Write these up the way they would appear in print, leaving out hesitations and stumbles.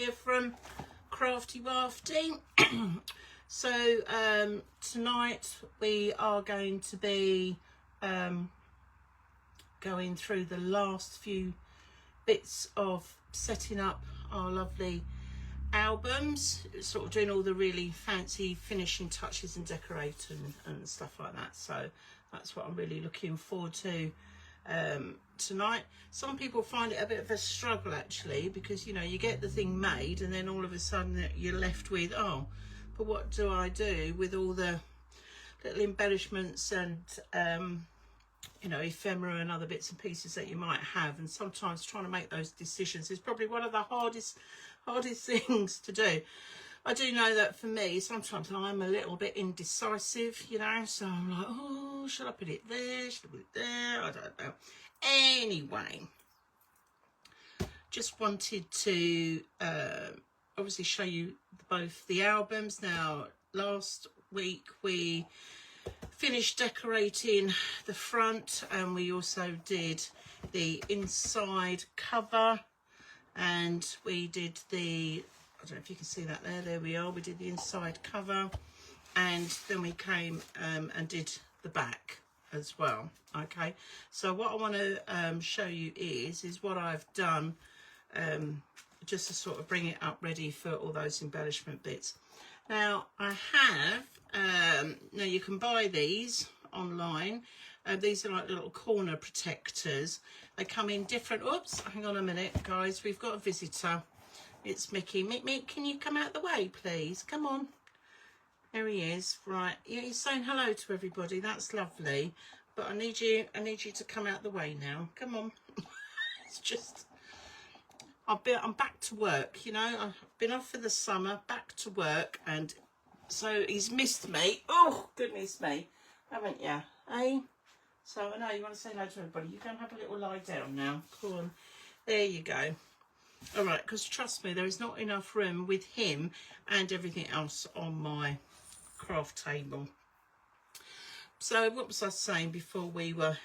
here from Craftywafty. So tonight we are going to be going through the last few bits of setting up our lovely albums, sort of doing all the really fancy finishing touches and decorating and stuff like that. So that's what I'm really looking forward to tonight. Some people find it a bit of a struggle actually, because you know, you get the thing made and then all of a sudden you're left with, oh, but what do I do with all the little embellishments and you know, ephemera and other bits and pieces that you might have. And sometimes trying to make those decisions is probably one of the hardest things to do. I do know that for me, sometimes I'm a little bit indecisive, you know, so I'm like, oh, should I put it there? Should I put it there? I don't know. Anyway, just wanted to obviously show you both the albums. Now, last week we finished decorating the front, and we also did the inside cover, and we did the, I don't know if you can see that there we are, we did the inside cover, and then we came and did the back as well. Okay, so what I want to show you is what I've done just to sort of bring it up ready for all those embellishment bits. Now I have, now you can buy these online. These are like little corner protectors. They come in different, oops, hang on a minute guys, we've got a visitor. It's Mickey. Mick, can you come out the way please? Come on. There he is. Right, yeah, he's saying hello to everybody. That's lovely. But I need you to come out the way now. Come on. It's just, I'm back to work, you know. I've been off for the summer, back to work, and so he's missed me. Oh, goodness me, haven't you? Eh? So I know you want to say hello to everybody. You can have a little lie down now. Come on. There you go. All right, because trust me, there is not enough room with him and everything else on my craft table. So what was I saying before we were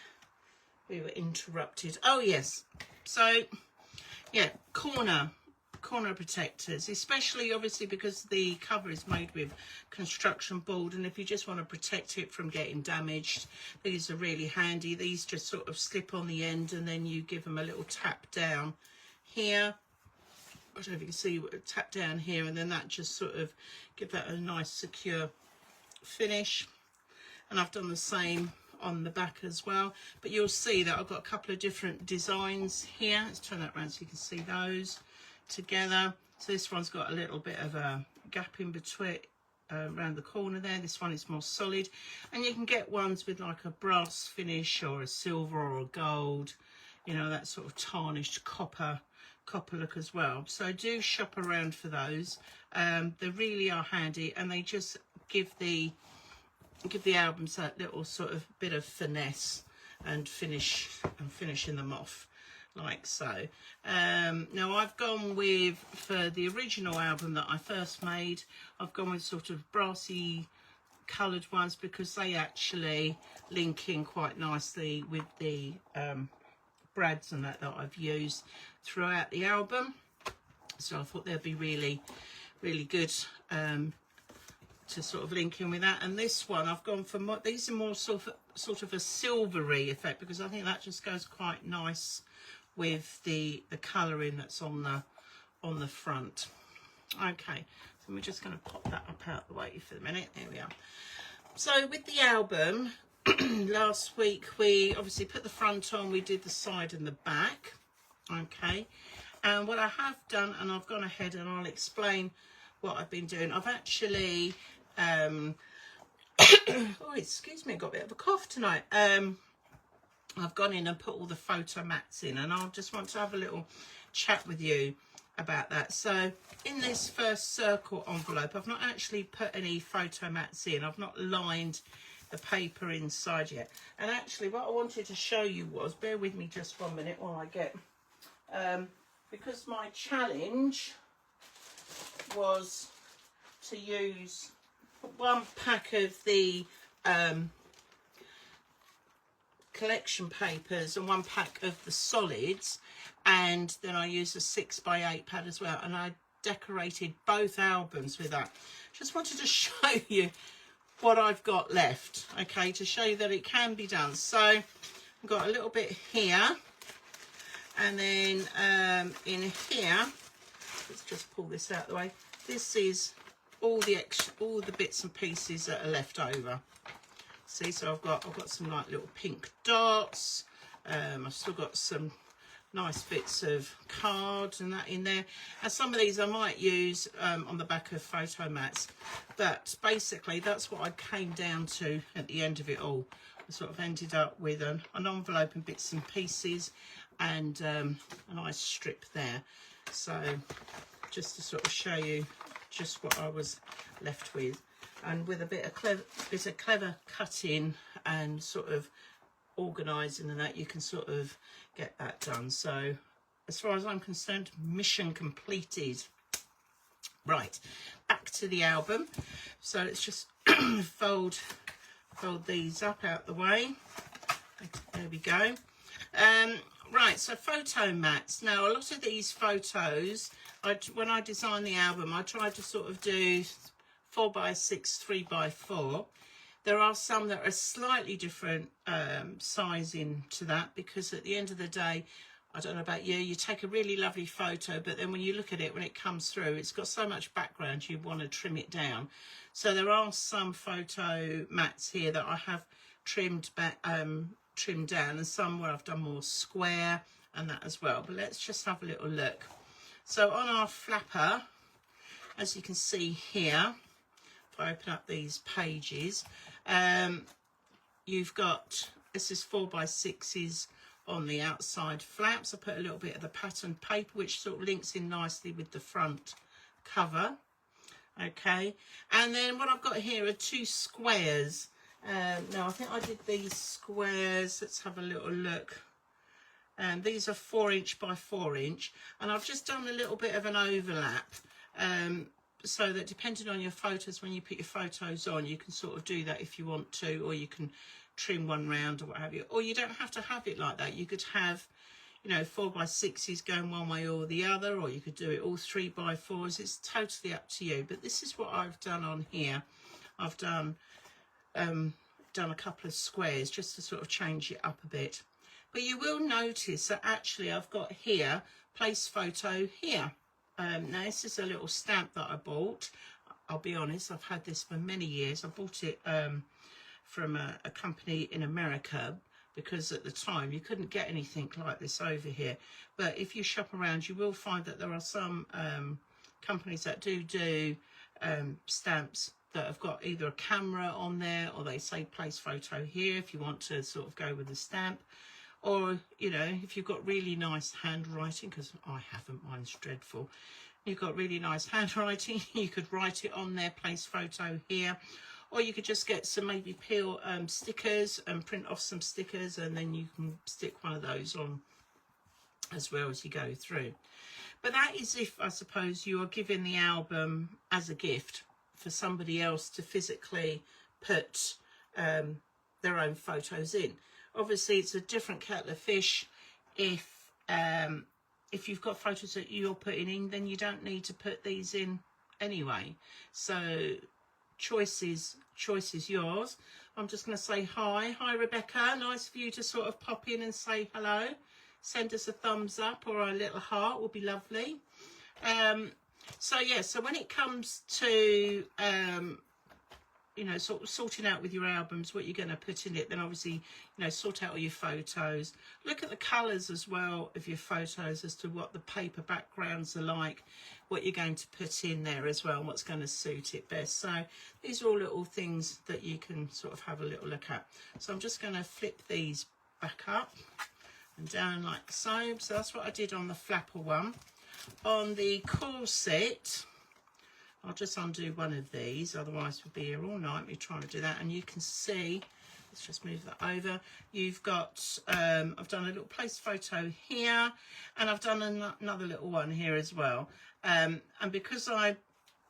interrupted? Oh yes, so yeah, corner protectors, especially obviously because the cover is made with construction board, and if you just want to protect it from getting damaged, these are really handy. These just sort of slip on the end, and then you give them a little tap down here. I don't know if you can see, tap down here, and then that just sort of give that a nice secure finish. And I've done the same on the back as well, but you'll see that I've got a couple of different designs here. Let's turn that around so you can see those together. So this one's got a little bit of a gap in between around the corner there. This one is more solid, and you can get ones with like a brass finish or a silver or a gold, you know, that sort of tarnished copper look as well. So do shop around for those. They really are handy, and they just give the albums that little sort of bit of finesse and finishing them off like so. Now I've gone with, for the original album that I first made, I've gone with sort of brassy coloured ones, because they actually link in quite nicely with the brads and that I've used throughout the album. So I thought they'd be really good to sort of link in with that. And this one I've gone for more, these are more sort of a silvery effect, because I think that just goes quite nice with the colouring that's on the front. Okay, so we're just going to pop that up out the way for the minute. There we are. So with the album, last week we obviously put the front on, we did the side and the back. Okay, and what I have done, and I've gone ahead and I'll explain what I've been doing. I've actually oh, excuse me, I've got a bit of a cough tonight. I've gone in and put all the photo mats in, and I'll just want to have a little chat with you about that. So in this first circle envelope, I've not actually put any photo mats in. I've not lined the paper inside yet. And actually what I wanted to show you was, bear with me just 1 minute while I get, because my challenge was to use one pack of the collection papers and one pack of the solids, and then I use a 6x8 pad as well, and I decorated both albums with that. Just wanted to show you what I've got left, okay, to show you that it can be done. So I've got a little bit here, and then in here, let's just pull this out of the way. This is all the bits and pieces that are left over. See, so I've got some like little pink dots. I've still got some nice bits of cards and that in there, and some of these I might use on the back of photo mats, but basically that's what I came down to at the end of it all. I sort of ended up with an envelope and bits and pieces, and a nice strip there. So just to sort of show you just what I was left with, and with a bit of clever cutting and sort of organising and that, you can sort of get that done. So as far as I'm concerned, mission completed. Right, back to the album. So let's just fold these up out the way. There we go. Right, so photo mats. Now a lot of these photos, when I designed the album, I tried to sort of do 4x6, 3x4. There are some that are slightly different sizing to that, because at the end of the day, I don't know about you, you take a really lovely photo, but then when you look at it, when it comes through, it's got so much background, you want to trim it down. So there are some photo mats here that I have trimmed back, trimmed down, and some where I've done more square and that as well. But let's just have a little look. So on our flapper, as you can see here, if I open up these pages, you've got, this is 4x6s on the outside flaps. I put a little bit of the pattern paper, which sort of links in nicely with the front cover. Okay, and then what I've got here are 2 squares. Now I think I did these squares, let's have a little look. And these are 4" by 4", and I've just done a little bit of an overlap, so that depending on your photos, when you put your photos on, you can sort of do that if you want to, or you can trim one round or what have you. Or you don't have to have it like that. You could have, you know, 4x6s going one way or the other, or you could do it all 3x4s. It's totally up to you. But this is what I've done on here. I've done a couple of squares just to sort of change it up a bit. But you will notice that actually I've got here, place photo here. Now this is a little stamp that I bought. I'll be honest, I've had this for many years. I bought it from a company in America, because at the time you couldn't get anything like this over here. But if you shop around, you will find that there are some companies that do stamps that have got either a camera on there, or they say place photo here if you want to sort of go with the stamp. Or, you know, if you've got really nice handwriting, because I haven't, mine's dreadful. You've got really nice handwriting, you could write it on there, place photo here. Or you could just get some maybe peel stickers and print off some stickers, and then you can stick one of those on as well as you go through. But that is if, I suppose, you are giving the album as a gift for somebody else to physically put their own photos in. Obviously, it's a different kettle of fish. If you've got photos that you're putting in, then you don't need to put these in anyway. So choice is yours. I'm just going to say hi. Hi, Rebecca. Nice for you to sort of pop in and say hello. Send us a thumbs up or a little heart will be lovely. So yeah, so when it comes to you know, sort of sorting out with your albums what you're going to put in it, then obviously, you know, sort out all your photos. Look at the colours as well of your photos as to what the paper backgrounds are like, what you're going to put in there as well, and what's going to suit it best. So these are all little things that you can sort of have a little look at. So I'm just going to flip these back up and down like so. So that's what I did on the flapper one. On the corset, I'll just undo one of these, otherwise we'll be here all night me trying to do that. And you can see, let's just move that over. You've got, I've done a little place photo here, and I've done another little one here as well. And because I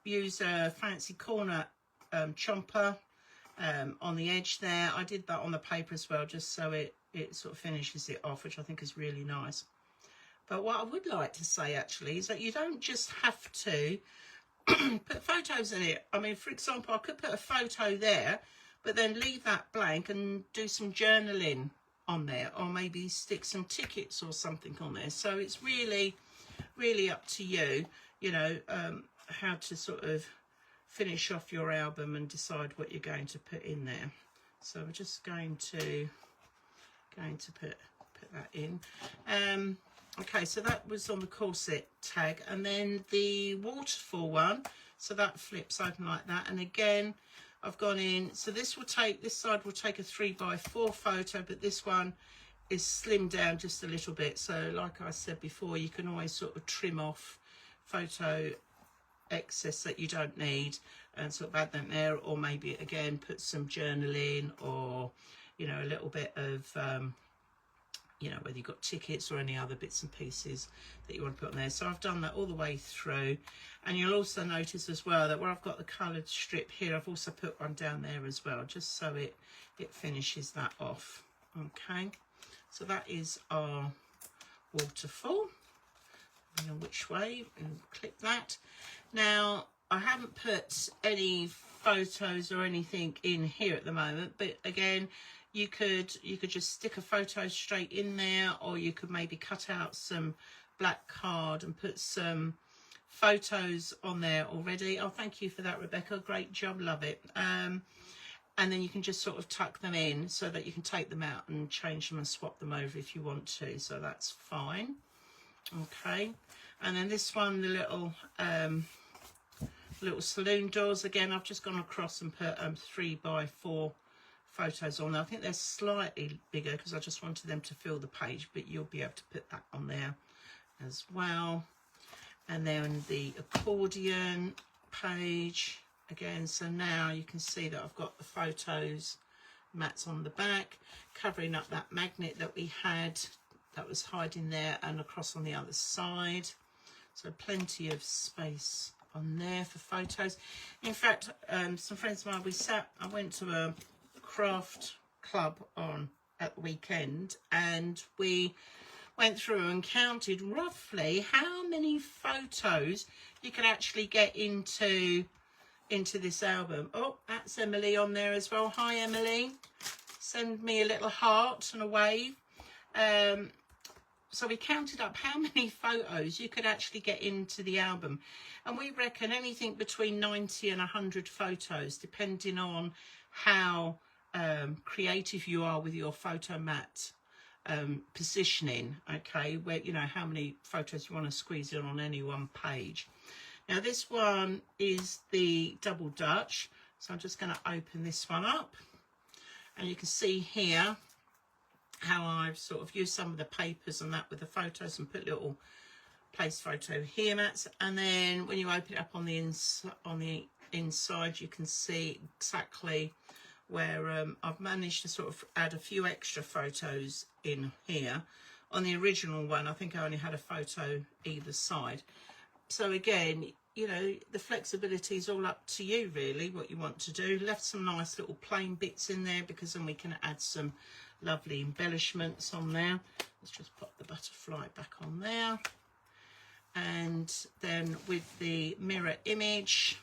use a fancy corner chomper on the edge there, I did that on the paper as well, just so it sort of finishes it off, which I think is really nice. But what I would like to say actually is that you don't just have to put photos in it. I mean, for example, I could put a photo there, but then leave that blank and do some journaling on there, or maybe stick some tickets or something on there. So it's really up to you, you know, how to sort of finish off your album and decide what you're going to put in there. So we're just going to put that in. Okay, so that was on the corset tag, and then the waterfall one, so that flips open like that. And again, I've gone in, so this side will take a 3x4 photo, but this one is slimmed down just a little bit. So like I said before, you can always sort of trim off photo excess that you don't need and sort of add them there, or maybe again put some journaling, or you know, a little bit of you know, whether you've got tickets or any other bits and pieces that you want to put on there. So I've done that all the way through, and you'll also notice as well that where I've got the coloured strip here, I've also put one down there as well, just so it finishes that off. Okay, so that is our waterfall. I don't know which way, and click that. Now I haven't put any photos or anything in here at the moment, but again, you could just stick a photo straight in there, or you could maybe cut out some black card and put some photos on there already. Oh, thank you for that, Rebecca, great job, love it. And then you can just sort of tuck them in so that you can take them out and change them and swap them over if you want to, so that's fine. Okay, and then this one, the little saloon doors, again I've just gone across and put 3x4 photos on there. I think they're slightly bigger because I just wanted them to fill the page, but you'll be able to put that on there as well. And then the accordion page again, so now you can see that I've got the photos mats on the back, covering up that magnet that we had that was hiding there, and across on the other side, so plenty of space on there for photos. In fact, some friends of mine, I went to a craft club at the weekend, and we went through and counted roughly how many photos you could actually get into this album. Oh, that's Emily on there as well. Hi Emily, send me a little heart and a wave. So we counted up how many photos you could actually get into the album, and we reckon anything between 90 and 100 photos, depending on how creative you are with your photo mat positioning. Okay, where you know how many photos you want to squeeze in on any one page. Now this one is the double Dutch, so I'm just going to open this one up, and you can see here how I've sort of used some of the papers and that with the photos and put little place photo here mats, and then when you open it up on the inside you can see exactly where I've managed to sort of add a few extra photos in here. On the original one I think I only had a photo either side, so again, you know, the flexibility is all up to you really what you want to do. Left some nice little plain bits in there because then we can add some lovely embellishments on there. Let's just pop the butterfly back on there, and then with the mirror image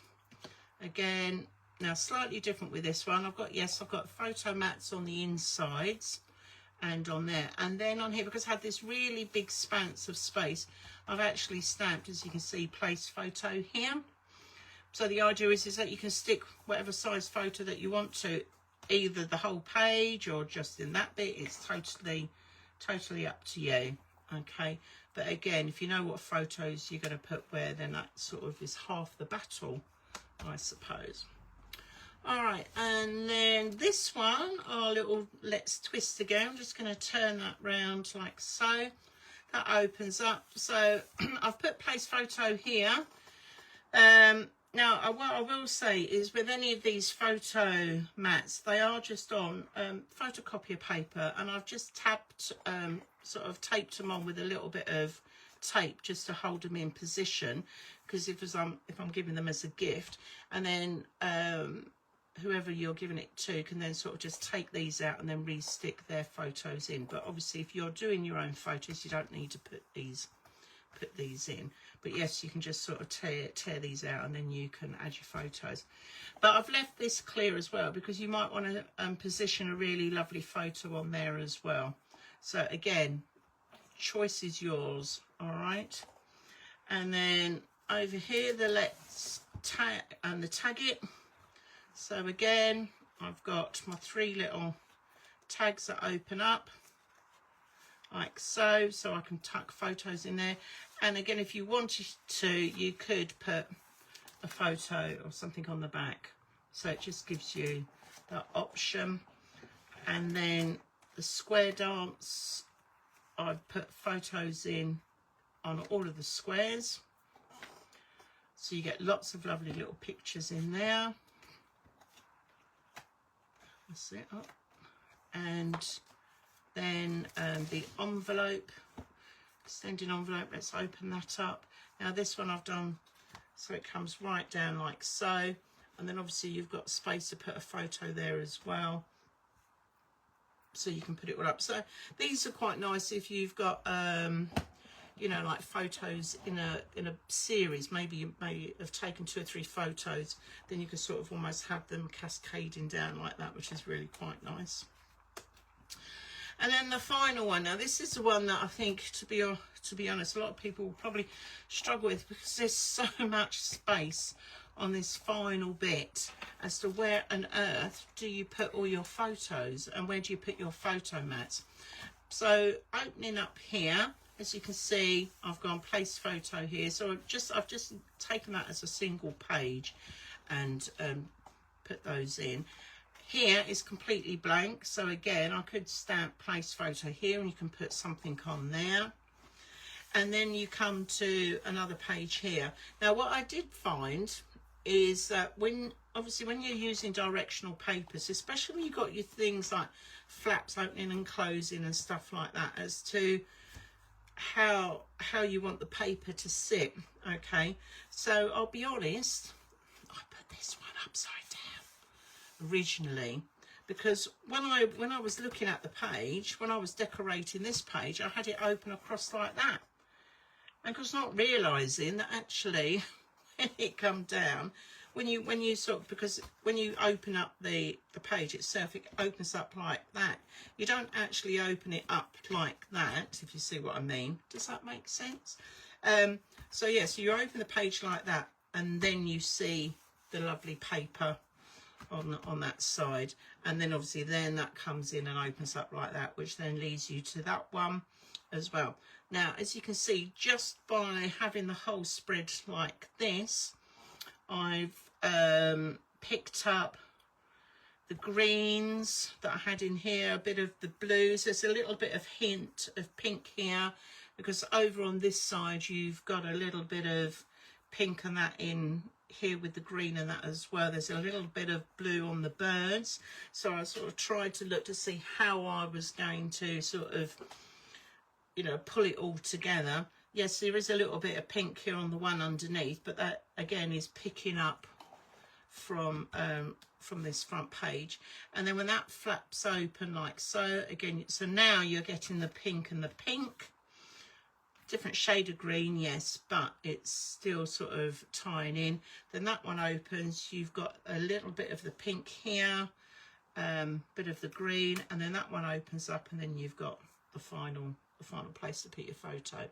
again, now slightly different with this one. I've got photo mats on the insides and on there, and then on here, because I had this really big expanse of space, I've actually stamped, as you can see, place photo here. So the idea is that you can stick whatever size photo that you want to, either the whole page or just in that bit. It's totally up to you. Okay, but again, if you know what photos you're going to put where, then that sort of is half the battle, I suppose. All right, and then this one, our little let's twist again. I'm just going to turn that round like so. That opens up. So I've put place photo here. Now, what I will say is with any of these photo mats, they are just on photocopier paper, and I've just sort of taped them on with a little bit of tape just to hold them in position, because if I'm giving them as a gift, and then whoever you're giving it to can then sort of just take these out and then re-stick their photos in. But obviously if you're doing your own photos, you don't need to put these in. But yes, you can just sort of tear these out and then you can add your photos. But I've left this clear as well because you might want to position a really lovely photo on there as well. So again, choice is yours. All right, and then over here the let's tag and the tag it. So again, I've got my 3 little tags that open up like so I can tuck photos in there. And again, if you wanted to, you could put a photo or something on the back, so it just gives you that option. And then the square dance, I've put photos in on all of the squares, so you get lots of lovely little pictures in there. That's it up. And then the envelope, extending envelope, let's open that up. Now this one I've done so it comes right down like so, and then obviously you've got space to put a photo there as well, so you can put it all up. So these are quite nice if you've got you know, like photos in a series. Maybe you may have taken 2 or 3 photos, then you can sort of almost have them cascading down like that, which is really quite nice. And then the final one, now this is the one that I think, to be honest, a lot of people will probably struggle with, because there's so much space on this final bit as to where on earth do you put all your photos and where do you put your photo mats. So opening up here, as you can see, I've gone place photo here. So I've just taken that as a single page and put those in. Here is completely blank, so again I could stamp place photo here and you can put something on there. And then you come to another page here. Now what I did find is that obviously when you're using directional papers, especially when you've got your things like flaps opening and closing and stuff like that, as to how you want the paper to sit. Okay, so I'll be honest, I put this one upside down originally, because when I was looking at the page, when I was decorating this page, I had it open across like that, and I was not realizing that actually when it come down, when you sort of, because when you open up the page itself, it opens up like that. You don't actually open it up like that, if you see what I mean. Does that make sense? So yeah, so you open the page like that, and then you see the lovely paper on that side, and then obviously then that comes in and opens up like that, which then leads you to that one as well. Now as you can see, just by having the whole spread like this, I've picked up the greens that I had in here, a bit of the blues. There's a little bit of hint of pink here, because over on this side you've got a little bit of pink and that in here with the green and that as well. There's a little bit of blue on the birds, so I sort of tried to look to see how I was going to sort of, you know, pull it all together. Yes, there is a little bit of pink here on the one underneath, but that again is picking up from this front page. And then when that flaps open like so, again, so now you're getting the pink and the pink. Different shade of green, yes, but it's still sort of tying in. Then that one opens, you've got a little bit of the pink here, bit of the green, and then that one opens up, and then you've got the final place to put your photo.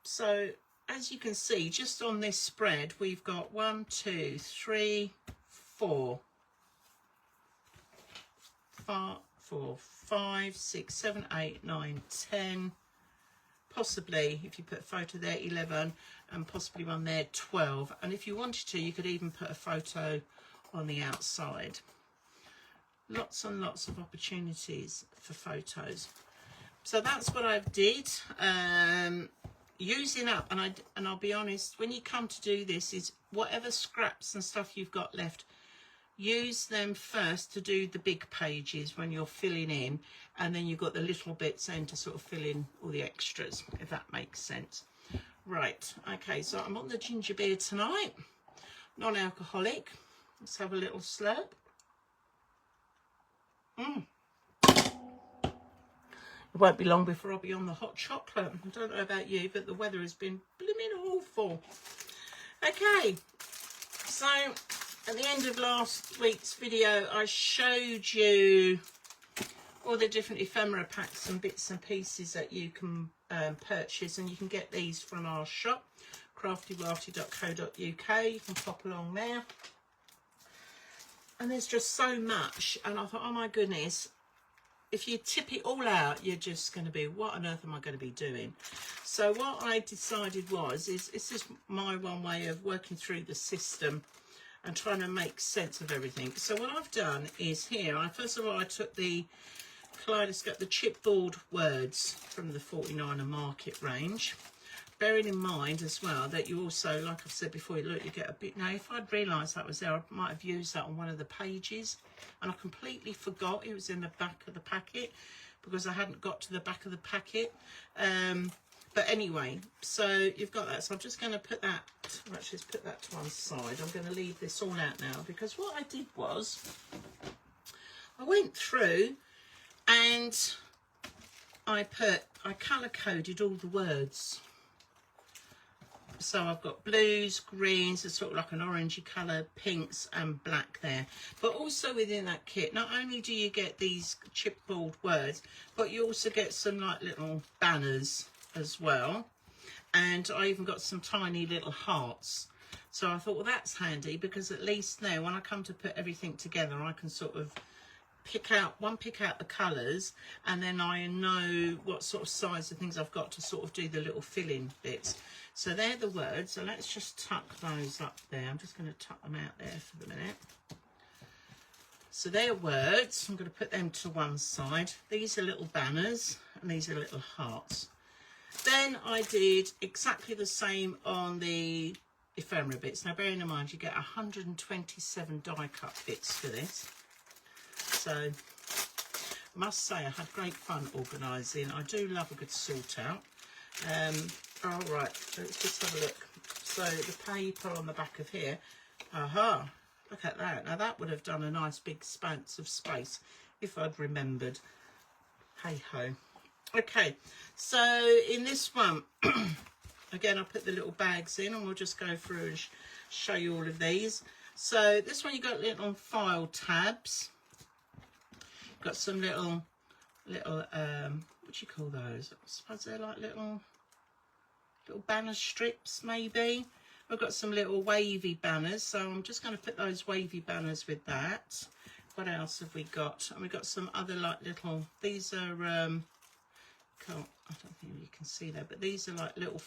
So as you can see, just on this spread, we've got 1, 2, 3, 4, 5, 6, 7, 8, 9, 10. Possibly, if you put a photo there, 11, and possibly one there, 12. And if you wanted to, you could even put a photo on the outside. Lots and lots of opportunities for photos. So that's what I did. Using up, and I'll be honest, when you come to do this, is whatever scraps and stuff you've got left, use them first to do the big pages when you're filling in, and then you've got the little bits then to sort of fill in all the extras, if that makes sense. Right, okay, so I'm on the ginger beer tonight, non-alcoholic. Let's have a little slurp. It won't be long before I'll be on the hot chocolate. I don't know about you, but the weather has been blooming awful. Okay, so at the end of last week's video, I showed you all the different ephemera packs and bits and pieces that you can purchase, and you can get these from our shop, craftywafty.co.uk. You can pop along there. And there's just so much, and I thought, oh my goodness, if you tip it all out, you're just going to be, what on earth am I going to be doing? So what I decided was, it's just my one way of working through the system and trying to make sense of everything. So what I've done is here, first of all, I took the kaleidoscope, the chipboard words from the 49er Market range. Bearing in mind as well that you also, like I've said before, you get a bit. Now, if I'd realised that was there, I might have used that on one of the pages, and I completely forgot it was in the back of the packet because I hadn't got to the back of the packet. But anyway, so you've got that. So I'm just going to put that. Actually, let's put that to one side. I'm going to leave this all out now because what I did was I went through and I colour coded all the words. So I've got blues, greens, it's sort of like an orangey colour, pinks and black there. But also within that kit, not only do you get these chipboard words, but you also get some like little banners as well. And I even got some tiny little hearts. So I thought, well, that's handy because at least now when I come to put everything together, I can sort of pick out the colours, and then I know what sort of size of things I've got to sort of do the little fill-in bits. So they're the words, so let's just tuck those up there. I'm just going to tuck them out there for the minute. So they're words, I'm going to put them to one side. These are little banners and these are little hearts. Then I did exactly the same on the ephemera bits. Now bearing in mind you get 127 die cut bits for this. So I must say I had great fun organising. I do love a good sort out. All right, so let's just have a look. So the paper on the back of here, look at that. Now that would have done a nice big expanse of space if I'd remembered. Hey ho. Okay, so in this one, again, I put the little bags in and we'll just go through and show you all of these. So this one you got little file tabs. Got some little what do you call those? I suppose they're like little banner strips maybe. We've got some little wavy banners, so I'm just going to put those wavy banners with that. What else have we got? And we've got some other like little, these are I don't think you can see that, but these are like little,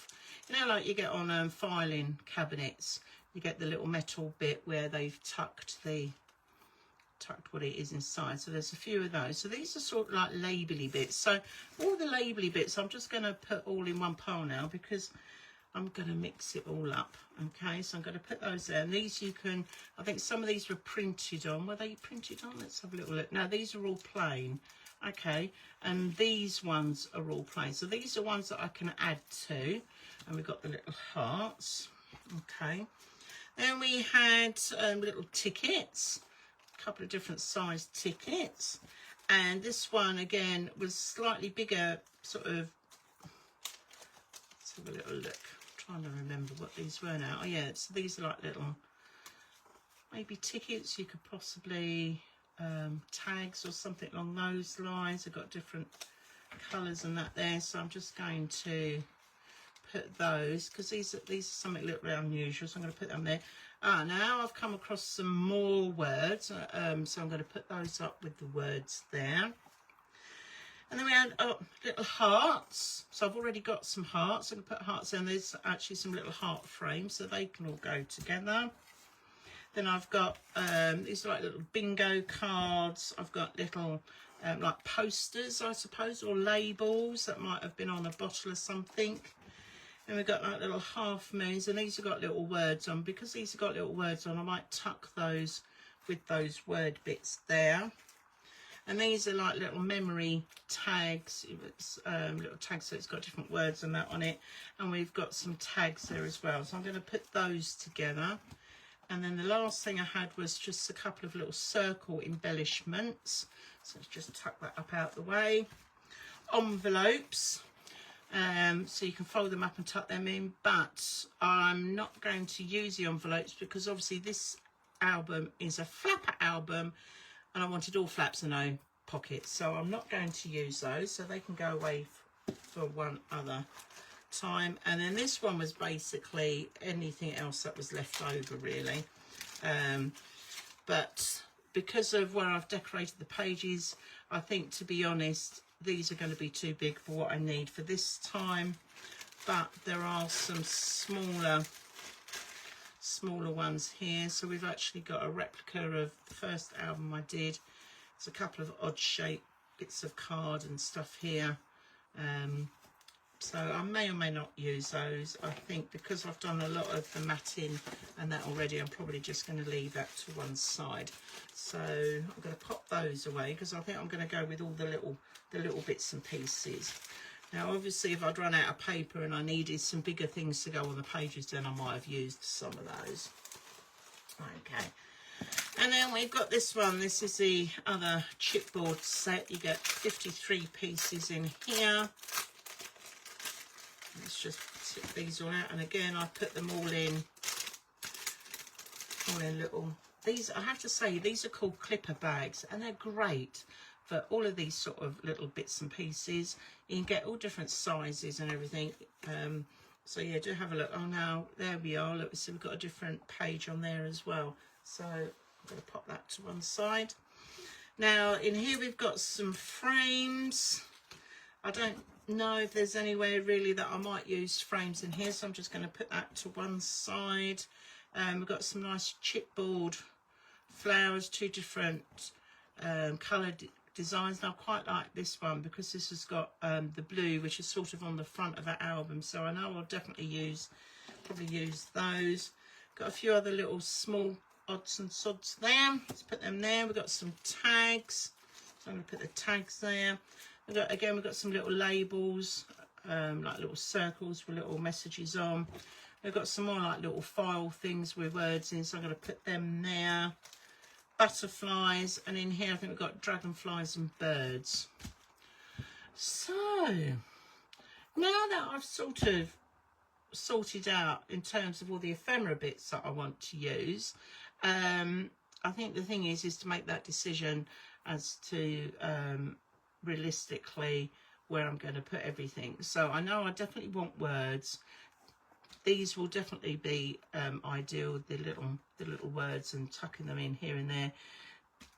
you know, like you get on filing cabinets, you get the little metal bit where they've tucked what it is inside. So there's a few of those. So these are sort of like labelly bits. So all the labelly bits I'm just going to put all in one pile now because I'm going to mix it all up. Okay, so I'm going to put those there. And these you can, I think some of these were printed on. Were they printed on? Let's have a little look. Now these are all plain. Okay, and these ones are all plain. So these are ones that I can add to. And we've got the little hearts. Okay, then we had little tickets. Couple of different sized tickets, and this one again was slightly bigger, sort of. Let's have a little look. I'm trying to remember what these were now. Oh yeah, so these are like little maybe tickets you could possibly tags or something along those lines. They've got different colours and that there, so I'm just going to put those because these are something a little bit unusual, so I'm going to put them there. Now I've come across some more words, so I'm going to put those up with the words there. And then we had little hearts. So I've already got some hearts. I'm going to put hearts in. There's actually some little heart frames, so they can all go together. Then I've got these are like little bingo cards. I've got little like posters, I suppose, or labels that might have been on a bottle or something. And we've got like little half moons, and these have got little words on. Because these have got little words on, I might tuck those with those word bits there. And these are like little memory tags. It's little tags, so it's got different words and that on it. And we've got some tags there as well. So I'm going to put those together. And then the last thing I had was just a couple of little circle embellishments. So let's just tuck that up out the way. Envelopes. So you can fold them up and tuck them in, but I'm not going to use the envelopes because obviously this album is a flapper album and I wanted all flaps and no pockets, so I'm not going to use those, so they can go away for one other time. And then this one was basically anything else that was left over really, but because of where I've decorated the pages, I think, to be honest, these are going to be too big for what I need for this time. But there are some smaller ones here. So we've actually got a replica of the first album I did. There's a couple of odd shaped bits of card and stuff here. So I may or may not use those. I think because I've done a lot of the matting and that already, I'm probably just going to leave that to one side. So I'm going to pop those away because I think I'm going to go with all the little bits and pieces. Now obviously if I'd run out of paper and I needed some bigger things to go on the pages, then I might have used some of those. Okay. And then we've got this one. This is the other chipboard set. You get 53 pieces in here. Let's just tip these all out, and again I put them all in little, these, I have to say, these are called clipper bags and they're great for all of these sort of little bits and pieces. You can get all different sizes and everything. So yeah, do have a look. Oh, now there we are. Look, so we've got a different page on there as well. So I'm going to pop that to one side. Now in here we've got some frames. I don't know if there's anywhere really that I might use frames in here, so I'm just going to put that to one side. We've got some nice chipboard flowers, two different coloured designs. Now I quite like this one because this has got the blue, which is sort of on the front of our album, so I know I'll definitely probably use those. Got a few other little small odds and sods there. Let's put them there. We've got some tags, so I'm going to put the tags there. We've got some little labels, like little circles with little messages on. We've got some more like little file things with words in, so I'm going to put them there. Butterflies, and in here I think we've got dragonflies and birds. So now that I've sort of sorted out in terms of all the ephemera bits that I want to use, I think the thing is to make that decision as to realistically where I'm going to put everything. So I know I definitely want words. These will definitely be ideal, the little words and tucking them in here and there.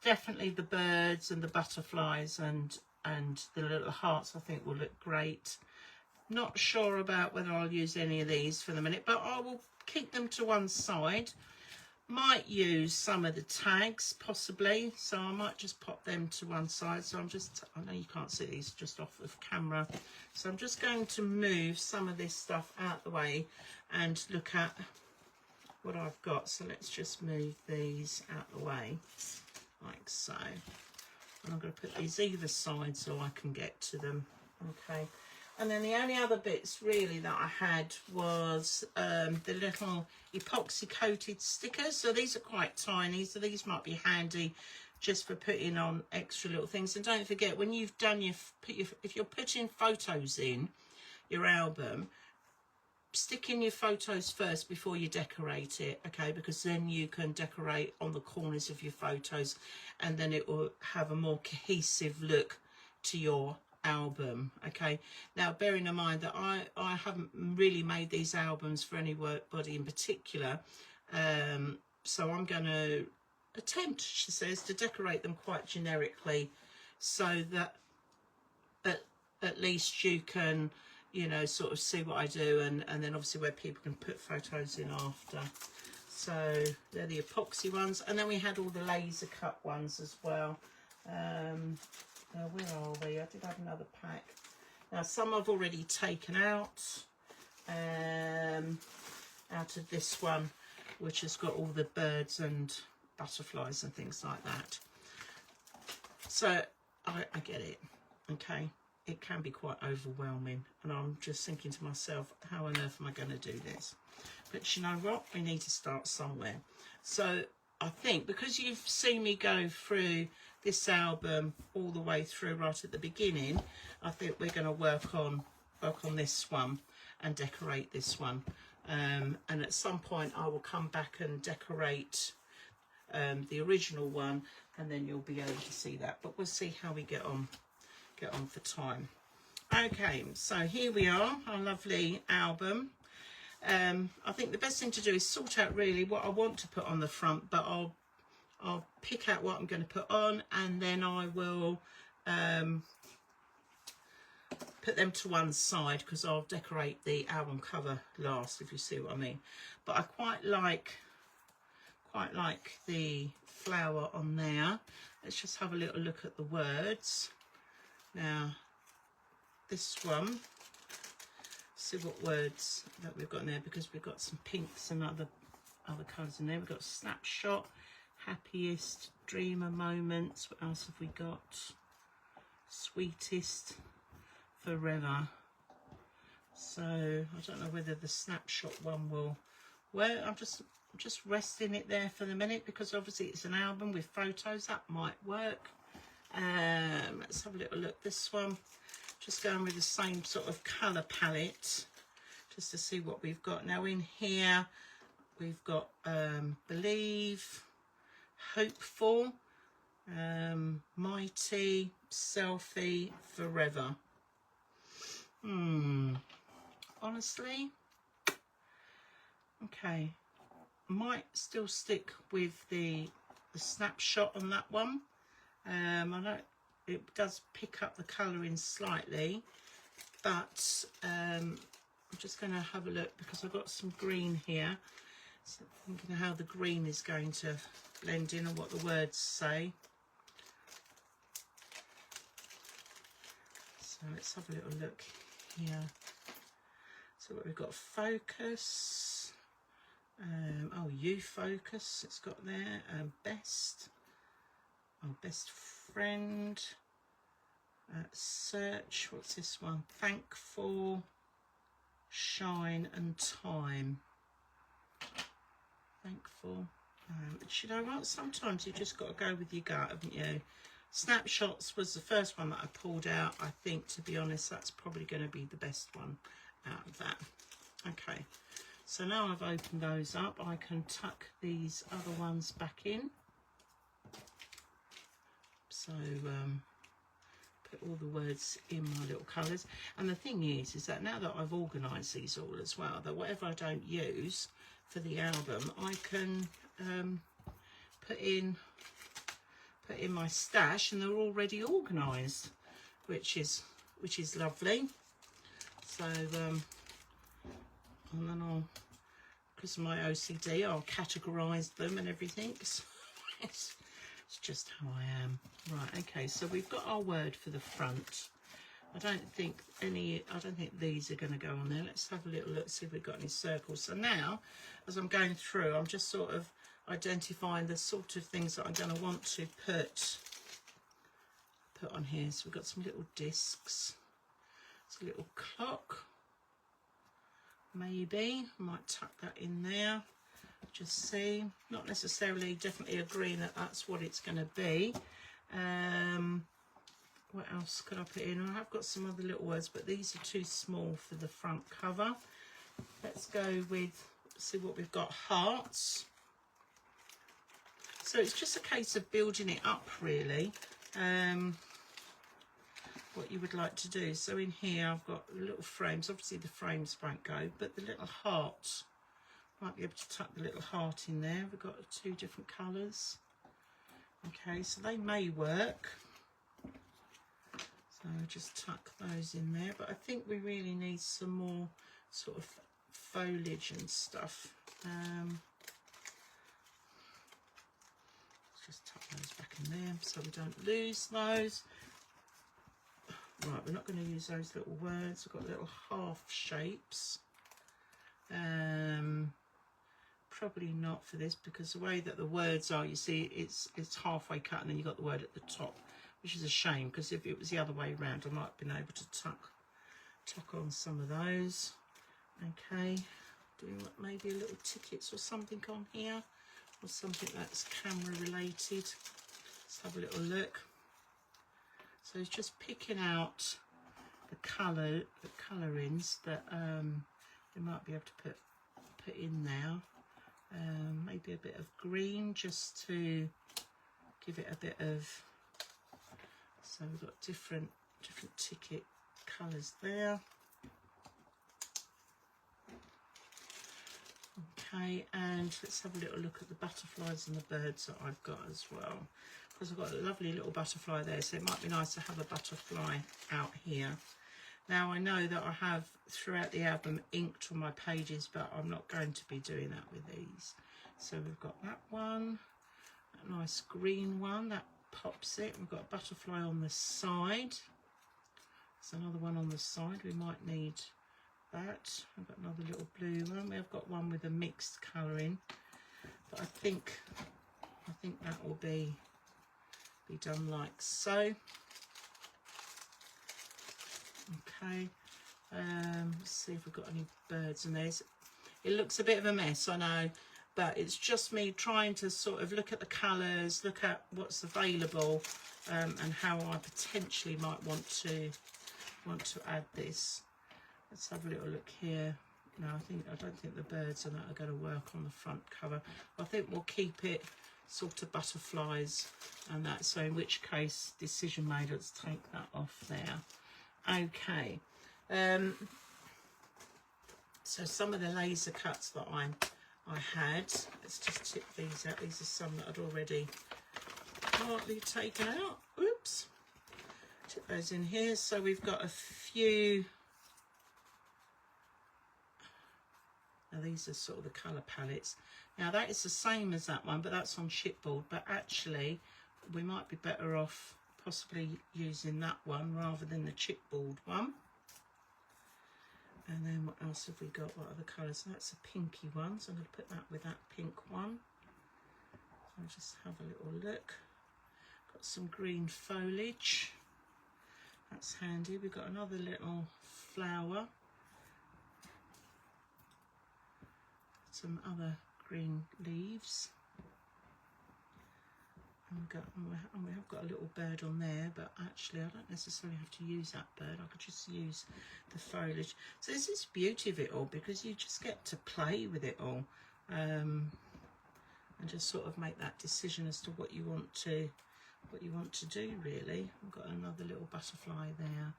Definitely the birds and the butterflies and the little hearts I think will look great. Not sure about whether I'll use any of these for the minute, but I will keep them to one side. Might use some of the tags possibly, so I might just pop them to one side. So I know you can't see these just off of camera, so I'm just going to move some of this stuff out the way and look at what I've got. So let's just move these out the way like so, and I'm going to put these either side so I can get to them. Okay. And then the only other bits really that I had was the little epoxy coated stickers. So these are quite tiny, so these might be handy just for putting on extra little things. And don't forget, when you've done if you're putting photos in your album, stick in your photos first before you decorate it, okay? Because then you can decorate on the corners of your photos and then it will have a more cohesive look to your album. Okay, now bearing in mind that I haven't really made these albums for anybody in particular, so I'm going to attempt, she says, to decorate them quite generically so that at least you can, you know, sort of see what I do, and then obviously where people can put photos in after. So they're the epoxy ones, and then we had all the laser cut ones as well. Where are we? I did have another pack. Now some I've already taken out of this one, which has got all the birds and butterflies and things like that. So I get it, okay? It can be quite overwhelming, and I'm just thinking to myself, how on earth am I going to do this? But you know what? We need to start somewhere. So I think because you've seen me go through this album all the way through right at the beginning, I think we're going to work on this one and decorate this one. And at some point I will come back and decorate the original one, and then you'll be able to see that. But we'll see how we get on for time. Okay, so here we are, our lovely album. I think the best thing to do is sort out really what I want to put on the front, but I'll pick out what I'm going to put on, and then I will put them to one side because I'll decorate the album cover last, if you see what I mean. But I quite like the flower on there. Let's just have a little look at the words. Now this one, see what words that we've got in there, because we've got some pinks and other colours in there. We've got snapshot, happiest, dreamer moments. What else have we got? Sweetest, forever. So I don't know whether the snapshot one will work. I'm just resting it there for the minute because obviously it's an album with photos. That might work. Let's have a little look. This one, just going with the same sort of colour palette just to see what we've got. Now in here we've got believe, hopeful, mighty, selfie, forever. Honestly, okay, might still stick with the snapshot on that one. I know it does pick up the colouring slightly, but I'm just going to have a look because I've got some green here. So thinking of how the green is going to blend in and what the words say. So let's have a little look here. So what we've got, focus, oh, you focus, it's got there, best, oh, best friend, search, what's this one, thankful, shine and time. Thankful. But you know what, sometimes you just got to go with your gut, haven't you? Snapshots was the first one that I pulled out. I think, to be honest, that's probably going to be the best one out of that. Okay, so now I've opened those up, I can tuck these other ones back in. So put all the words in my little colours. And the thing is that now that I've organised these all as well, that whatever I don't use for the album, I can put in my stash, and they're already organised, which is lovely. So and then I'll, because of my OCD, I'll categorise them and everything. So it's just how I am. Right, okay, so we've got our word for the front. I don't think these are going to go on there. Let's have a little look, see if we've got any circles. So now, as I'm going through, I'm just sort of identifying the sort of things that I'm going to want to put on here. So we've got some little discs. It's a little clock. Maybe I might tuck that in there. Just see, not necessarily definitely agreeing that that's what it's going to be. What else could I put in? I have got some other little words, but these are too small for the front cover. Let's go with, see what we've got, hearts. So it's just a case of building it up really, what you would like to do. So in here I've got little frames, obviously the frames won't go, but the little heart, might be able to tuck the little heart in there. We've got two different colours. Okay, so they may work. So just tuck those in there, but I think we really need some more sort of foliage and stuff. Just tuck those back in there so we don't lose those. Right, we're not going to use those little words. We've got little half shapes. Probably not for this, because the way that the words are, you see, it's halfway cut and then you've got the word at the top, which is a shame, because if it was the other way around, I might have been able to tuck on some of those. Okay, doing maybe a little tickets or something on here, or something that's camera related. Let's have a little look. So it's just picking out the colourings that we might be able to put in now. Maybe a bit of green just to give it a bit of. So we've got different ticket colours there. Okay, and let's have a little look at the butterflies and the birds that I've got as well, because I've got a lovely little butterfly there, so it might be nice to have a butterfly out here. Now I know that I have throughout the album inked on my pages, but I'm not going to be doing that with these. So we've got that one, that nice green one that pops it. We've got a butterfly on the side. There's another one on the side, we might need that. I've got another little blue one. We've got one with a mixed colouring, but I think that will be done like so. Okay, let's see if we've got any birds in there. It looks a bit of a mess, I know, but it's just me trying to sort of look at the colours, look at what's available, and how I potentially might want to add this. Let's have a little look here. No, I don't think the birds are going to work on the front cover. I think we'll keep it sort of butterflies and that. So in which case, decision made. Let's take that off there. Okay. So some of the laser cuts that I had. Let's just tip these out. These are some that I'd already partly taken out. Oops. Tip those in here. So we've got a few. Now these are sort of the colour palettes. Now that is the same as that one, but that's on chipboard. But actually, we might be better off possibly using that one rather than the chipboard one. And then what else have we got? What other colours? So that's a pinky one, so I'm going to put that with that pink one. So I'll just have a little look. Got some green foliage. That's handy. We've got another little flower. Some other green leaves. And we have got a little bird on there, but actually I don't necessarily have to use that bird. I could just use the foliage. So this is the beauty of it all, because you just get to play with it all, and just sort of make that decision as to what you want to do. Really, I've got another little butterfly there.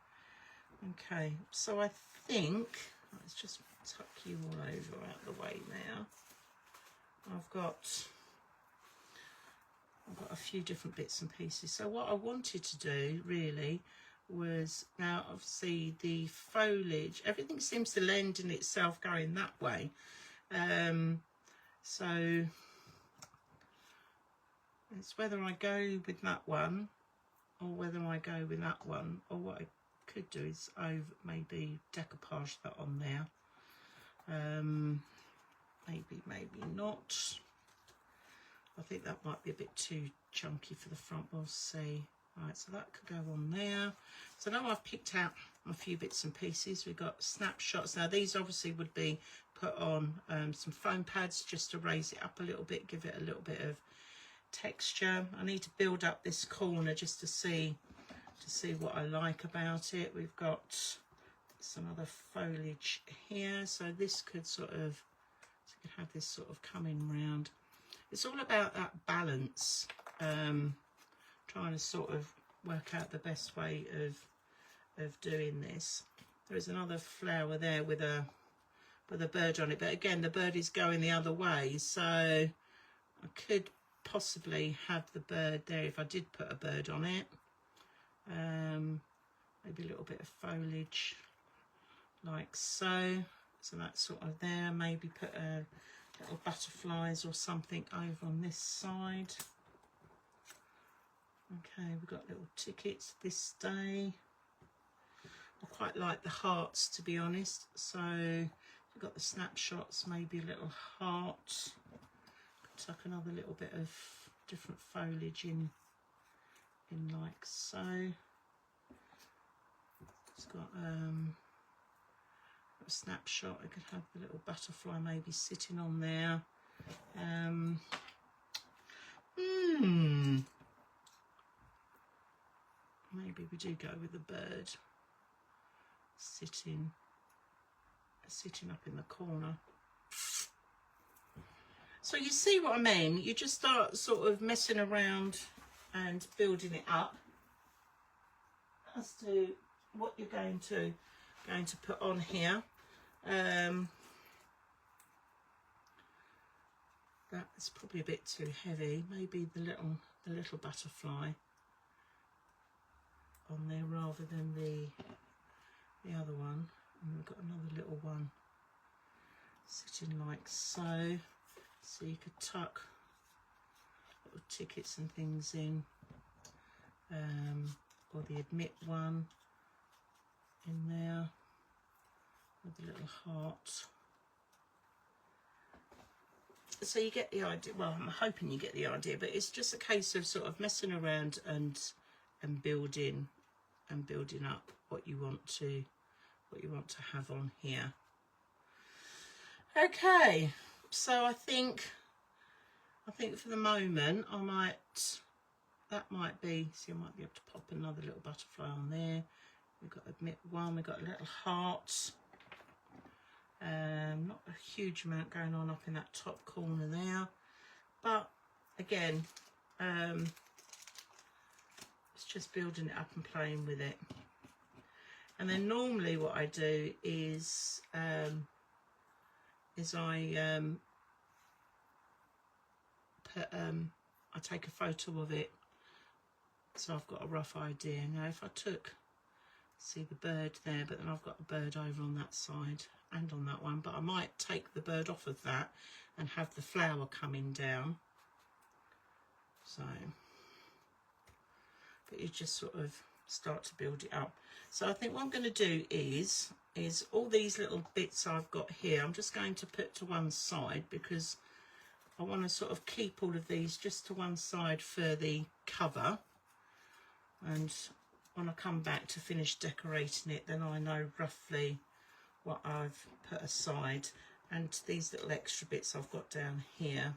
Okay, so I think let's just tuck you all over out the way now. I've got a few different bits and pieces. So what I wanted to do really was, now obviously the foliage, everything seems to lend in itself going that way. So it's whether I go with that one or whether I go with that one, or what I could do is maybe decoupage that on there. Maybe not. I think that might be a bit too chunky for the front. We'll see. Right, so that could go on there. So now I've picked out a few bits and pieces. We've got snapshots. Now these obviously would be put on some foam pads just to raise it up a little bit, give it a little bit of texture. I need to build up this corner just to see what I like about it. We've got some other foliage here, so this could sort of, so you could have this sort of coming round. It's all about that balance, trying to sort of work out the best way of doing this. There is another flower there with a bird on it, but again the bird is going the other way, so I could possibly have the bird there if I did put a bird on it. Maybe a little bit of foliage like so. So that's sort of there. Maybe put a little butterflies or something over on this side. Okay, we've got little tickets this day. I quite like the hearts, to be honest. So we've got the snapshots, maybe a little heart. Tuck another little bit of different foliage in like so. It's got a snapshot. I could have the little butterfly maybe sitting on there. Maybe we do go with the bird sitting up in the corner. So you see what I mean? You just start sort of messing around and building it up as to what you're going to put on here. That's probably a bit too heavy. Maybe the little butterfly on there rather than the other one. And we've got another little one sitting like so. So you could tuck little tickets and things in, or the admit one in there with the little heart. So you get the idea. Well, I'm hoping you get the idea, but it's just a case of sort of messing around and building up what you want to have on here. Okay, so I think for the moment that might be. See, I might be able to pop another little butterfly on there. We've got admit one. We've got a little heart. Not a huge amount going on up in that top corner there, but again, it's just building it up and playing with it. And then normally what I do is I take a photo of it, so I've got a rough idea. Now if I see the bird there, but then I've got a bird over on that side and on that one, but I might take the bird off of that and have the flower coming down. So, but you just sort of start to build it up. So I think what I'm going to do is all these little bits I've got here, I'm just going to put to one side, because I want to sort of keep all of these just to one side for the cover, and when I come back to finish decorating it, then I know roughly what I've put aside. And these little extra bits I've got down here,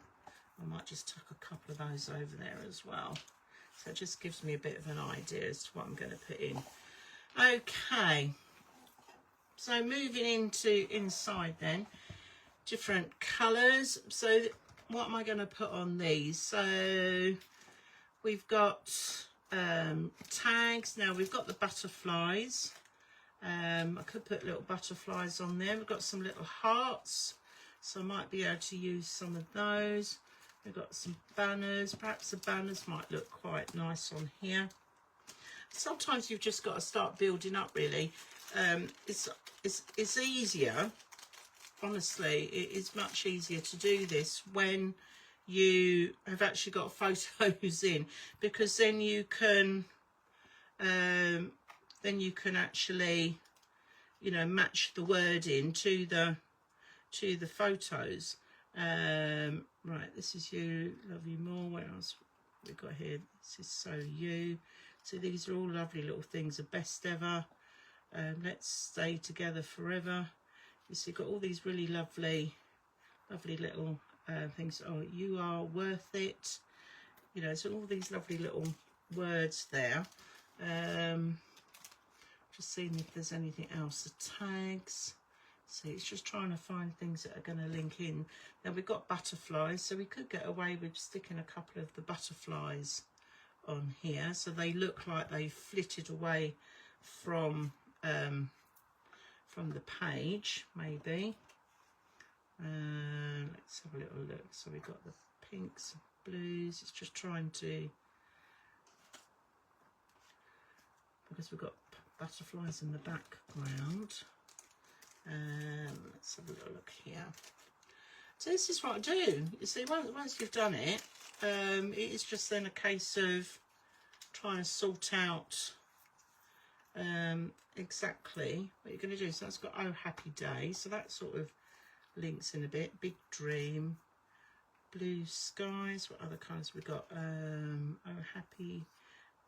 I might just tuck a couple of those over there as well. So it just gives me a bit of an idea as to what I'm going to put in. Okay, so moving into inside then, different colours. So what am I going to put on these? So we've got tags. Now we've got the butterflies. I could put little butterflies on there. We've got some little hearts, so I might be able to use some of those. We've got some banners. Perhaps the banners might look quite nice on here. Sometimes you've just got to start building up, really. It's easier, honestly, it is much easier to do this when you have actually got photos in, because then you can actually, you know, match the wording to the photos. Right, this is you, love you more. What else we got here? This is so you. So these are all lovely little things. The best ever. Let's stay together forever. You see, got all these really lovely little things. Oh, you are worth it. You know, so all these lovely little words there. Just seeing if there's anything else. The tags. See, it's just trying to find things that are going to link in. Now we've got butterflies, so we could get away with sticking a couple of the butterflies on here, so they look like they flitted away from the page, maybe. Let's have a little look. So we've got the pinks, blues. It's just trying to, because we've got butterflies in the background. Let's have a little look here. So this is what I do. You see, once you've done it, it is just then a case of trying to sort out exactly what you're going to do. So that's got Oh Happy Day, so that sort of links in a bit. Big Dream, Blue Skies. What other colours we got? Oh Happy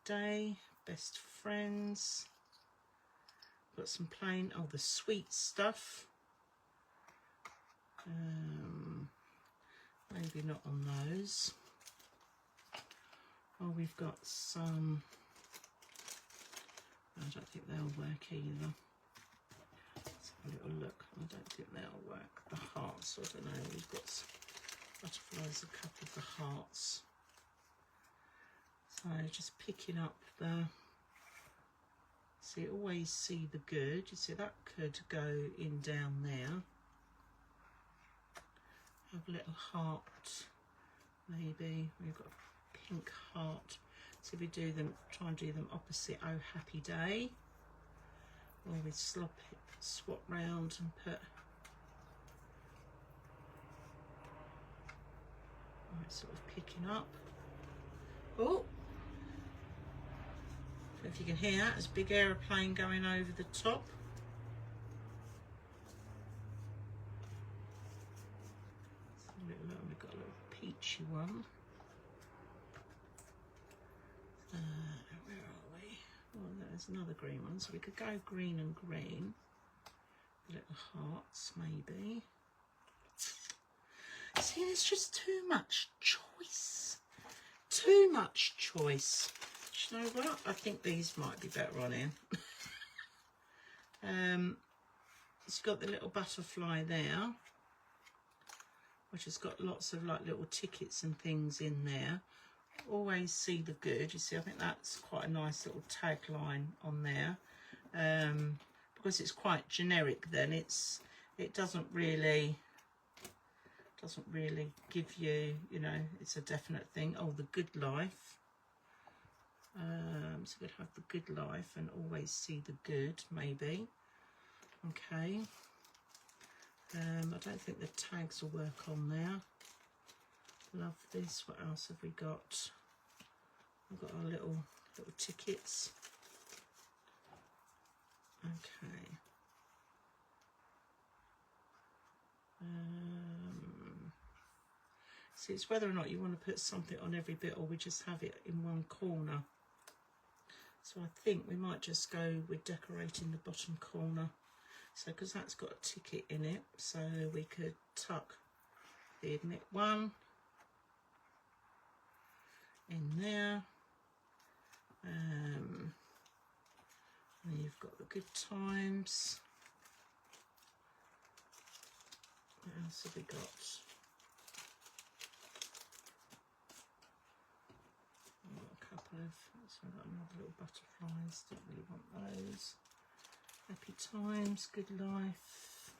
Day, Best Friends. Got some plain, oh, the Sweet Stuff. Maybe not on those. Oh, we've got some, I don't think they'll work either. Let's have a little look. I don't think they'll work. The hearts, I don't know, we've got butterflies, a couple of the hearts. So just picking up the, see, always see the good. You see that could go in down there. Have a little heart, maybe. We've got a pink heart. So we do them, try and do them opposite Oh Happy Day. Or we swap round and put, sort of picking up. Oh, if you can hear that, there's a big aeroplane going over the top. We've got a little peachy one. Where are we? Oh, there's another green one, so we could go green and green. Little hearts, maybe. See, there's just too much choice. Too much choice. Do you know what? I think these might be better on here. It's got the little butterfly there, which has got lots of like little tickets and things in there. Always see the good. You see, I think that's quite a nice little tagline on there. Because it's quite generic, then it doesn't really give you, you know, it's a definite thing. Oh, the good life. So we'd have the good life and always see the good, maybe. Okay. I don't think the tags will work on there. Love this. What else have we got? We've got our little tickets. Okay. See, it's whether or not you want to put something on every bit or we just have it in one corner. So I think we might just go with decorating the bottom corner. So, because that's got a ticket in it, so we could tuck the admit one in there. And you've got the good times. What else have we got? We've got a couple of, so we've got another little butterflies, don't really want those. Happy times, good life.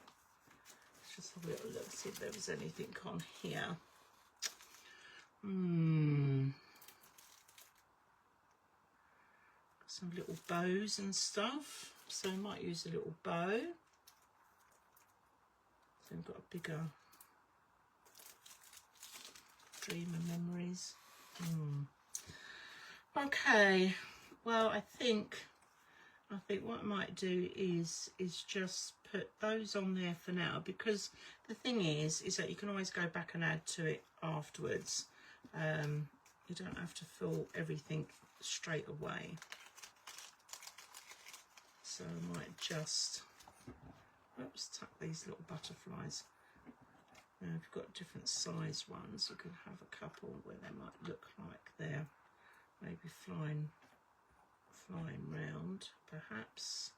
Let's just have a little look, see if there was anything on here. Got some little bows and stuff, so I might use a little bow. So we've got a bigger dream and memories. Okay, well, I think what I might do is just put those on there for now, because the thing is that you can always go back and add to it afterwards. You don't have to fill everything straight away. So I might just, oops, tuck these little butterflies. Now we've got different size ones. You could have a couple where they might look like they're maybe flying round, perhaps.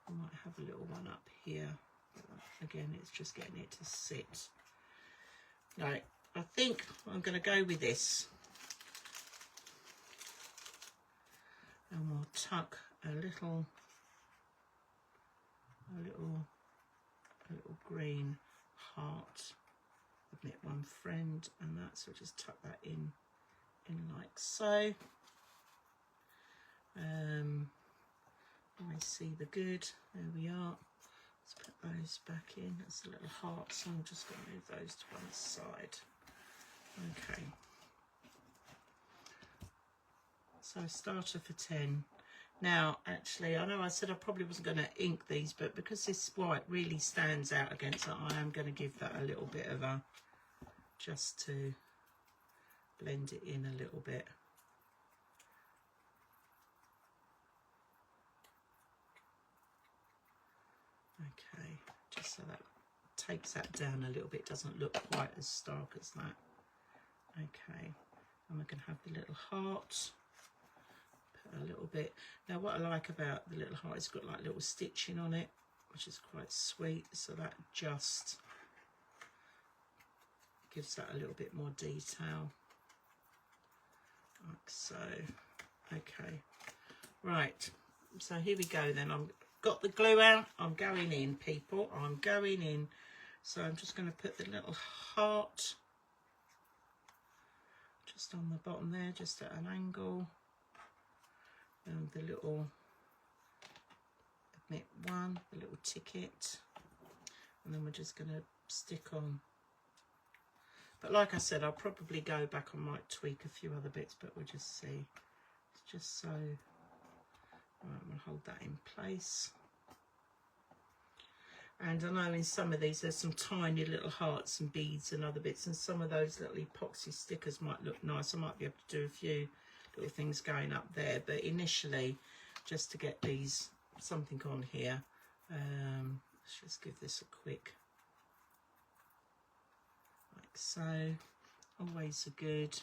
I might have a little one up here. Again, it's just getting it to sit. Right, I think I'm going to go with this. And we'll tuck a little green heart. Admit one friend, and that, so just tuck that in like so. I see the good. There we are. Let's put those back in. That's a little heart, so I'm just going to move those to one side. Okay. So starter for 10. Now, actually, I know I said I probably wasn't going to ink these, but because this white really stands out against it, I am going to give that a little bit of a, just to blend it in a little bit. Okay. so that takes that down a little bit, doesn't look quite as stark as that. Okay, and we're going to have the little heart, put a little bit. Now what I like about the little heart, it's got like little stitching on it, which is quite sweet, so that just gives that a little bit more detail, like so. Okay, right, so here we go then. I've got the glue out, I'm going in, people, I'm going in. So I'm just going to put the little heart just on the bottom there, just at an angle, and the little admit one, the little ticket, and then we're just going to stick on. But like I said, I'll probably go back, I might tweak a few other bits, but we'll just see. It's just so, right, I'm going to hold that in place. And I know in some of these there's some tiny little hearts and beads and other bits, and some of those little epoxy stickers might look nice. I might be able to do a few little things going up there, but initially, just to get these something on here, let's just give this a quick, like so. Always a good.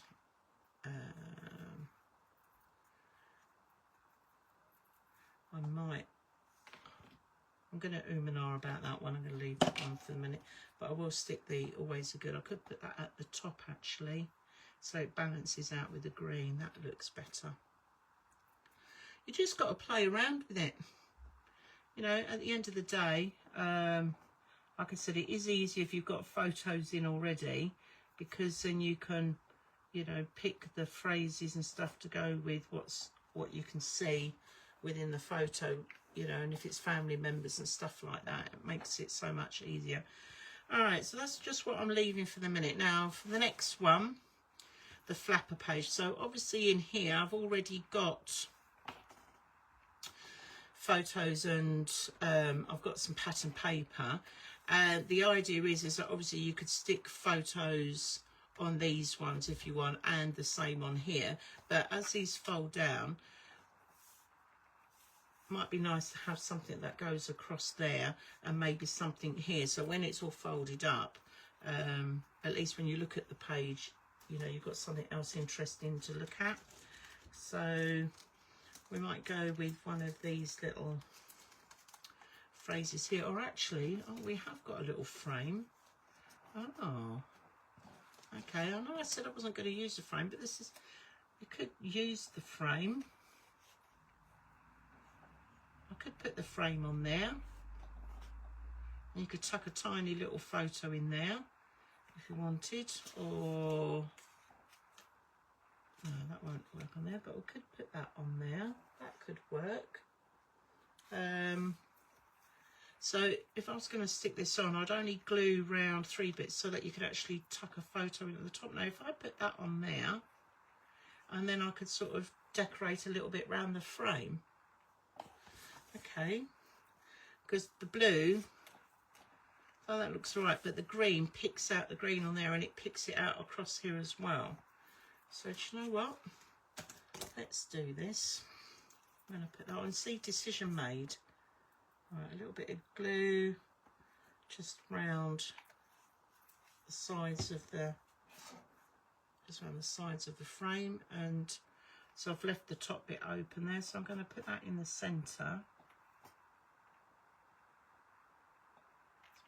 I'm going to and ah about that one. I'm going to leave that one for the minute, but I will stick the always a good. I could put that at the top actually, so it balances out with the green. That looks better. You just got to play around with it. You know, at the end of the day, like I said, it is easy if you've got photos in already, because then you can, you know, pick the phrases and stuff to go with what you can see within the photo, you know, and if it's family members and stuff like that, it makes it so much easier. All right, so that's just what I'm leaving for the minute. Now for the next one, the flapper page. So obviously in here I've already got photos, and I've got some pattern paper, and the idea is that obviously you could stick photos on these ones if you want, and the same on here, but as these fold down, might be nice to have something that goes across there and maybe something here, so when it's all folded up, at least when you look at the page, you know, you've got something else interesting to look at. So we might go with one of these little phrases here, or actually, oh, we have got a little frame. Oh, okay, I know I said I wasn't going to use the frame, but this is, you could use the frame. I could put the frame on there. You could tuck a tiny little photo in there if you wanted, or no, that won't work on there, but we could put that on there. That could work. So if I was going to stick this on, I'd only glue round 3 bits so that you could actually tuck a photo in at the top. Now if I put that on there, and then I could sort of decorate a little bit around the frame. Okay, because the blue, oh, that looks right, but the green picks out the green on there, and it picks it out across here as well. So do you know what? Let's do this. I'm going to put that on. See, decision made. Right, a little bit of glue just round the sides of the, frame, and so I've left the top bit open there. So I'm going to put that in the centre.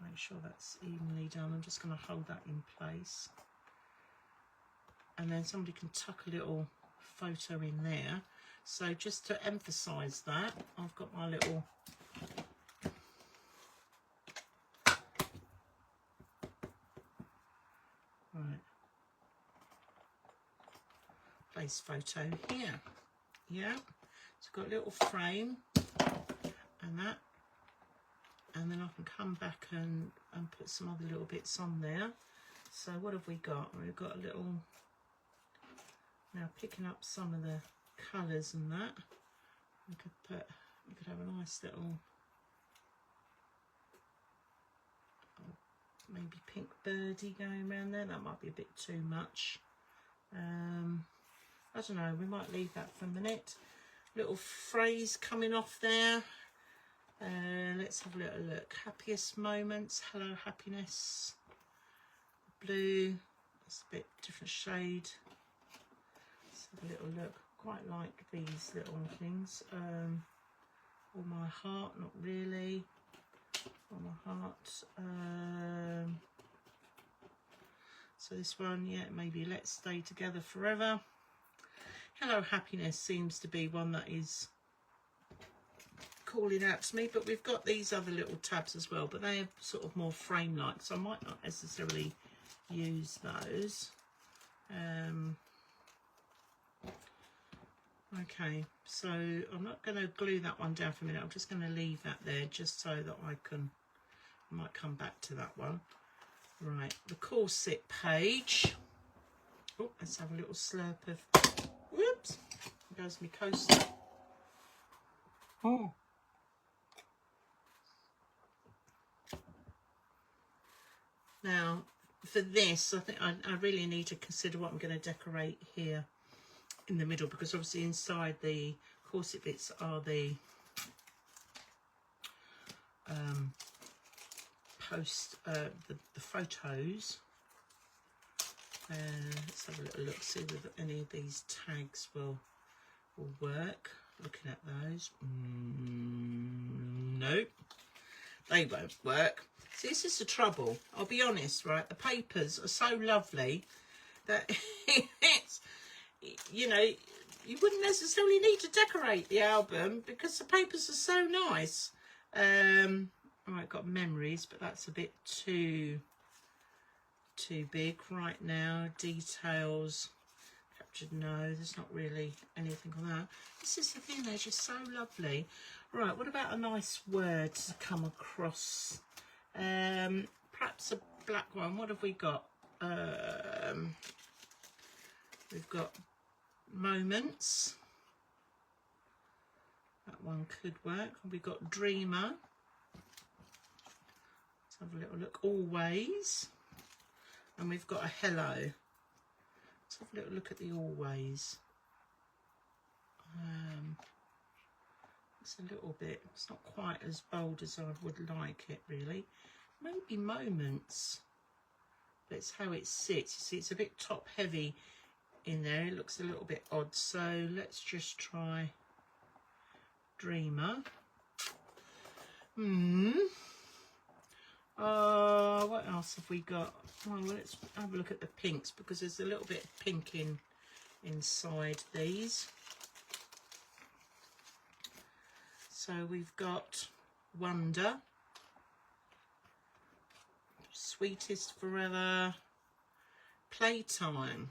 Make sure that's evenly done. I'm just going to hold that in place, and then somebody can tuck a little photo in there. So just to emphasize that, I've got my little place photo here. Yeah, so I've got a little frame and that, and then I can come back and put some other little bits on there. So what have we got? We've got a little, now picking up some of the colours and that, we could have a nice little, maybe pink birdie going around there. That might be a bit too much. I don't know, we might leave that for a minute. Little phrase coming off there. Let's have a little look. Happiest moments. Hello, happiness. Blue. It's a bit different shade. Let's have a little look. Quite like these little things. All my heart, not really. All my heart. So this one, yeah, maybe let's stay together forever. Hello, happiness seems to be one that is calling out to me, but we've got these other little tabs as well, but they're sort of more frame like, so I might not necessarily use those. Okay, so I'm not going to glue that one down for a minute. I'm just going to leave that there just so that I might come back to that one. Right, the corset page. Oh, let's have a little slurp of, whoops, there goes my coaster. Oh. Now, for this, I think I really need to consider what I'm going to decorate here in the middle, because obviously inside the corset bits are the the photos. Let's have a little look, see whether any of these tags will work. Looking at those, nope, they won't work. See, this is the trouble. I'll be honest, right? The papers are so lovely that it's, you know, you wouldn't necessarily need to decorate the album because the papers are so nice. I've got memories, but that's a bit too big right now. Details, captured, no, there's not really anything on that. This is the thing, they're just so lovely. Right, what about a nice word to come across? Perhaps a black one. What have we got? We've got moments. That one could work. We've got dreamer. Let's have a little look. Always. And we've got a hello. Let's have a little look at the always. It's a little bit, it's not quite as bold as I would like it really. Maybe moments, but it's how it sits. You see, it's a bit top heavy in there. It looks a little bit odd. So let's just try dreamer. What else have we got? Well, let's have a look at the pinks, because there's a little bit of pink inside these. So we've got wonder, sweetest forever, playtime,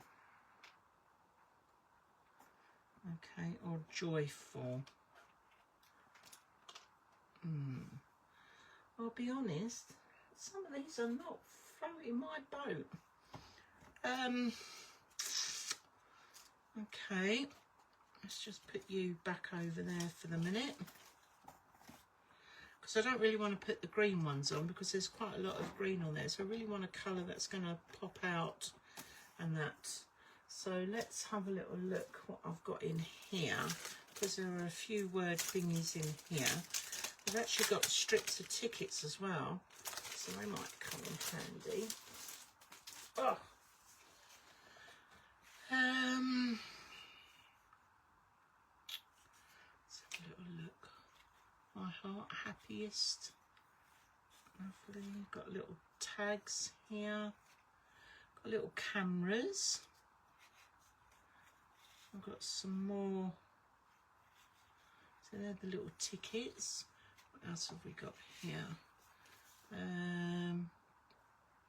okay, or joyful. I'll be honest, some of these are not floating my boat. Okay, let's just put you back over there for the minute, because I don't really want to put the green ones on because there's quite a lot of green on there, so I really want a colour that's going to pop out and that. So let's have a little look what I've got in here, because there are a few word thingies in here. I've actually got strips of tickets as well, so they might come in handy. Oh. Let's have a little look. My heart, happiest. Lovely. Got little tags here. Got little cameras. I've got some more. So they're the little tickets. What else have we got here?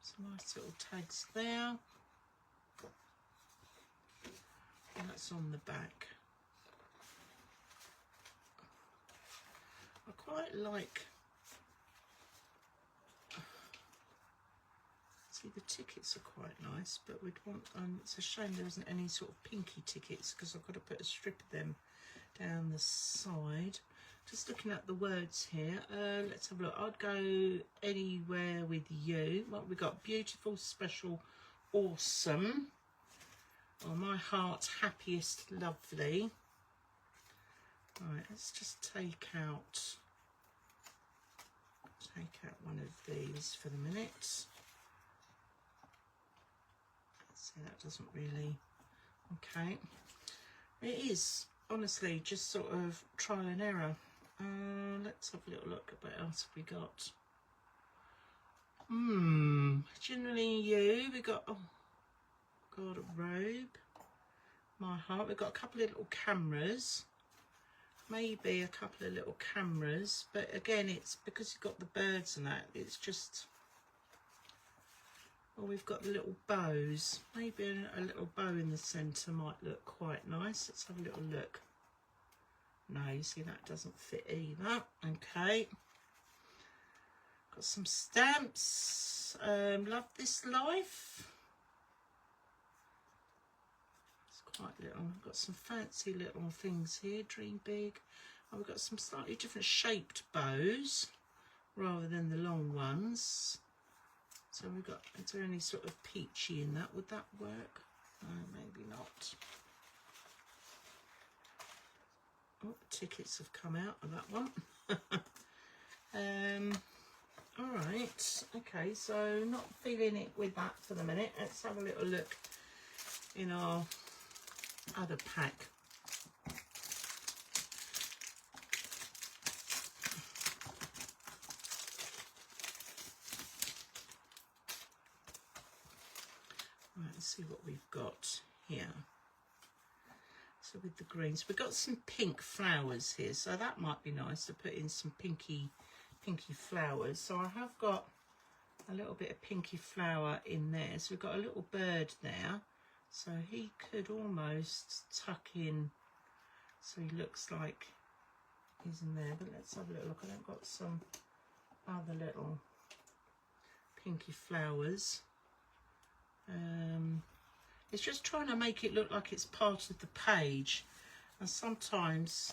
Some nice little tags there. And that's on the back. I quite like, see, the tickets are quite nice, but we'd want, it's a shame there isn't any sort of pinky tickets, because I've got to put a strip of them down the side. Just looking at the words here, let's have a look. I'd go anywhere with you. What we got? Beautiful, special, awesome. Oh, my heart, happiest, lovely. Right, let's just take out take out one of these for the minute. See, that doesn't really, okay. It is honestly just sort of trial and error. Let's have a little look at what else have we got. Generally you, we got, oh god, a robe, my heart. We've got a couple of little cameras, maybe a couple of little cameras, but again it's because you've got the birds and that, it's just, well, we've got the little bows. Maybe a little bow in the centre might look quite nice. Let's have a little look. No, you see that doesn't fit either. Okay. Got some stamps. Love This Life. It's quite little. Got some fancy little things here. Dream Big. Oh, we've got some slightly different shaped bows rather than the long ones. So we've got, is there any sort of peachy in that? Would that work? Maybe not. Oh, tickets have come out of that one. All right, okay, so not feeling it with that for the minute. Let's have a little look in our other pack. Right, let's see what we've got here. So with the greens, we've got some pink flowers here, so that might be nice to put in some pinky flowers. So I have got a little bit of pinky flower in there. So we've got a little bird there, so he could almost tuck in so he looks like he's in there. But let's have a little look. I've got some other little pinky flowers. It's just trying to make it look like it's part of the page, and sometimes,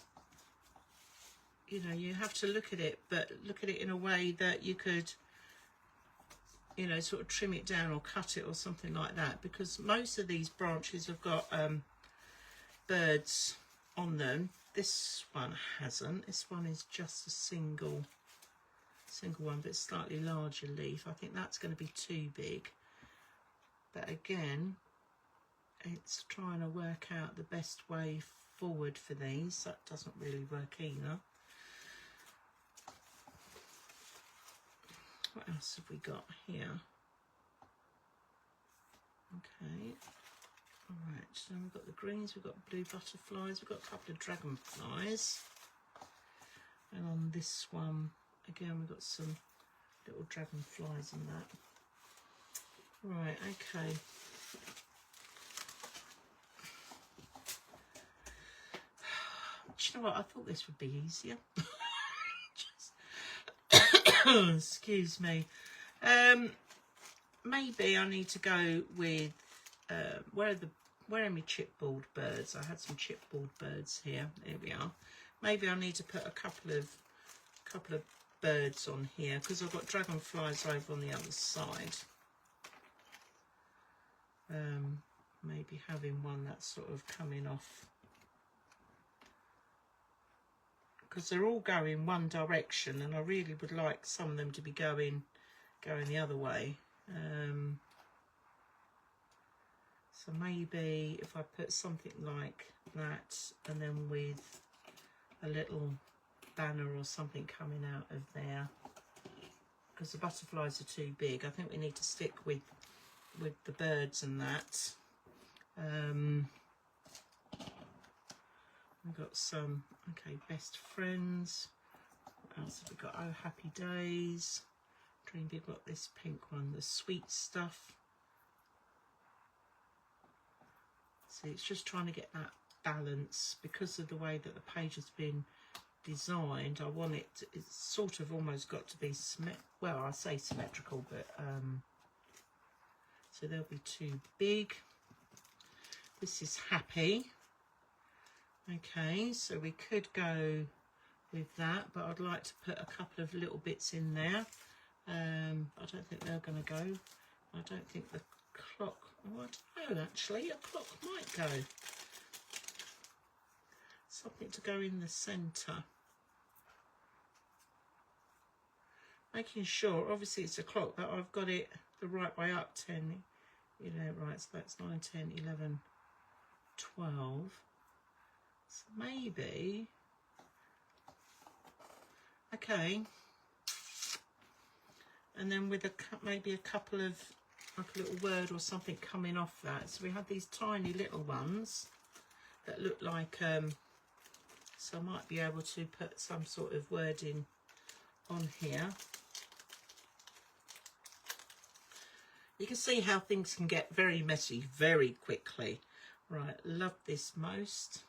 you know, you have to look at it, but look at it in a way that you could, you know, sort of trim it down or cut it or something like that, because most of these branches have got birds on them. This one hasn't. This one is just a single one, but slightly larger leaf. I think that's going to be too big. But again, it's trying to work out the best way forward for these. That doesn't really work either. What else have we got here? Okay. All right, so we've got the greens, we've got blue butterflies, we've got a couple of dragonflies. And on this one, again, we've got some little dragonflies in that. Right, okay. Do you know what? I thought this would be easier. Excuse me. Maybe I need to go with where are my chipboard birds? I had some chipboard birds here. Here we are. Maybe I need to put a couple of birds on here, because I've got dragonflies over on the other side. Maybe having one that's sort of coming off, because they're all going one direction, and I really would like some of them to be going the other way. So maybe if I put something like that, and then with a little banner or something coming out of there, because the butterflies are too big. I think we need to stick with the birds and that. We've got some, okay, best friends. What else have we got? Oh, happy days. Dream Big. Got this pink one, the sweet stuff. See, it's just trying to get that balance, because of the way that the page has been designed. I want it to, it's sort of almost got to be well, I say symmetrical, but so they'll be too big. This is happy. Okay, so we could go with that, but I'd like to put a couple of little bits in there. I don't think they're going to go. I don't think the clock, oh, I don't know actually, a clock might go. Something to go in the centre. making sure, obviously it's a clock, that I've got it the right way up. 10, you know, right, so that's 9, 10, 11, 12. So maybe, okay. And then with maybe a couple of, like a little word or something coming off that. So we have these tiny little ones that look like, so I might be able to put some sort of wording on here. You can see how things can get very messy very quickly. Right, love this most.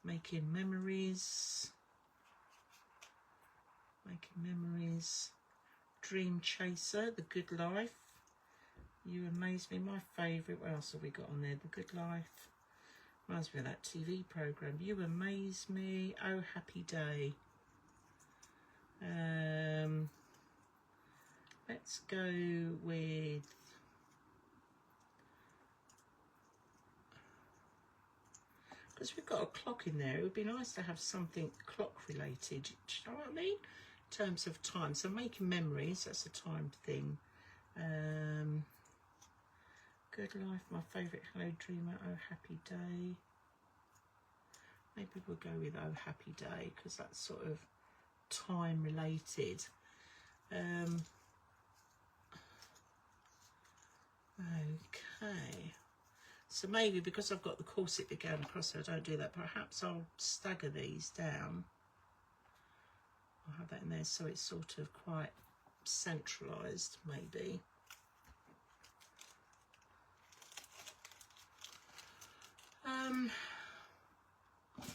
Making memories. Making memories. Dream Chaser, The Good Life. You Amaze Me, my favourite. What else have we got on there? The Good Life. Reminds me of that TV programme. You Amaze Me. Oh Happy Day. Let's go with, because we've got a clock in there, it would be nice to have something clock related. Do you know what I mean? In terms of time. So making memories, that's a time thing. Good Life, my favourite. Hello Dreamer, Oh Happy Day. Maybe we'll go with Oh Happy Day because that's sort of time related. Okay, so maybe because I've got the corset bit going across there, I don't do that. Perhaps I'll stagger these down. I'll have that in there so it's sort of quite centralised, maybe.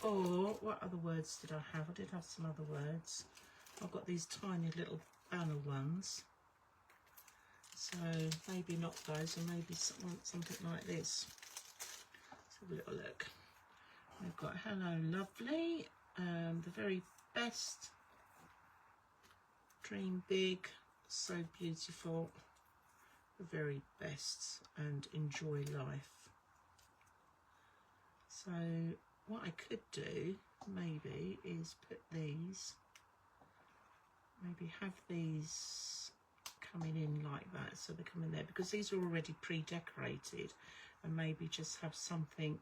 Or what other words did I have? I did have some other words. I've got these tiny little banner ones. So maybe not those, or maybe something like this. Let's have a little look. We've got Hello Lovely, the very best, dream big, so beautiful, the very best, and enjoy life. So what I could do maybe is put these, maybe have these coming in like that, so they come in there because these are already pre-decorated, and maybe just have something,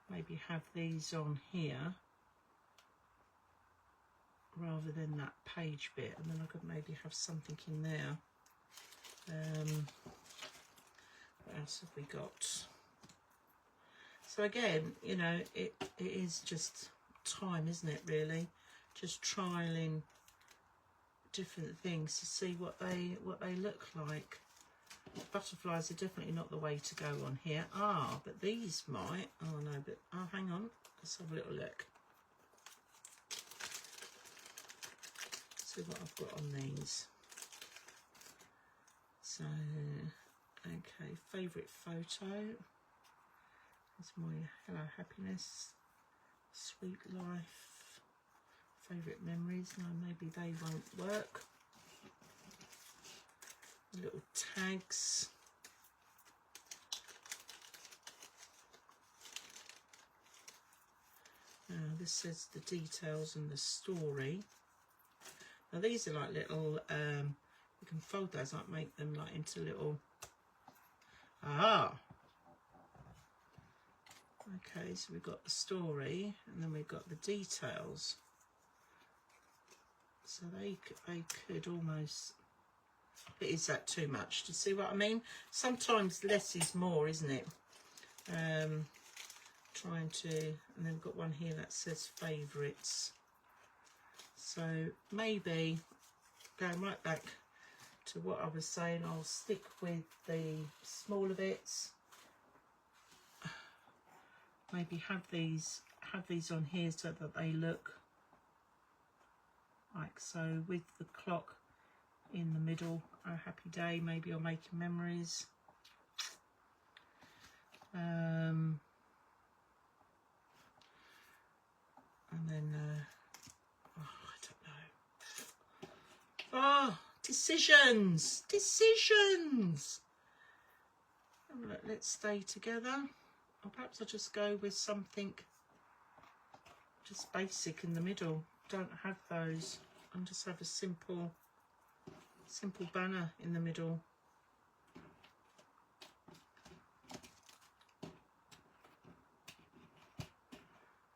maybe have these on here rather than that page bit, and then I could maybe have something in there. What else have we got? So again, you know, it is just time, isn't it, really? Just trialing different things to see what they look like. Butterflies are definitely not the way to go on here. But these might. Oh no, but hang on. Let's have a little look. See what I've got on these. So, okay, favourite photo. It's my Hello Happiness, Sweet Life, favourite memories. No, maybe they won't work. Little tags. This says the details and the story. Now these are like little, you can fold those up, make them like into little, okay, so we've got the story and then we've got the details. So they could almost, is that too much? Do you see what I mean? Sometimes less is more, isn't it? Trying to, and then we've got one here that says favourites. So maybe going right back to what I was saying, I'll stick with the smaller bits. Maybe have these on here so that they look like so, with the clock in the middle. Oh Happy Day, maybe, or making memories. And then I don't know. Decisions. Let's stay together. Or perhaps I'll just go with something just basic in the middle. don't have those. I just have a simple banner in the middle.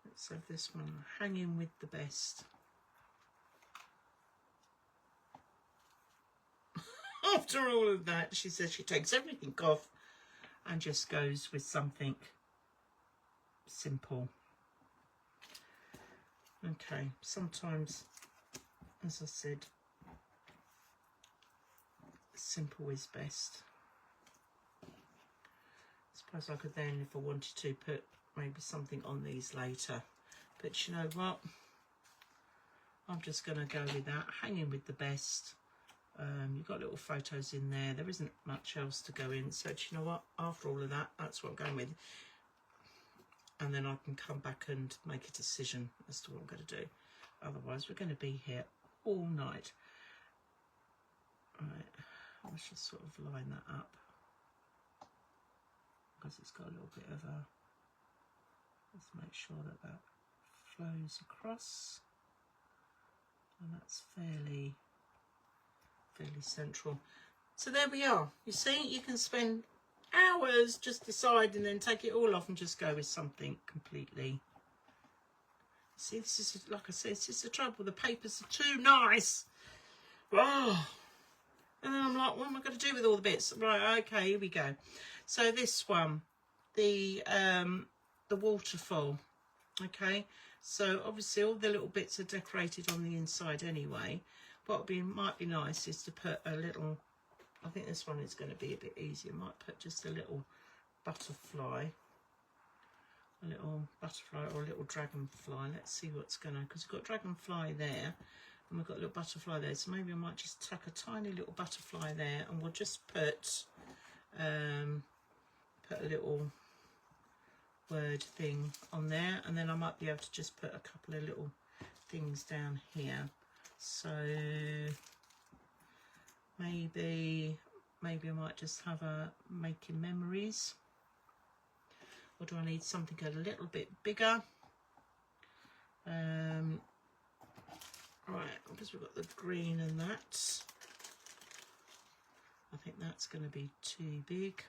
Let's have this one, hanging with the best. After all of that, she says she takes everything off and just goes with something simple. Okay, sometimes, as I said, simple is best. I suppose I could then, if I wanted to, put maybe something on these later. But you know what? I'm just going to go with that, hanging with the best. You've got little photos in there. There isn't much else to go in. So do you know what? After all of that, that's what I'm going with. And then I can come back and make a decision as to what I'm going to do. Otherwise, we're going to be here all night. Right, let's just sort of line that up. Because it's got a little bit of a... Let's make sure that that flows across. And that's fairly central. So there we are. You see, you can spend hours just decide and then take it all off and just go with something completely. See, this is, like I said, it's just the trouble. The papers are too nice. Oh. And then I'm like, what am I going to do with all the bits? Right, okay, here we go. So this one, the waterfall. Okay, so obviously all the little bits are decorated on the inside anyway. What might be nice is to put a little, I think this one is going to be a bit easier. I might put just a little butterfly, or a little dragonfly. Let's see what's going to, because we've got dragonfly there and we've got a little butterfly there. So maybe I might just tuck a tiny little butterfly there, and we'll just put a little word thing on there, and then I might be able to just put a couple of little things down here. So maybe I might just have a making memories. Or do I need something a little bit bigger? Right, because we've got the green and that. I think that's going to be too big.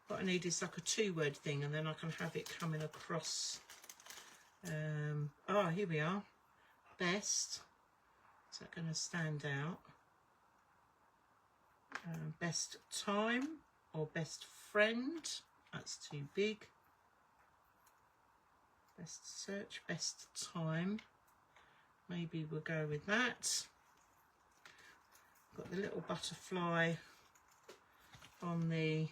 What I need is like a 2-word thing, and then I can have it coming across. Oh, here we are. Best. Is that going to stand out? Best time or best friend. That's too big. Best search, best time. Maybe we'll go with that. Got the little butterfly on the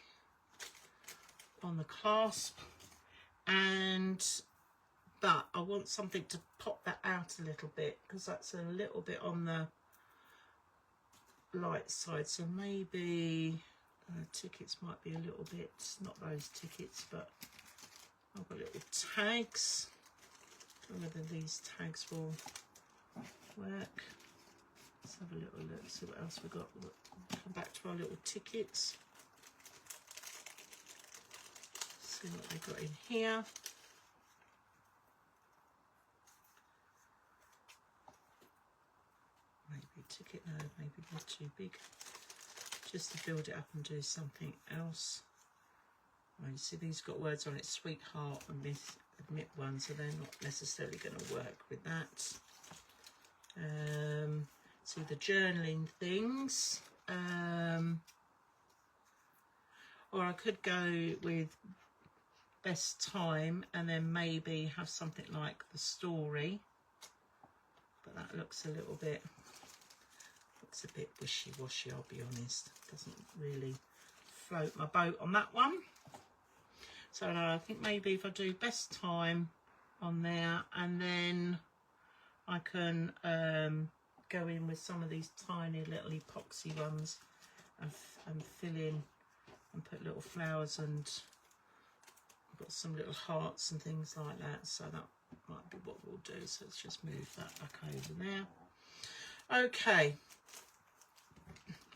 clasp, but I want something to pop that out a little bit, because that's a little bit on the light side. So maybe tickets might be a little bit, not those tickets, but I've got little tags. I don't know whether these tags will work. Let's have a little look, see what else we've got. We'll come back to our little tickets. See what they've got in here. Maybe ticket, no, maybe they're too big. Just to build it up and do something else. Oh, you see these got words on it, sweetheart and admit one, so they're not necessarily going to work with that. See the journaling things. Or I could go with best time and then maybe have something like the story, but that looks a bit wishy-washy, I'll be honest. Doesn't really float my boat on that one. So I think maybe if I do best time on there, and then I can go in with some of these tiny little epoxy ones and fill in and put little flowers, and I've got some little hearts and things like that. So that might be what we'll do. So let's just move that back over there. Okay.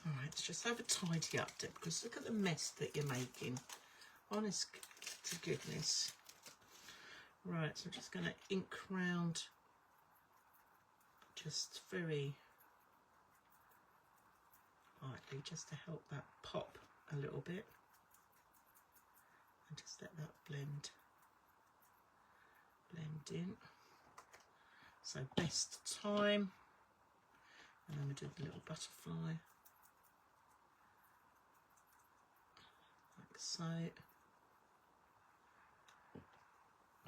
All right, let's just have a tidy up, because look at the mess that you're making. Honest to goodness. Right, so I'm just going to ink round just very lightly, just to help that pop a little bit, and just let that blend in. So best time, and then we do the little butterfly like so.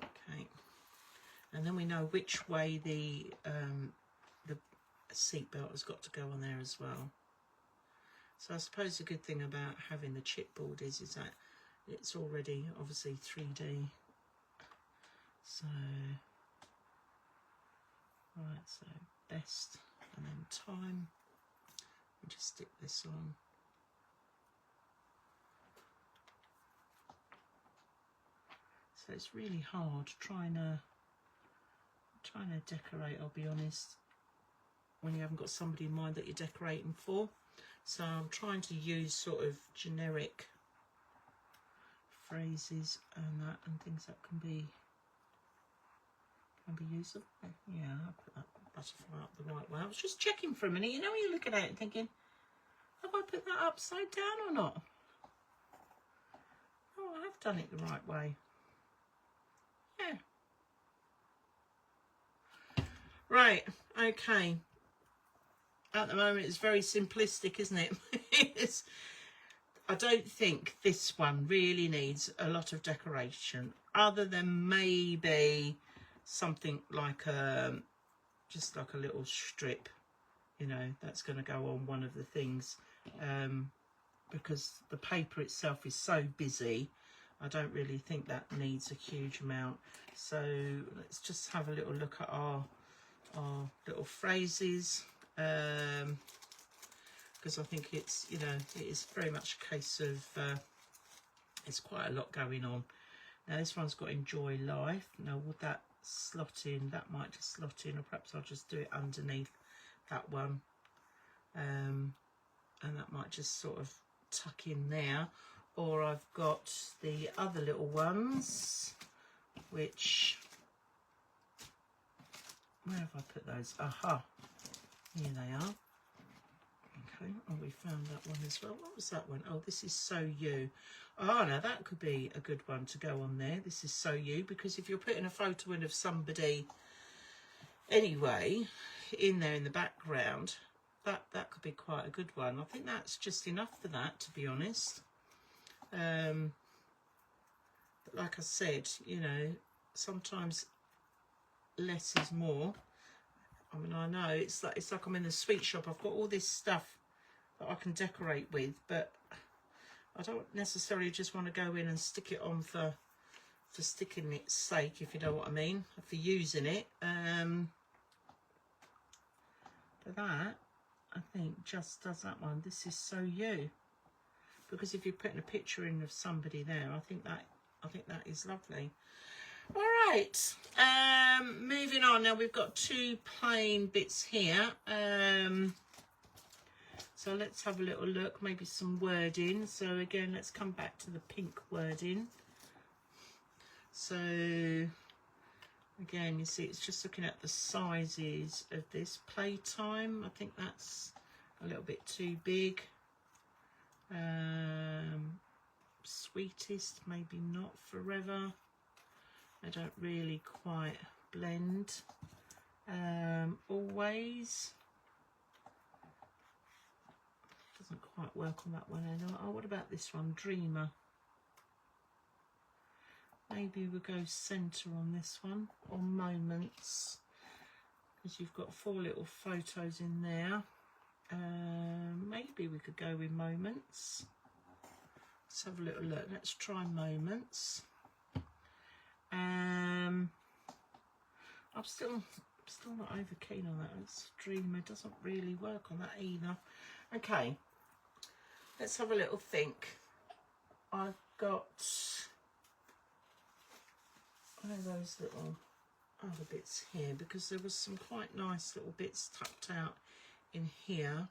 Okay, and then we know which way the seat belt has got to go on there as well. So I suppose the good thing about having the chipboard is that it's already obviously 3D. So right, so best, and then time, and just stick this on. So it's really hard trying to decorate, I'll be honest, when you haven't got somebody in mind that you're decorating for. So I'm trying to use sort of generic phrases and things that can be usable. Yeah, I'll put that butterfly up the right way. I was just checking for a minute, you know, when you're looking at it thinking, have I put that upside down or not? Oh, I have done it the right way. Yeah. Right, okay. At the moment it's very simplistic, isn't it? I don't think this one really needs a lot of decoration, other than maybe something like just like a little strip, you know, that's going to go on one of the things, because the paper itself is so busy. I don't really think that needs a huge amount. So let's just have a little look at our little phrases, because I think it's, you know, it is very much a case of it's quite a lot going on. Now this one's got enjoy life. Now would that slot in? That might just slot in, or perhaps I'll just do it underneath that one, and that might just sort of tuck in there. Or I've got the other little ones, which, where have I put those? Aha, here they are. Okay, oh, we found that one as well. What was that one? Oh, this is So You. Oh, now that could be a good one to go on there. This is So You, because if you're putting a photo in of somebody anyway in there in the background, that could be quite a good one. I think that's just enough for that, to be honest. But like I said, you know, sometimes less is more. I mean, I know it's like I'm in the sweet shop. I've got all this stuff that I can decorate with, but I don't necessarily just want to go in and stick it on for sticking its sake, if you know what I mean, for using it. But that, I think, just does that one. This is So You, because if you're putting a picture in of somebody there, I think that is lovely. All right, moving on. Now we've got two plain bits here. So let's have a little look, maybe some wording. So again, let's come back to the pink wording. So again, you see, it's just looking at the sizes of this. Playtime, I think that's a little bit too big. Sweetest, maybe not. Forever, I don't really quite blend. Always doesn't quite work on that one anymore. Oh, what about this one? Dreamer. Maybe we'll go centre on this one, or moments, because you've got 4 little photos in there. Maybe we could go with moments. Let's have a little look. Let's try moments. I'm still not over keen on that. It's Dreamer, doesn't really work on that either. Okay, let's have a little think. I've got those little other bits here, because there was some quite nice little bits tucked out in here.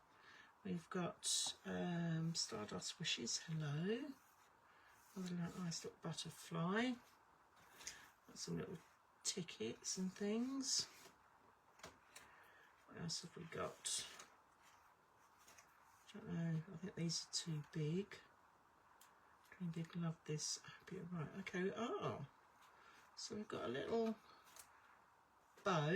We've got Stardust Wishes, hello. Another nice little butterfly. Got some little tickets and things. What else have we got? I don't know, I think these are too big. Dream big, love this. Happy, right, okay, oh. So we've got a little bow.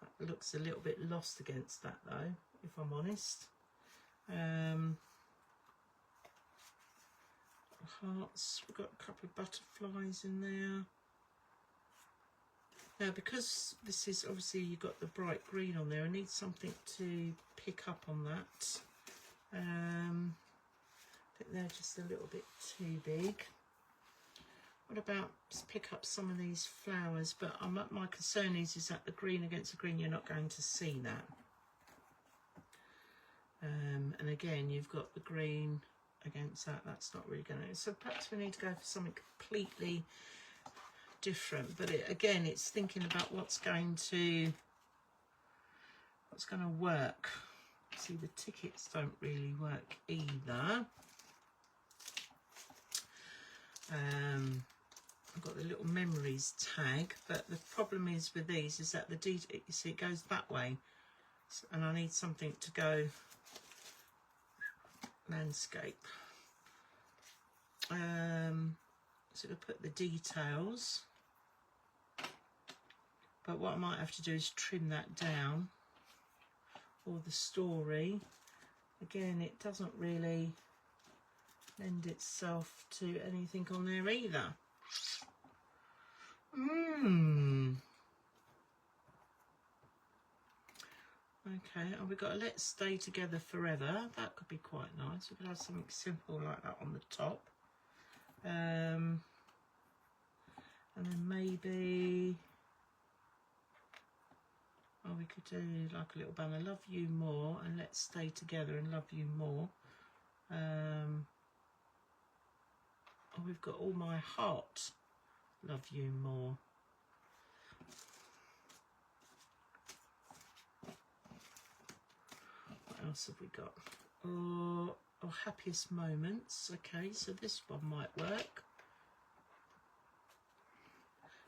That looks a little bit lost against that though, if I'm honest. Hearts, we've got a couple of butterflies in there. Now because this is obviously, you've got the bright green on there, I need something to pick up on that. I think they're just a little bit too big. What about just pick up some of these flowers, but my concern is that the green against the green, you're not going to see that. And again, you've got the green against that, that's not really going to, so perhaps we need to go for something completely different. But again, it's thinking about what's going to work. See, the tickets don't really work either. I've got the little memories tag, but the problem is with these is that you see it goes that way, and I need something to go landscape. So we'll put the details, but what I might have to do is trim that down. Or the story, again, it doesn't really lend itself to anything on there either. Okay, and we've got a Let's Stay Together Forever. That could be quite nice. We could have something simple like that on the top. And then maybe, oh, we could do like a little banner, love you more, and let's stay together and love you more. Oh, we've got all my heart, love you more. What else have we got? Oh, happiest moments. Okay, so this one might work.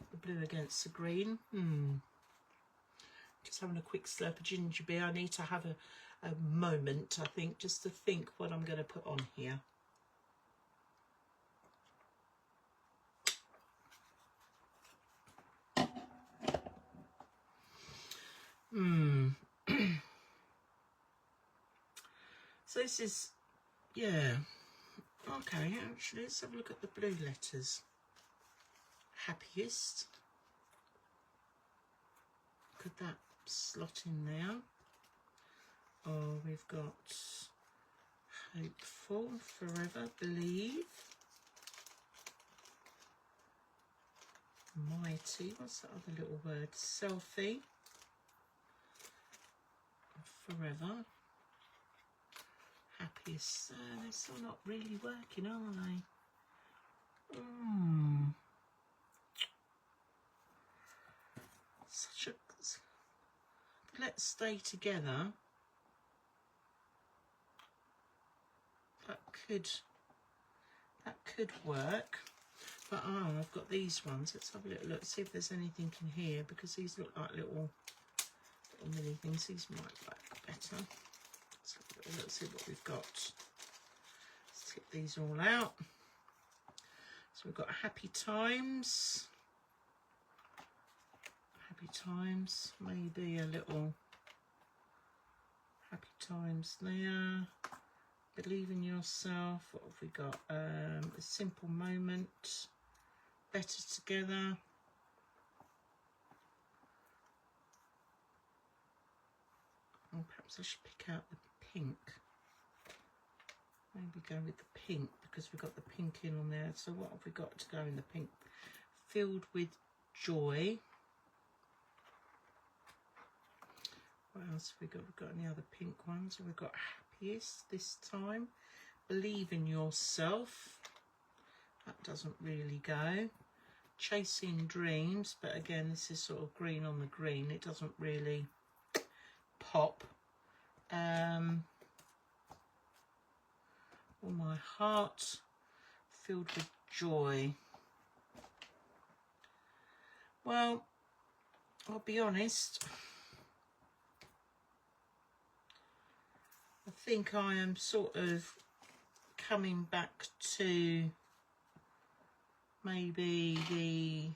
The blue against the green. Just having a quick slurp of ginger beer. I need to have a moment, I think, just to think what I'm going to put on here. So this is, yeah, okay, actually, let's have a look at the blue letters. Happiest. Could that slot in there? Oh, we've got hopeful, forever, believe. Mighty, what's that other little word? Selfie. Forever. Happiest. They're still not really working, are they? Such a... Let's Stay Together. That could work. But I've got these ones. Let's have a little look, see if there's anything in here, because these look like little mini things. These might work better. Let's have a little look, see what we've got. Let's take these all out. So we've got happy times. Happy times, maybe a little happy times there. Believe in yourself. What have we got? A simple moment. Better together. Oh, perhaps I should pick out the pink. Maybe go with the pink, because we've got the pink in on there. So what have we got to go in the pink? Filled with joy. What else have we got? We've got any other pink ones? We've got happiest this time. Believe in yourself. That doesn't really go. Chasing dreams, but again, this is sort of green on the green. It doesn't really pop. All my heart, filled with joy. Well, I'll be honest, think I am sort of coming back to maybe the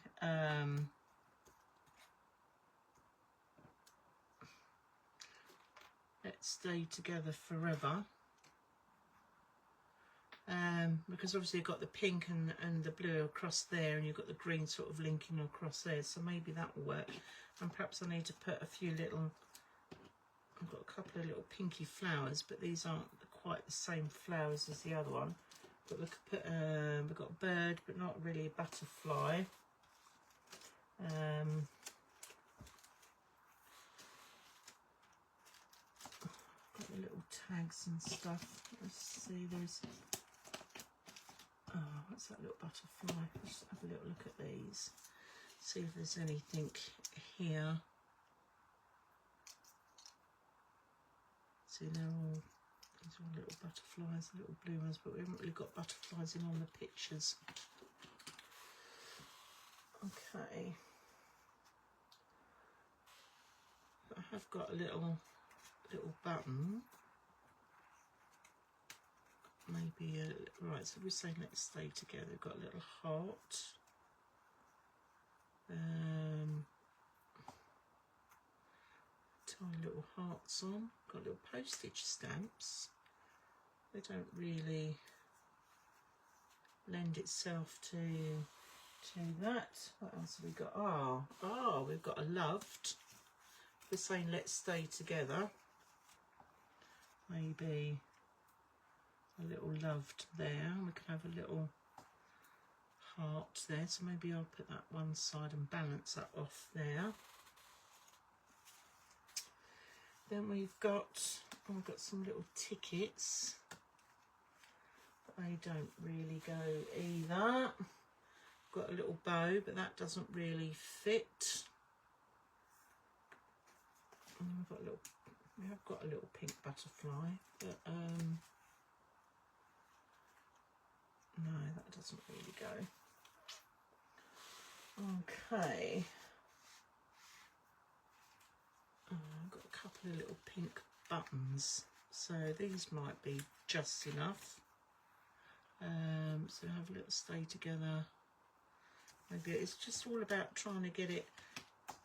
let's stay together forever, because obviously you've got the pink and the blue across there, and you've got the green sort of linking across there, so maybe that will work. And perhaps I need to put a few little, I've got a couple of little pinky flowers, but these aren't quite the same flowers as the other one. But we could put, we've got a bird, but not really a butterfly. Got the little tags and stuff. Let's see, there's, oh, what's that little butterfly? Let's have a little look at these. See if there's anything here. See, they're all, these are all little butterflies, little blue ones, but we haven't really got butterflies in on the pictures. Okay. But I have got a little button. Maybe a, right, so we're saying let's stay together. We've got a little heart. Tiny little hearts on. Got little postage stamps. They don't really lend itself to that. What else have we got? Oh, we've got a loved. We're saying let's stay together. Maybe a little loved there. We can have a little heart there. So maybe I'll put that one side and balance that off there. Then we've got some little tickets. They don't really go either. Got a little bow, but that doesn't really fit. And we have got a little pink butterfly, but no, that doesn't really go. Okay. I've got a couple of little pink buttons, so these might be just enough. So have a little stay together. Maybe it's just all about trying to get it,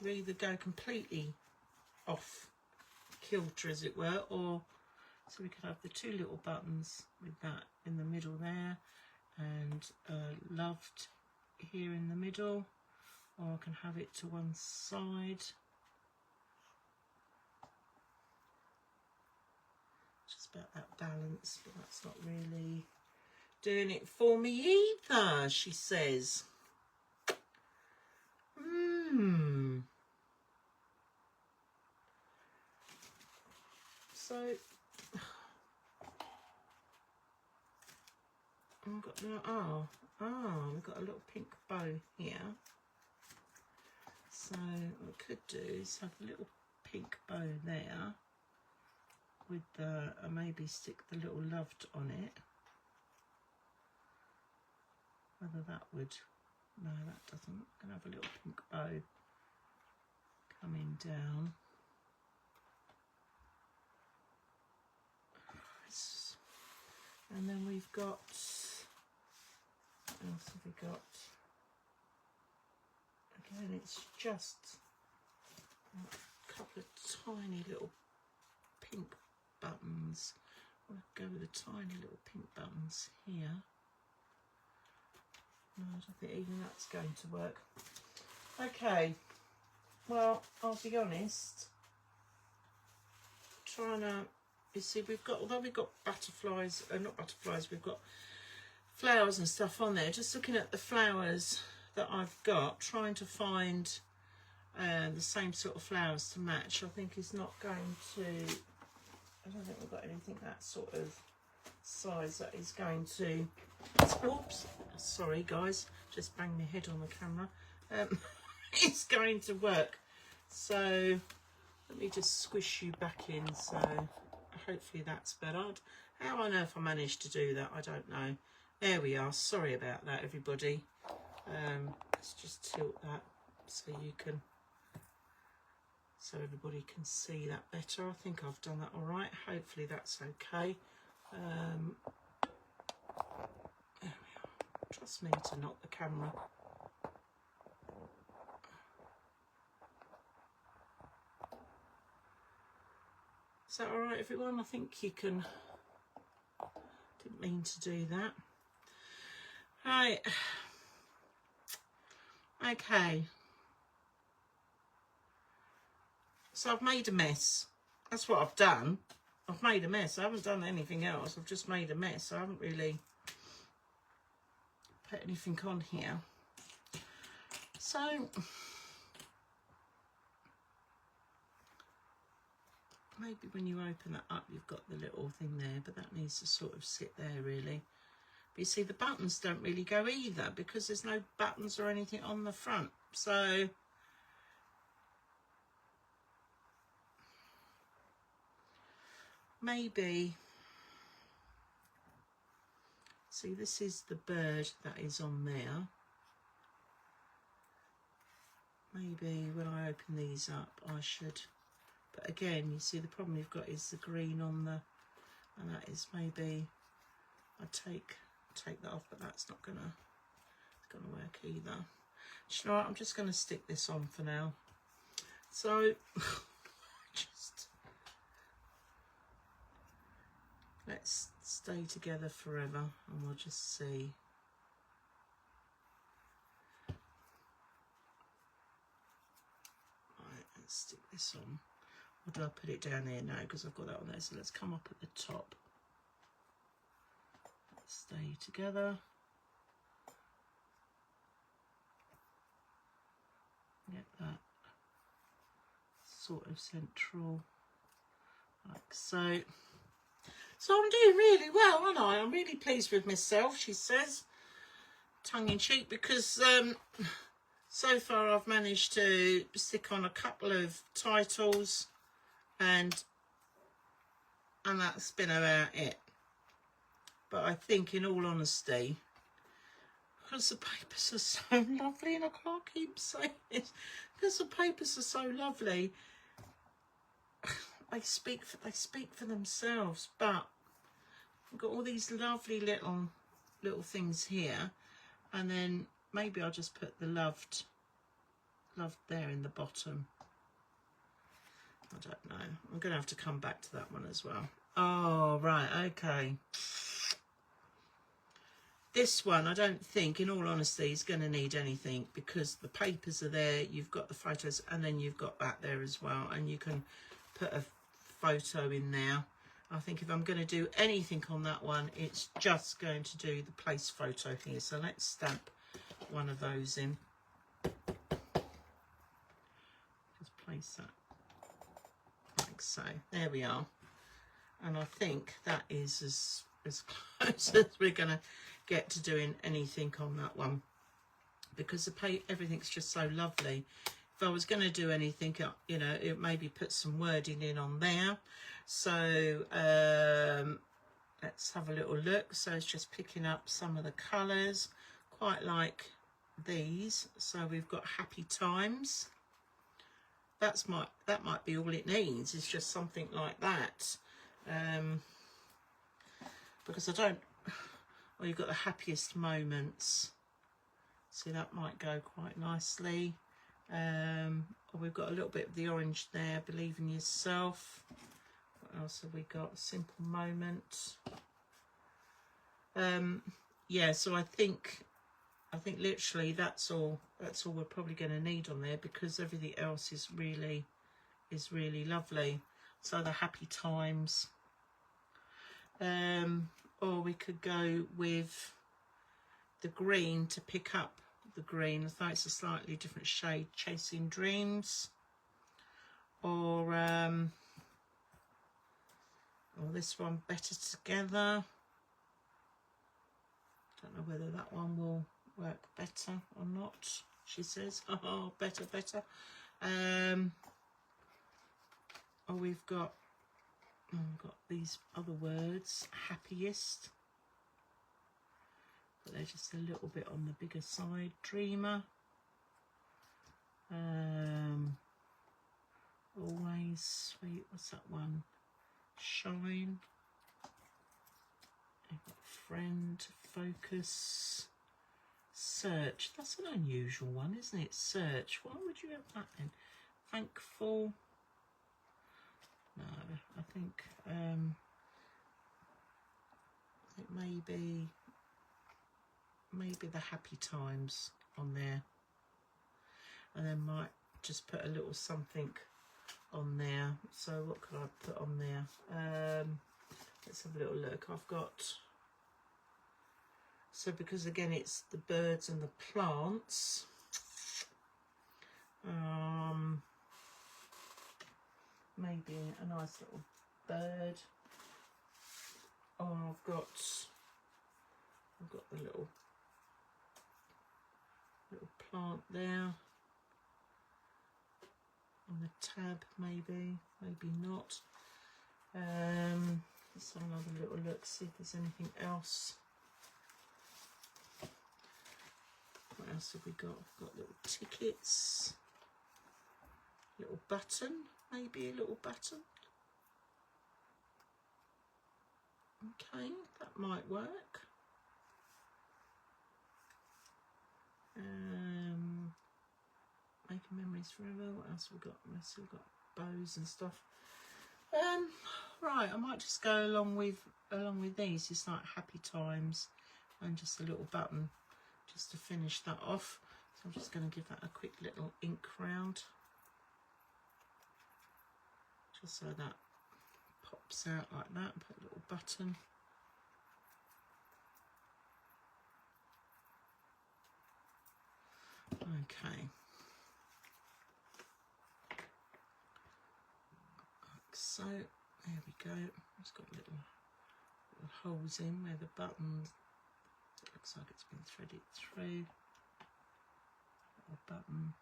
we either go completely off kilter as it were, or so we could have the two little buttons with that in the middle there, and loved here in the middle, or I can have it to one side. Just about that balance, but that's not really doing it for me either, she says. So I've got we've got a little pink bow here. So what I could do is have a little pink bow there with the maybe stick the little loved on it. Whether that would, no, that doesn't. I'm gonna have a little pink bow coming down. And then we've got, what else have we got? Again, it's just a couple of tiny little pink buttons. I'll go with the tiny little pink buttons here. No, I don't think even that's going to work. Okay, well, I'll be honest, trying to, you see, we've got, although we've got butterflies, not butterflies, we've got flowers and stuff on there, just looking at the flowers that I've got, trying to find the same sort of flowers to match, I think is not going to, I don't think we've got anything that sort of size that is going to, oops, sorry guys, just banged my head on the camera, it's going to work. So let me just squish you back in, so hopefully that's better. How on earth I managed to do that, I don't know. There we are, sorry about that everybody. Let's just tilt that so you can so everybody can see that better. I think I've done that all right. Hopefully that's okay. There we are. Trust me to knock the camera. Is that all right, everyone? I think you can. Didn't mean to do that. Right. Okay. So I've made a mess. That's what I've done. I've made a mess. I haven't done anything else. I've just made a mess. I haven't really put anything on here. So maybe when you open that up, you've got the little thing there, but that needs to sort of sit there really. But you see, the buttons don't really go either because there's no buttons or anything on the front. So maybe, see, this is the bird that is on there. Maybe when I open these up, I should, but again, you see the problem you've got is the green on the, and that is maybe, I take that off, but that's not gonna work either. Do you know what, I'm just gonna stick this on for now. So just let's stay together forever and we'll just see. Right, let's stick this on. Or do I put it down there now because I've got that on there? So let's come up at the top. Let's stay together. Get that sort of central, like so. So I'm doing really well, aren't I? I'm really pleased with myself, she says, tongue in cheek, because so far I've managed to stick on a couple of titles and that's been about it. But I think, in all honesty, because the papers are so lovely, and I can't keep saying it, because the papers are so lovely, they speak for themselves. But I've got all these lovely little things here, and then maybe I'll just put the loved there in the bottom. I don't know. I'm going to have to come back to that one as well. Oh, right, okay. This one, I don't think, in all honesty, is going to need anything because the papers are there, you've got the photos, and then you've got that there as well, and you can put a photo in there. I think if I'm going to do anything on that one, it's just going to do the place photo here. So let's stamp one of those in. Just place that like so. There we are. And I think that is as close as we're going to get to doing anything on that one, because everything's just so lovely. If I was going to do anything, you know, it maybe put some wording in on there. So let's have a little look. So it's just picking up some of the colours, quite like these. So we've got happy times. That might be all it needs. It's just something like that. Because I don't. Well, you've got the happiest moments. See, that might go quite nicely. Or we've got a little bit of the orange there. Believe in yourself. What else have we got? Simple moment. Yeah. So I think literally that's all we're probably going to need on there, because everything else is really lovely. So the happy times. Or we could go with the green to pick up the green. I thought it's a slightly different shade, Chasing Dreams. Or this one, Better Together. Don't know whether that one will work better or not, she says. Oh, better. Or we've got these other words, happiest, but they're just a little bit on the bigger side. Dreamer. Always Sweet. What's that one? Shine. I've got Friend, Focus, Search. That's an unusual one, isn't it? Search. Why would you have that then? Thankful. No, I think maybe the Happy Times on there, and then might just put a little something on there. So what could I put on there? Let's have a little look. I've got, so because again it's the birds and the plants, maybe a nice little bird. Oh, I've got the little plant there on the tab, maybe not. Let's have another little look, see if there's anything else. What else have we got? We've got little tickets, little button, maybe a little button. Okay, that might work. Making memories forever. What else have we got? We've still got bows and stuff. Right, I might just go along with these. It's like Happy Times and just a little button just to finish that off. So I'm just going to give that a quick little ink round, just so that pops out like that. Put a little button. Okay. So there we go. It's got little holes in where the button, it looks like it's been threaded through. Little button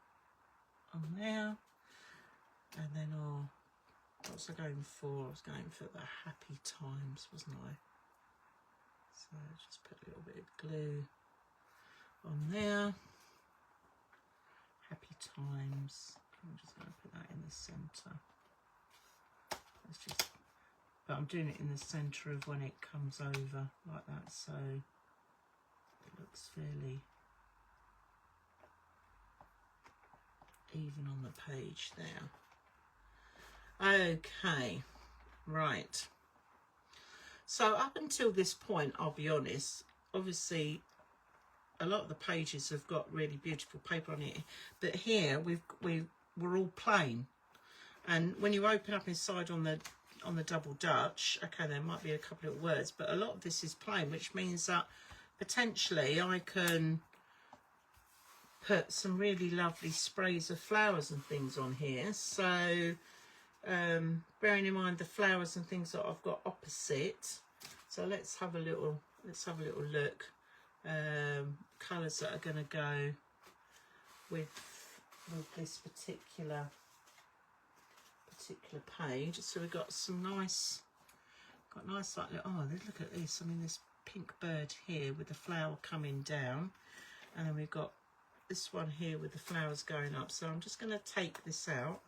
on there, and then what was I going for? I was going for the Happy Times, wasn't I? So just put a little bit of glue on there. Happy Times. I'm just going to put that in the centre. But I'm doing it in the centre of when it comes over like that, so it looks fairly even on the page there. Okay, right. So up until this point, I'll be honest, obviously a lot of the pages have got really beautiful paper on it, but here we're all plain. And when you open up inside on the double Dutch, okay, there might be a couple of words, but a lot of this is plain, which means that potentially I can put some really lovely sprays of flowers and things on here. So bearing in mind the flowers and things that I've got opposite, so let's have a little look. Colours that are going to go with this particular page. So we've got some nice like, oh, look at this. I mean, this pink bird here with the flower coming down, and then we've got this one here with the flowers going up. So I'm just going to take this out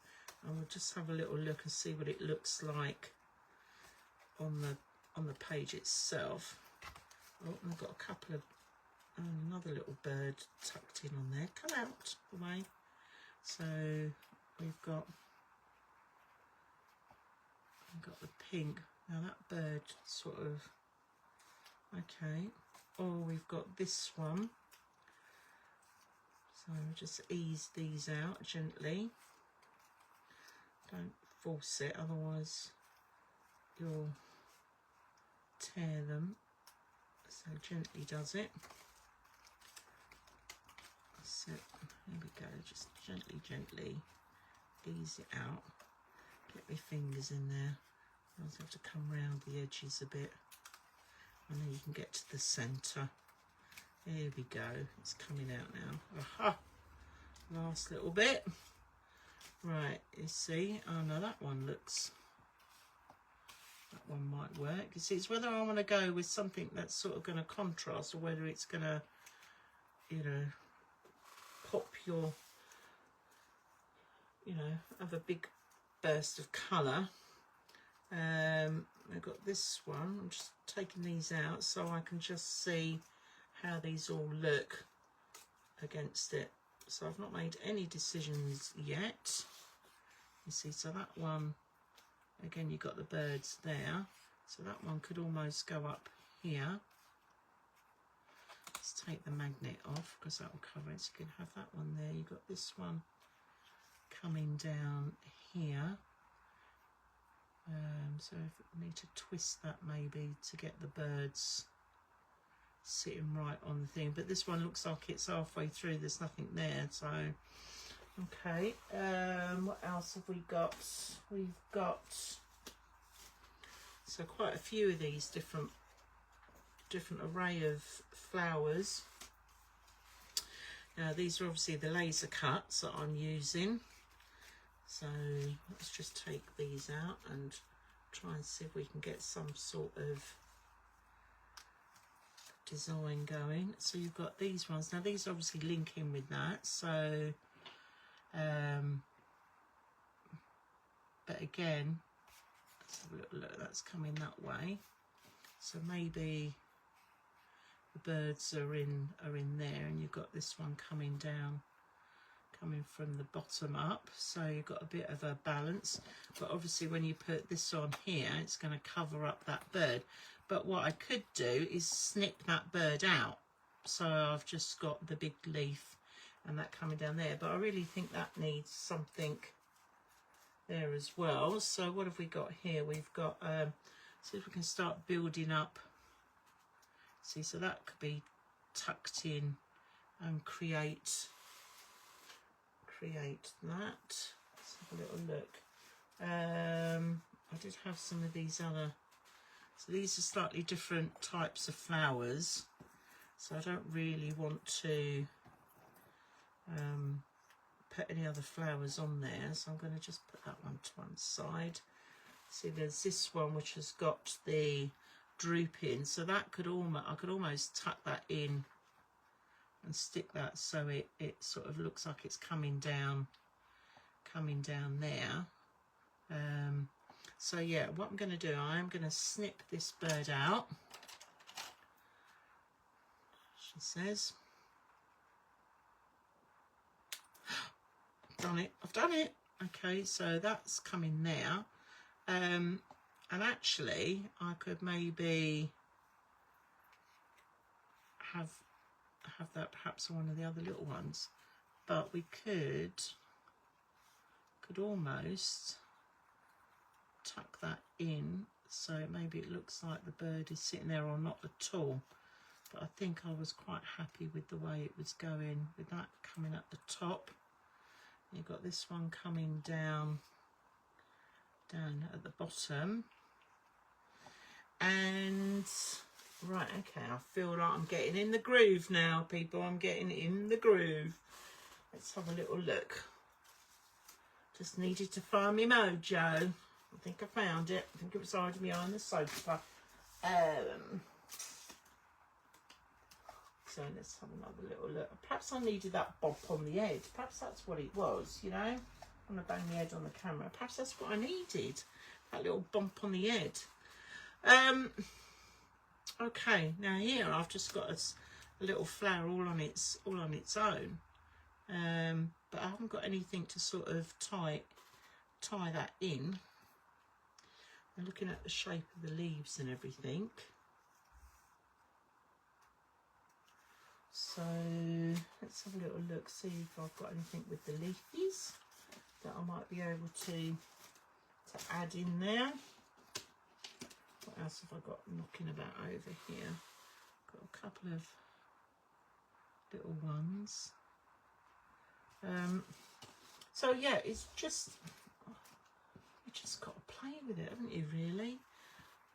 and we'll just have a little look and see what it looks like on the page itself. Oh, and I've got a couple of another little bird tucked in on there. Come out away. So we've got the pink. Now that bird sort of, okay. Oh, we've got this one. So just ease these out gently. Don't force it, otherwise you'll tear them. So gently does it. So here we go, just gently ease it out. Get my fingers in there. I also have to come round the edges a bit, and then you can get to the centre. There we go, it's coming out now. Aha! Last little bit. Right, you see, oh no, that one might work. You see, it's whether I want to go with something that's sort of going to contrast, or whether it's going to, you know, pop your, you know, have a big burst of colour. I've got this one. I'm just taking these out so I can just see how these all look against it. So I've not made any decisions yet. You see, so that one, again, you've got the birds there. So that one could almost go up here. Let's take the magnet off because that will cover it. So you can have that one there. You've got this one coming down here. So if we need to twist that maybe to get the birds sitting right on the thing. But this one looks like it's halfway through. There's nothing there. So, okay. What else have we got? We've got... So quite a few of these different array of flowers. Now these are obviously the laser cuts that I'm using. So let's just take these out and try and see if we can get some sort of design going. So you've got these ones. Now these obviously link in with that. So, but again, let's have a little look. That's coming that way. So maybe the birds are in there, and you've got this one coming down, coming from the bottom up. So you've got a bit of a balance. But obviously when you put this on here, it's going to cover up that bird. But what I could do is snip that bird out. So I've just got the big leaf and that coming down there. But I really think that needs something there as well. So what have we got here? We've got, see if we can start building up. See, so that could be tucked in and create that. Let's have a little look. I did have some of these other, so these are slightly different types of flowers, so I don't really want to put any other flowers on there, so I'm going to just put that one to one side. See, there's this one which has got the drooping, so that could almost, I could almost tuck that in and stick that so it sort of looks like it's coming down there. So yeah, what I'm going to do, I am going to snip this bird out, she says. Done it, I've done it. Okay, so that's coming there. And actually I could maybe have that perhaps on one of the other little ones, but we could almost tuck that in so maybe it looks like the bird is sitting there, or not at all. But I think I was quite happy with the way it was going, with that coming at the top. You've got this one coming down at the bottom. And right, okay, I feel like I'm getting in the groove now, people. I'm getting in the groove. Let's have a little look. Just needed to find my mojo. I think I found it. I think it was hiding behind the sofa. So let's have another little look. Perhaps I needed that bump on the head. Perhaps that's what it was, you know. I'm going to bang my head on the camera. Perhaps that's what I needed. That little bump on the head. Okay, now here I've just got a little flower all on its own. But I haven't got anything to sort of tie that in. I'm looking at the shape of the leaves and everything. So let's have a little look, see if I've got anything with the leafies that I might be able to add in there. What else have I got knocking about over here? Got a couple of little ones. So yeah, it's just, you just got to play with it, haven't you, really?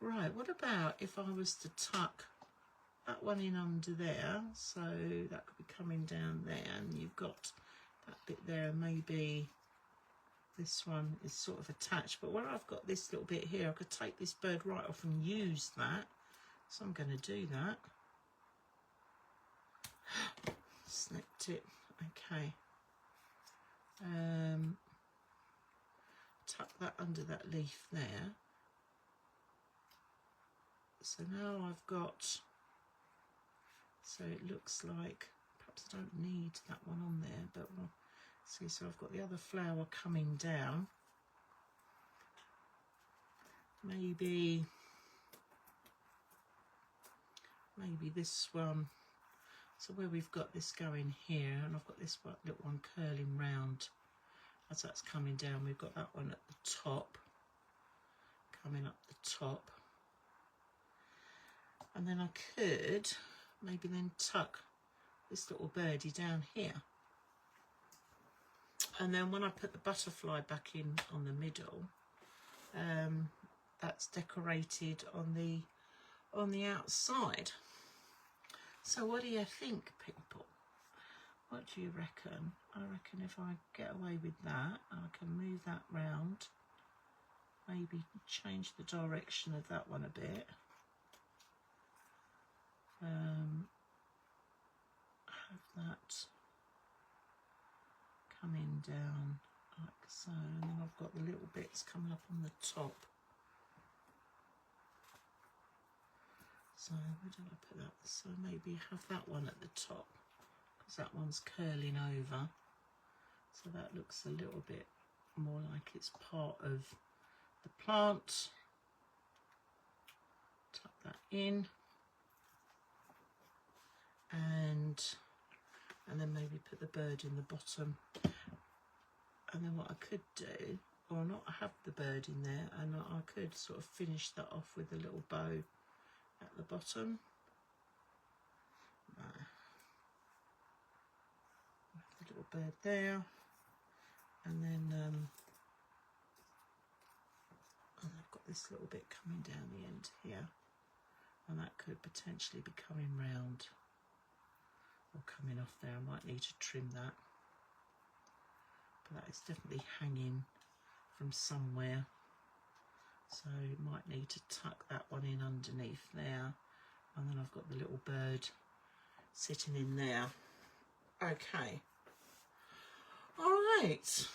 Right, what about if I was to tuck that one in under there, so that could be coming down there, and you've got that bit there, and maybe this one is sort of attached, but where I've got this little bit here, I could take this bird right off and use that, so I'm going to do that. Snipped it, okay. tuck that under that leaf there. So now I've got, so it looks like, perhaps I don't need that one on there, but we'll see. So I've got the other flower coming down. Maybe this one. So where we've got this going here, and I've got this little one curling round as that's coming down. We've got that one at the top, coming up the top. And then I could maybe then tuck this little birdie down here. And then when I put the butterfly back in on the middle, that's decorated on the outside. So what do you think, people? What do you reckon? I reckon if I get away with that, I can move that round, maybe change the direction of that one a bit. Have that coming down like so, and then I've got the little bits coming up on the top. So where did I put that? So maybe have that one at the top, because that one's curling over. So that looks a little bit more like it's part of the plant. Tuck that in. And then maybe put the bird in the bottom. And then what I could do, or not have the bird in there, and I could sort of finish that off with a little bow at the bottom. The little bird there, and then I've got this little bit coming down the end here, and that could potentially be coming round or coming off there. I might need to trim that, but that is definitely hanging from somewhere, so you might need to tuck that one in underneath there. And then I've got the little bird sitting in there. Okay, all right,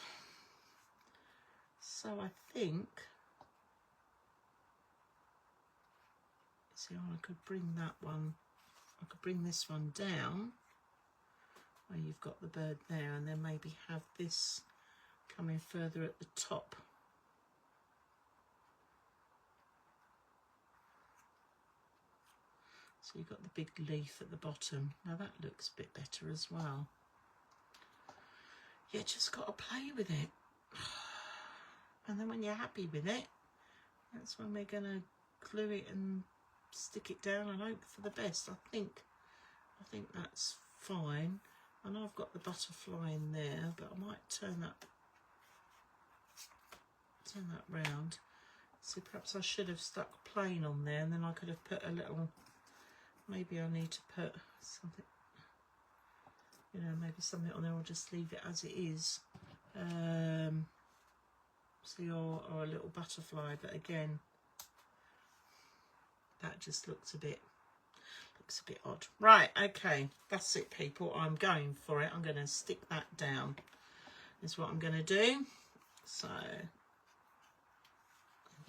so I think, see, I could bring that one, I could bring this one down where you've got the bird there, and then maybe have this coming further at the top. So you've got the big leaf at the bottom. Now that looks a bit better as well. You just got to play with it. And then when you're happy with it, that's when we're going to glue it and stick it down and hope for the best. I think that's fine. I know I've got the butterfly in there, but I might turn that round. So perhaps I should have stuck plain on there, and then I could have put a little, maybe I need to put something, you know, maybe something on there, or just leave it as it is. See, or a little butterfly, but again, that just looks a bit odd. Right, okay, that's it, people. I'm going for it. I'm going to stick that down is what I'm going to do. So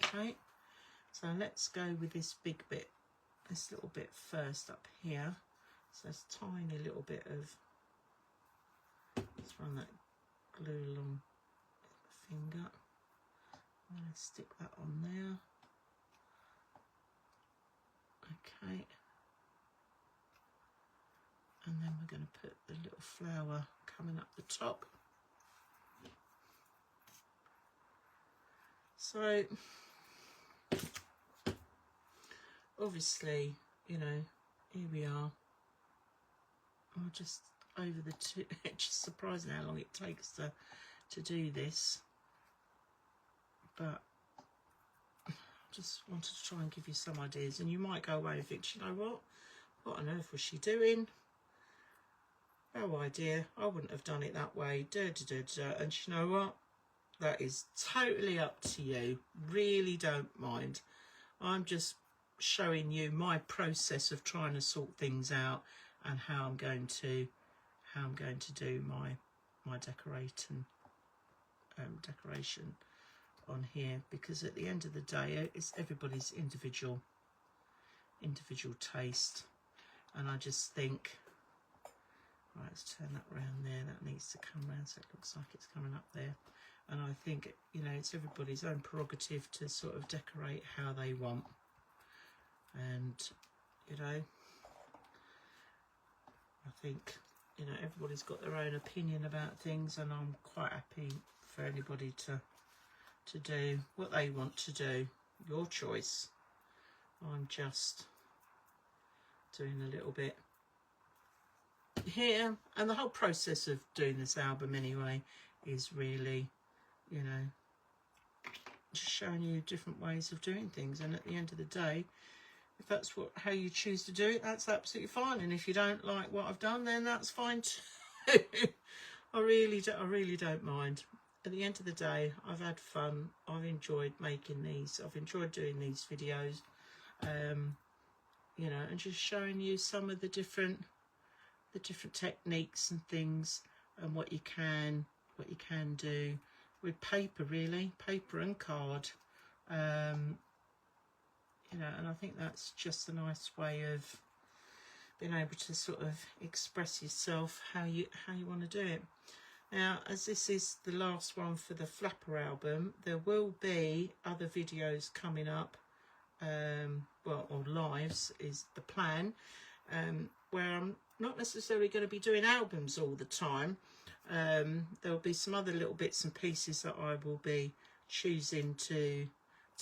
okay, so let's go with this big bit, this little bit first up here. So there's a tiny little bit of, let's run that glue along the finger. I'm going to stick that on there. Okay, and then we're going to put the little flower coming up the top. So obviously, you know, here we are. I'm just over the two. It's just surprising how long it takes to do this, but I just wanted to try and give you some ideas. And you might go away and think, you know what on earth was she doing? No idea. I wouldn't have done it that way. And you know what? That is totally up to you. Really don't mind. I'm just showing you my process of trying to sort things out, and how I'm going to decorate and decoration on here, because at the end of the day it's everybody's individual taste. And I just think, right, let's turn that round there, that needs to come round so it looks like it's coming up there. And I think, you know, it's everybody's own prerogative to sort of decorate how they want. And, you know, I think, you know, everybody's got their own opinion about things, and I'm quite happy for anybody to do what they want to do. Your choice. I'm just doing a little bit here, and the whole process of doing this album anyway is really, you know, just showing you different ways of doing things. And at the end of the day, if that's how you choose to do it, that's absolutely fine. And if you don't like what I've done, then that's fine too. I really don't mind. At the end of the day, I've had fun. I've enjoyed making these. I've enjoyed doing these videos. You know, and just showing you some of the different techniques and things, and what you can do with paper, really, paper and card. You know, and I think that's just a nice way of being able to sort of express yourself how you want to do it. Now, as this is the last one for the Flapper album, there will be other videos coming up, well, or lives is the plan, where I'm not necessarily going to be doing albums all the time. There'll be some other little bits and pieces that I will be choosing to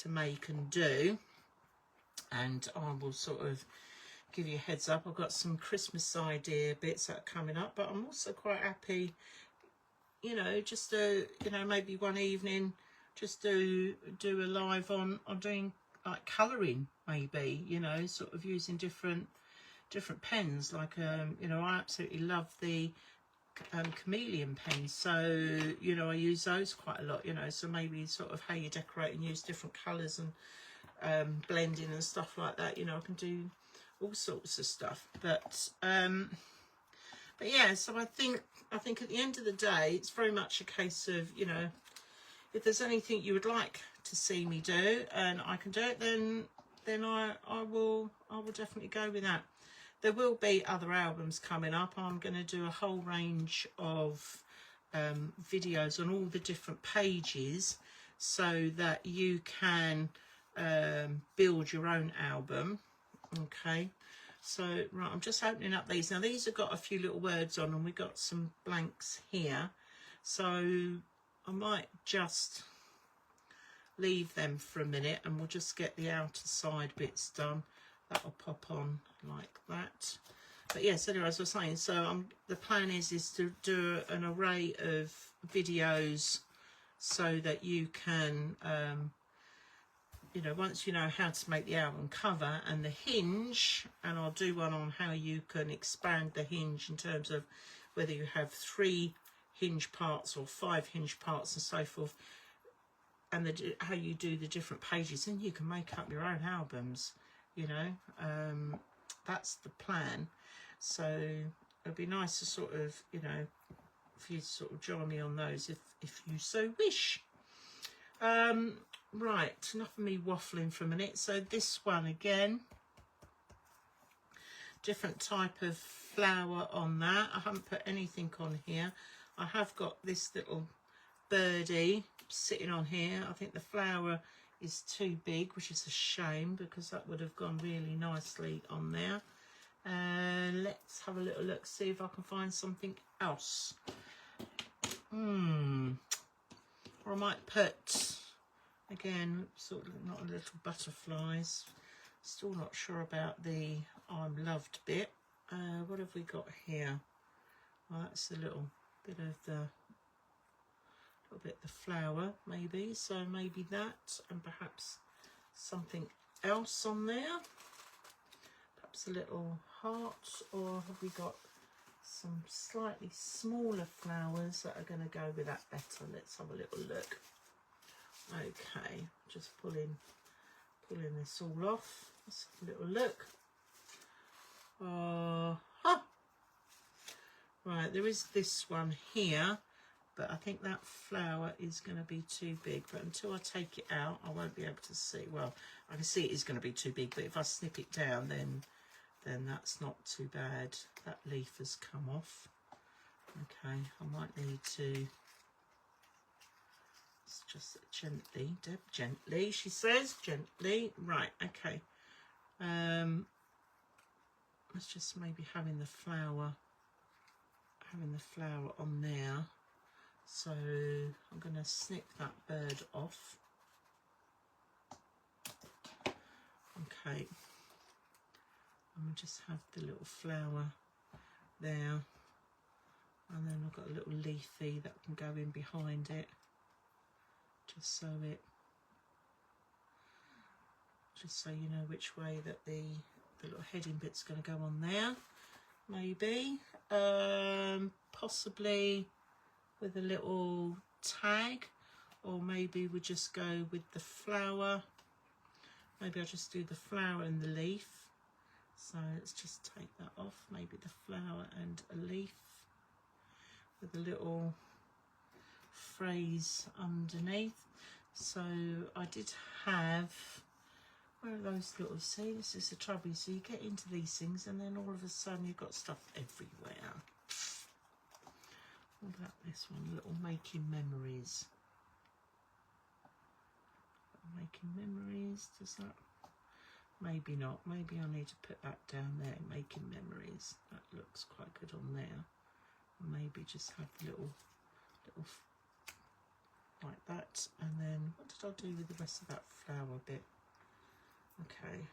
make and do, and I will sort of give you a heads up. I've got some Christmas idea bits that are coming up, but I'm also quite happy, you know, just to, you know, maybe one evening just do a live on doing like colouring, maybe, you know, sort of using different pens, like you know, I absolutely love the chameleon pens, so, you know, I use those quite a lot, you know, so maybe sort of how you decorate and use different colours and blending and stuff like that, you know, I can do all sorts of stuff. But yeah, so I think at the end of the day, it's very much a case of, you know, if there's anything you would like to see me do and I can do it, then I will definitely go with that. There will be other albums coming up. I'm going to do a whole range of videos on all the different pages, so that you can build your own album. Okay, so right, I'm just opening up these. Now these have got a few little words on, and we've got some blanks here, so I might just leave them for a minute and we'll just get the outer side bits done. That'll pop on like that. But yes, anyway, as I was saying, so the plan is to do an array of videos so that you can you know, once you know how to make the album cover and the hinge, and I'll do one on how you can expand the hinge in terms of whether you have 3 hinge parts or 5 hinge parts and so forth, and how you do the different pages, and you can make up your own albums, you know. That's the plan. So it'd be nice to sort of, you know, for you to sort of join me on those if you so wish. Right, enough of me waffling for a minute. So this one again, different type of flower on that. I haven't put anything on here. I have got this little birdie sitting on here. I think the flower is too big, which is a shame, because that would have gone really nicely on there. Let's have a little look, see if I can find something else. Or I might put, again, sort of not a little butterflies. Still not sure about the I'm loved bit. What have we got here? Well, that's a little bit of the flower, maybe. So maybe that, and perhaps something else on there. Perhaps a little heart, or have we got some slightly smaller flowers that are going to go with that better? Let's have a little look. Okay, just pulling this all off. Let's have a little look. Right, there is this one here, but I think that flower is going to be too big. But until I take it out, I won't be able to see. Well, I can see it is going to be too big, but if I snip it down, then that's not too bad. That leaf has come off. Okay, I might need to just gently, Deb, gently, she says, gently. Right, okay. Let's just maybe having the flower on there. So I'm going to snip that bird off. Okay. And we just have the little flower there. And then I've got a little leafy that can go in behind it. Just so you know which way that the little heading bit's going to go on there. Maybe. Possibly with a little tag, or maybe we just go with the flower. Maybe I'll just do the flower and the leaf. So let's just take that off. Maybe the flower and a leaf with a little phrase underneath. So I did have, where are those little, see, this is the trouble. So you get into these things and then all of a sudden you've got stuff everywhere. What about this one? Little making memories. Making memories, does that? Maybe not. Maybe I need to put that down there. Making memories. That looks quite good on there. Maybe just have little like that. And then what did I do with the rest of that flower bit? Okay.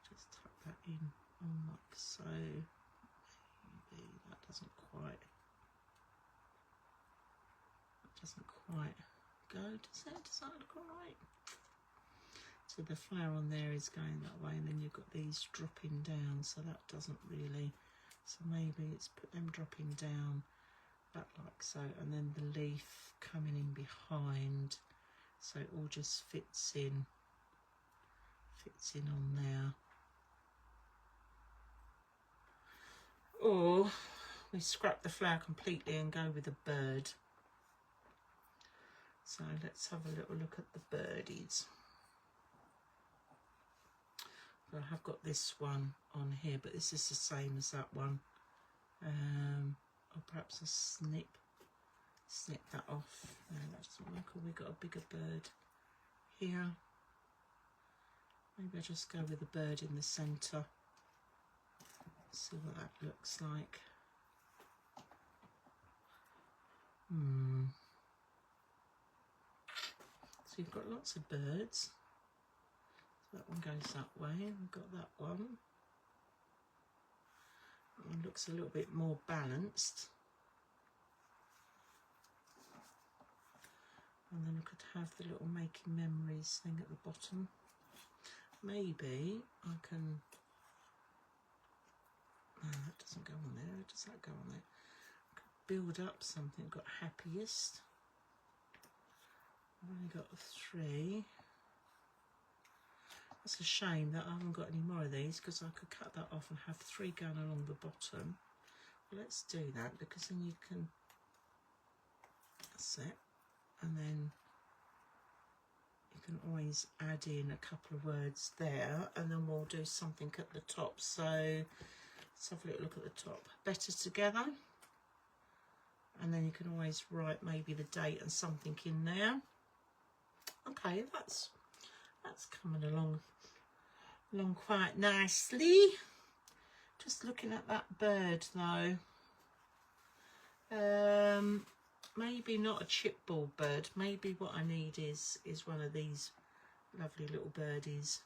Just tuck that in on like so. Maybe that doesn't quite go, does it? Does that look alright? So the flower on there is going that way, and then you've got these dropping down, so that doesn't really, so maybe it's put them dropping down that like so, and then the leaf coming in behind, so it all just fits in on there. Or we scrap the flower completely and go with a bird. So let's have a little look at the birdies. I have got this one on here, but this is the same as that one. Or perhaps a snip that off. No, that doesn't work. Or we've got a bigger bird here. Maybe I'll just go with the bird in the centre. See what that looks like. So you've got lots of birds. So that one goes that way. We've got that one. That one looks a little bit more balanced. And then we could have the little making memories thing at the bottom. Maybe I can... No, that doesn't go on there. Does that go on there? I could build up something. Got happiest. I've only got 3. That's a shame that I haven't got any more of these, because I could cut that off and have 3 going along the bottom. Well, let's do that, because then you can, that's it, and then you can always add in a couple of words there, and then we'll do something at the top. So let's have a little look at the top. Better together, and then you can always write maybe the date and something in there. Okay, that's coming along quite nicely. Just looking at that bird though. Maybe not a chipboard bird. Maybe what I need is one of these lovely little birdies.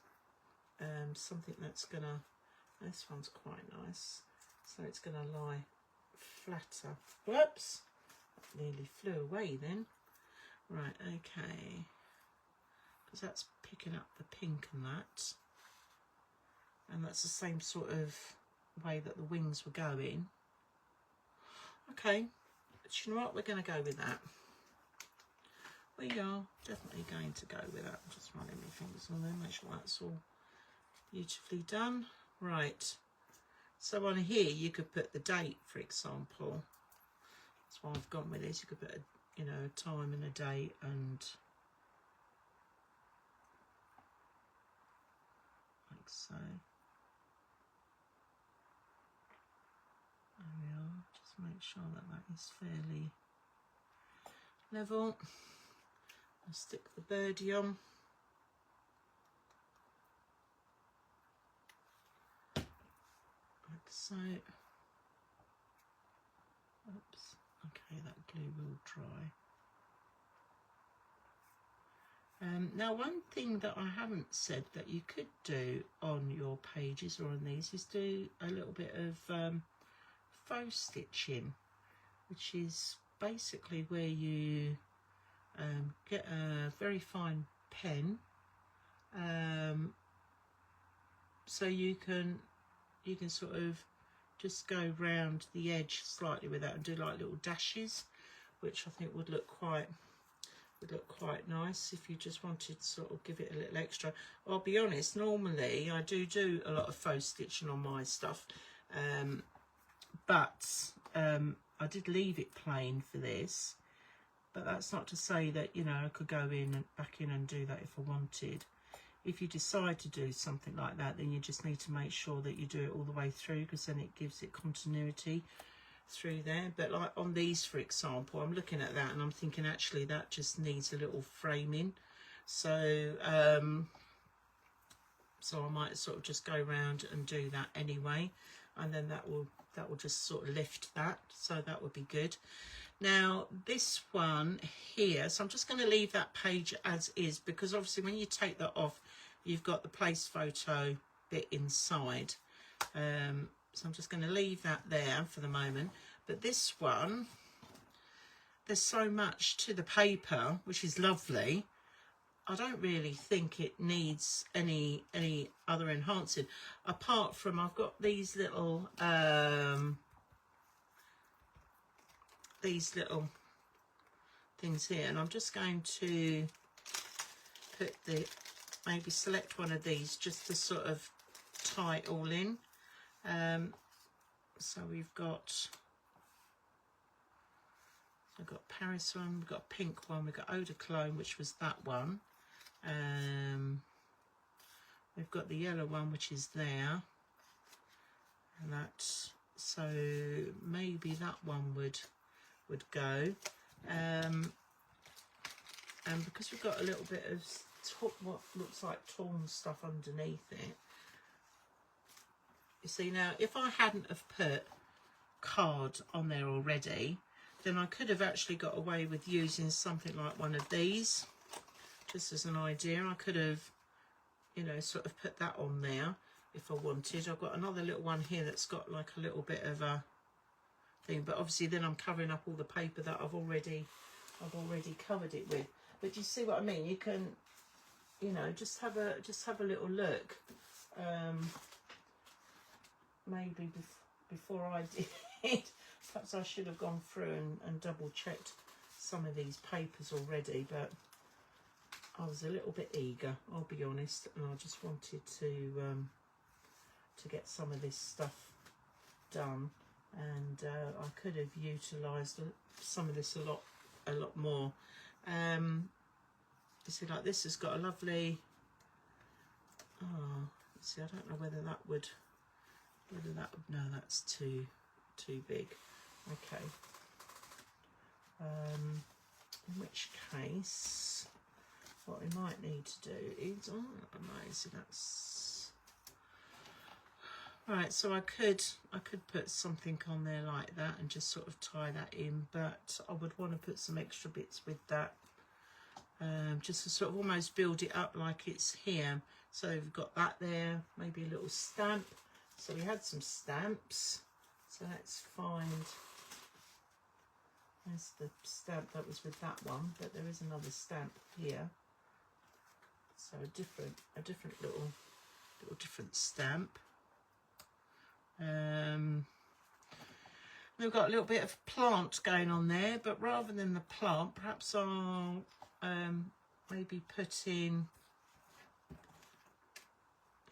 Something that's gonna, this one's quite nice. So it's gonna lie flatter. Whoops! That nearly flew away then. Right, okay. Because that's picking up the pink and that. And that's the same sort of way that the wings were going. Okay, but you know what? We're going to go with that. We are definitely going to go with that. I'm just running my fingers on there, make sure that's all Beautifully done. Right, so on here you could put the date, for example. That's why I've gone with this. You could put a, you know, a time and a date, and like so. There we are. Just make sure that that is fairly level. I'll stick the birdie on. Like so. Oops. Okay, that glue will dry. Now, one thing that I haven't said that you could do on your pages or on these is do a little bit of faux stitching, which is basically where you get a very fine pen, so you can sort of just go round the edge slightly with that and do like little dashes, which I think would look quite nice if you just wanted to sort of give it a little extra. I'll be honest, normally I do a lot of faux stitching on my stuff, but I did leave it plain for this, but that's not to say that, you know, I could go in and back in and do that if I wanted. If you decide to do something like that, then you just need to make sure that you do it all the way through, because then it gives it continuity through there. But like on these, for example, I'm looking at that and I'm thinking actually that just needs a little framing, so so I might sort of just go around and do that anyway, and then that will just sort of lift that, so that would be good. Now this one here, so I'm just going to leave that page as is, because obviously when you take that off you've got the place photo bit inside. So I'm just going to leave that there for the moment. But this one, there's so much to the paper, which is lovely. I don't really think it needs any other enhancing, apart from I've got these little things here, and I'm just going to put maybe select one of these just to sort of tie it all in. So we've got Paris one, we've got pink one, we've got Eau de Cologne, which was that one. We've got the yellow one, which is there, and that's, so maybe that one would go. And because we've got a little bit of what looks like torn stuff underneath it, you see, now if I hadn't have put card on there already, then I could have actually got away with using something like one of these, just as an idea. I could have, you know, sort of put that on there if I wanted. I've got another little one here that's got like a little bit of a thing, but obviously then I'm covering up all the paper that I've already covered it with. But do you see what I mean? You can, you know, just have a little look. Maybe before I did, perhaps I should have gone through and double checked some of these papers already, but I was a little bit eager, I'll be honest, and I just wanted to get some of this stuff done, and I could have utilised some of this a lot more. You see, like this has got a lovely, see, I don't know whether that would, no, that's too big. Okay. In which case, what we might need to do is, see, that's right. So I could put something on there like that and just sort of tie that in, but I would want to put some extra bits with that, just to sort of almost build it up like it's here. So we've got that there, maybe a little stamp. So we had some stamps, so let's find, there's the stamp that was with that one, but there is another stamp here. So a different little different stamp. We've got a little bit of plant going on there, but rather than the plant, perhaps I'll maybe put in,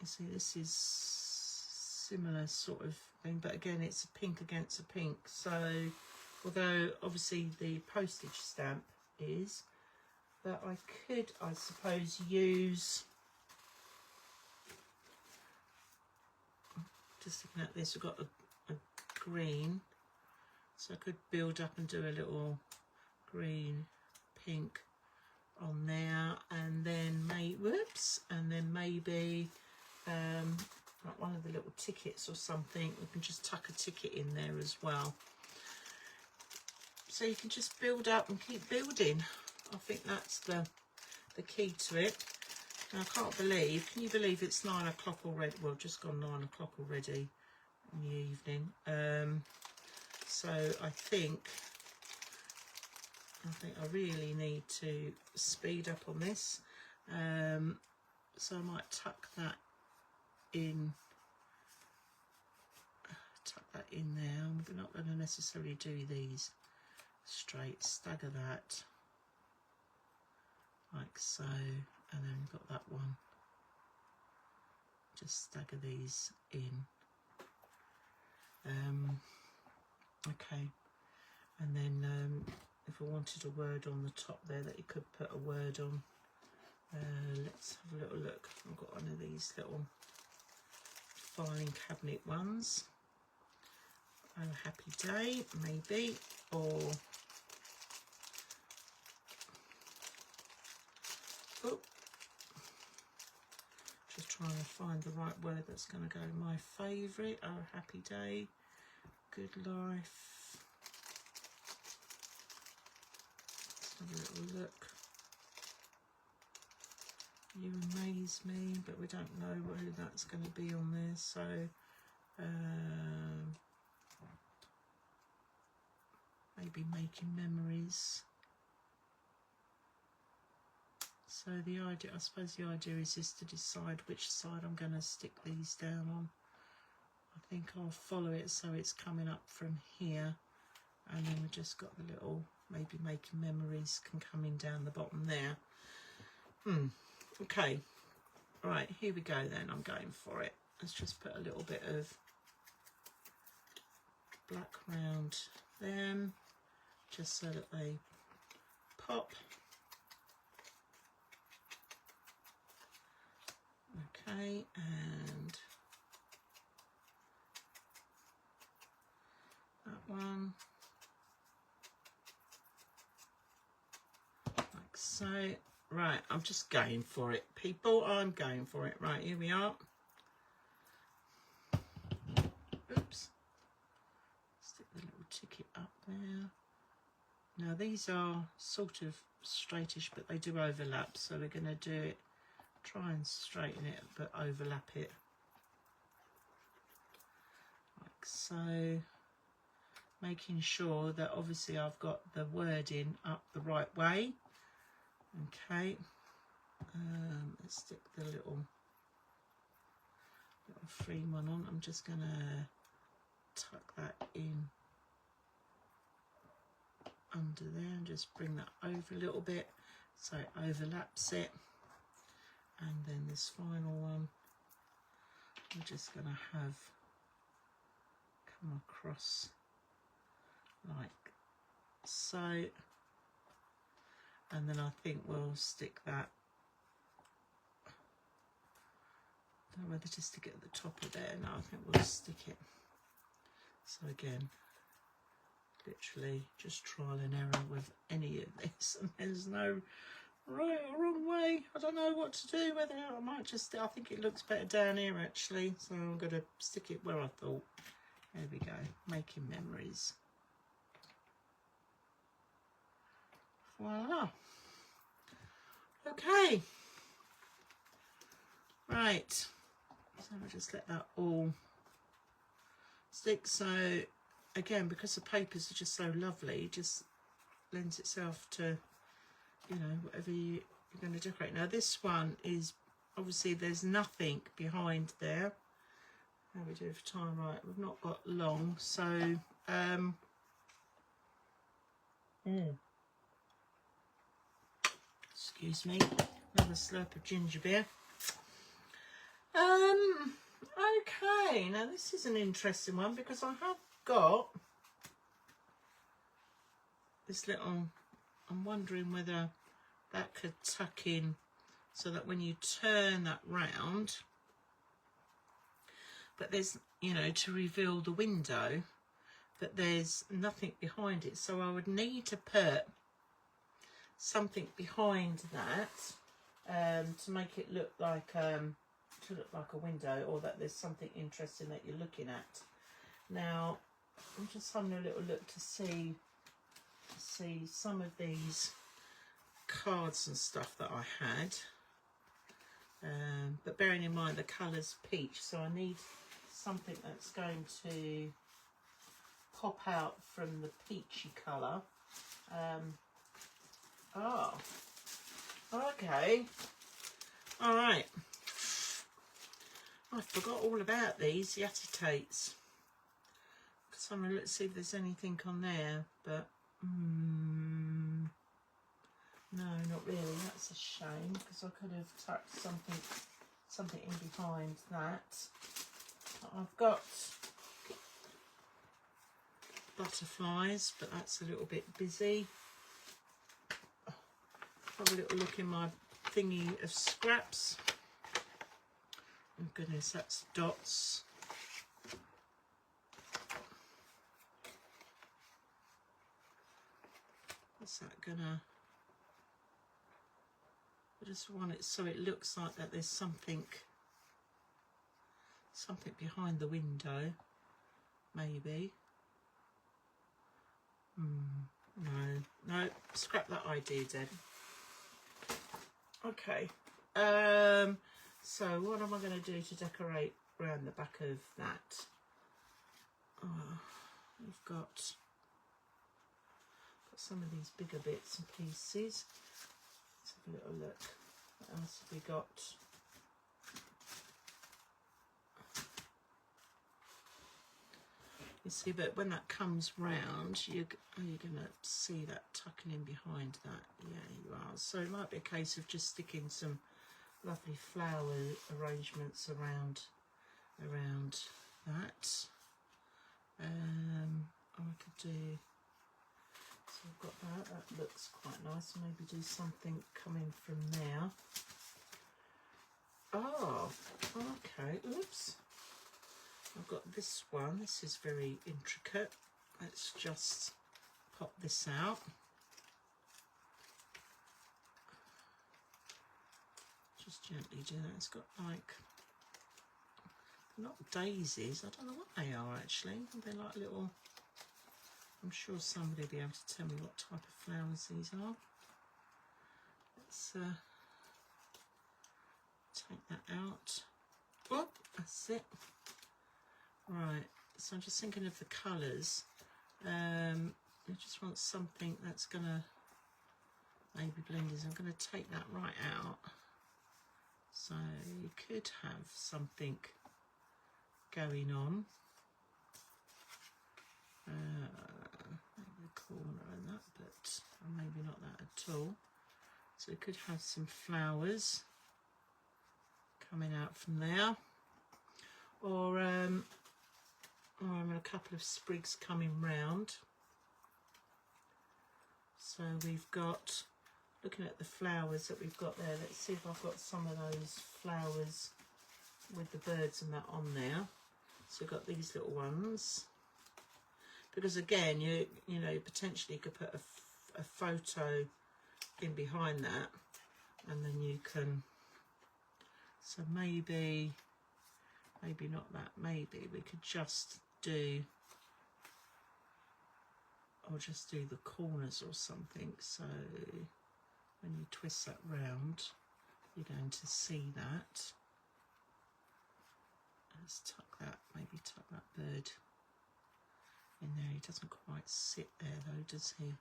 You see, this is similar sort of thing, but again, it's a pink against a pink. So, although obviously the postage stamp is, but I could, I suppose, use, just looking at this, we've got a green, so I could build up and do a little green, pink on there, and then maybe like one of the little tickets or something. We can just tuck a ticket in there as well. So you can just build up and keep building. I think that's the key to it. And I can't believe, can you believe it's 9 o'clock already? Well, just gone 9 o'clock already in the evening. So I think I really need to speed up on this. So I might tuck that in there. We're not going to necessarily do these straight. Stagger that like so, and then we've got that one. Just stagger these in. Okay, and then if I wanted a word on the top there that you could put a word on, let's have a little look. I've got one of these little filing cabinet ones. Oh, happy day, maybe, or just trying to find the right word that's going to go. My favourite. Oh, happy day, good life. Let's have a little look. You amaze me, but we don't know who that's going to be on there, so maybe making memories. So the idea, I suppose the idea is just to decide which side I'm going to stick these down on. I think I'll follow it so it's coming up from here, and then we've just got the little, maybe making memories can come in down the bottom there. Okay, right, here we go then. I'm going for it. Let's just put a little bit of black round them, just so that they pop. Okay, and that one, like so. Right, I'm just going for it, people. I'm going for it. Right, here we are. Oops. Stick the little ticket up there. Now these are sort of straightish, but they do overlap, so we're going to do it, try and straighten it, but overlap it. Like so. Making sure that obviously I've got the wording up the right way. Okay, let's stick the little free one on. I'm just going to tuck that in under there and just bring that over a little bit so it overlaps it. And then this final one, I'm just going to have come across like so. And then I think we'll stick that, I don't know whether to stick it at the top of there. No, I think we'll stick it. So again, literally just trial and error with any of this, and there's no right or wrong way. I don't know what to do, whether I might just, I think it looks better down here actually, so I'm going to stick it where I thought. There we go, making memories. Voila. Okay. Right. So we'll just let that all stick. So again, because the papers are just so lovely, it just lends itself to, you know, whatever you're going to decorate. Now this one is, obviously there's nothing behind there. How we do for time? Right, we've not got long, so excuse me, another slurp of ginger beer. Okay, now this is an interesting one because I have got this little, I'm wondering whether that could tuck in so that when you turn that round, but there's, you know, to reveal the window, but there's nothing behind it. So I would need to put something behind that to make it look like a window, or that there's something interesting that you're looking at. Now I'm just having a little look to see some of these cards and stuff that I had, but bearing in mind the colour's peach, so I need something that's going to pop out from the peachy colour. Oh, okay, all right. I forgot all about these Yatitates. So I'm going to see if there's anything on there, but no, not really. That's a shame because I could have tucked something in behind that. I've got butterflies, but that's a little bit busy. Have a little look in my thingy of scraps. Oh goodness, that's dots. What's that gonna... I just want it so it looks like that there's something behind the window, maybe. No, scrap that idea, Deb. Okay, so what am I going to do to decorate around the back of that? We've got some of these bigger bits and pieces. Let's have a little look. What else have we got? You see, but when that comes round, you're going to see that tucking in behind that. Yeah, you are. So it might be a case of just sticking some lovely flower arrangements around that. I could do. So I've got that. That looks quite nice. Maybe do something coming from there. Oh, okay. Oops. I've got this one. This is very intricate. Let's just pop this out. Just gently do that. It's got like, not daisies. I don't know what they are actually. They're like little, I'm sure somebody will be able to tell me what type of flowers these are. Let's take that out. Oh, that's it. Right, so I'm just thinking of the colours. I just want something that's going to maybe blend in. I'm going to take that right out. So you could have something going on. Maybe a corner and that, but maybe not that at all. So you could have some flowers coming out from there. Or a couple of sprigs coming round. So we've got, looking at the flowers that we've got there, let's see if I've got some of those flowers with the birds and that on there. So we've got these little ones. Because again, you know, potentially you could put a photo in behind that, and then you can, so maybe not that, maybe we could just do, or just do the corners or something, so when you twist that round you're going to see that. Let's tuck that, maybe tuck that bird in there. He doesn't quite sit there though, does he?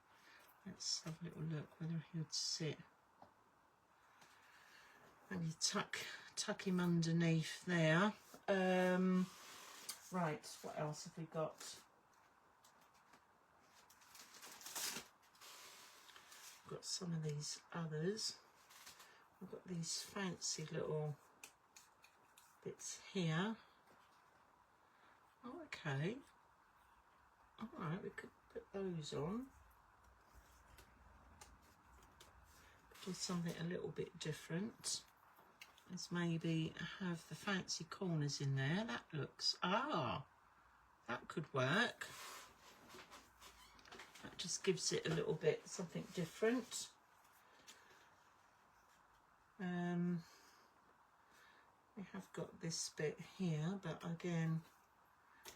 Let's have a little look whether he would sit. Maybe tuck him underneath there. Right, what else have we got? We've got some of these others. We've got these fancy little bits here. Oh, okay. All right, we could put those on. Do something a little bit different. Let's maybe have the fancy corners in there. That looks, that could work. That just gives it a little bit something different. We have got this bit here, but again,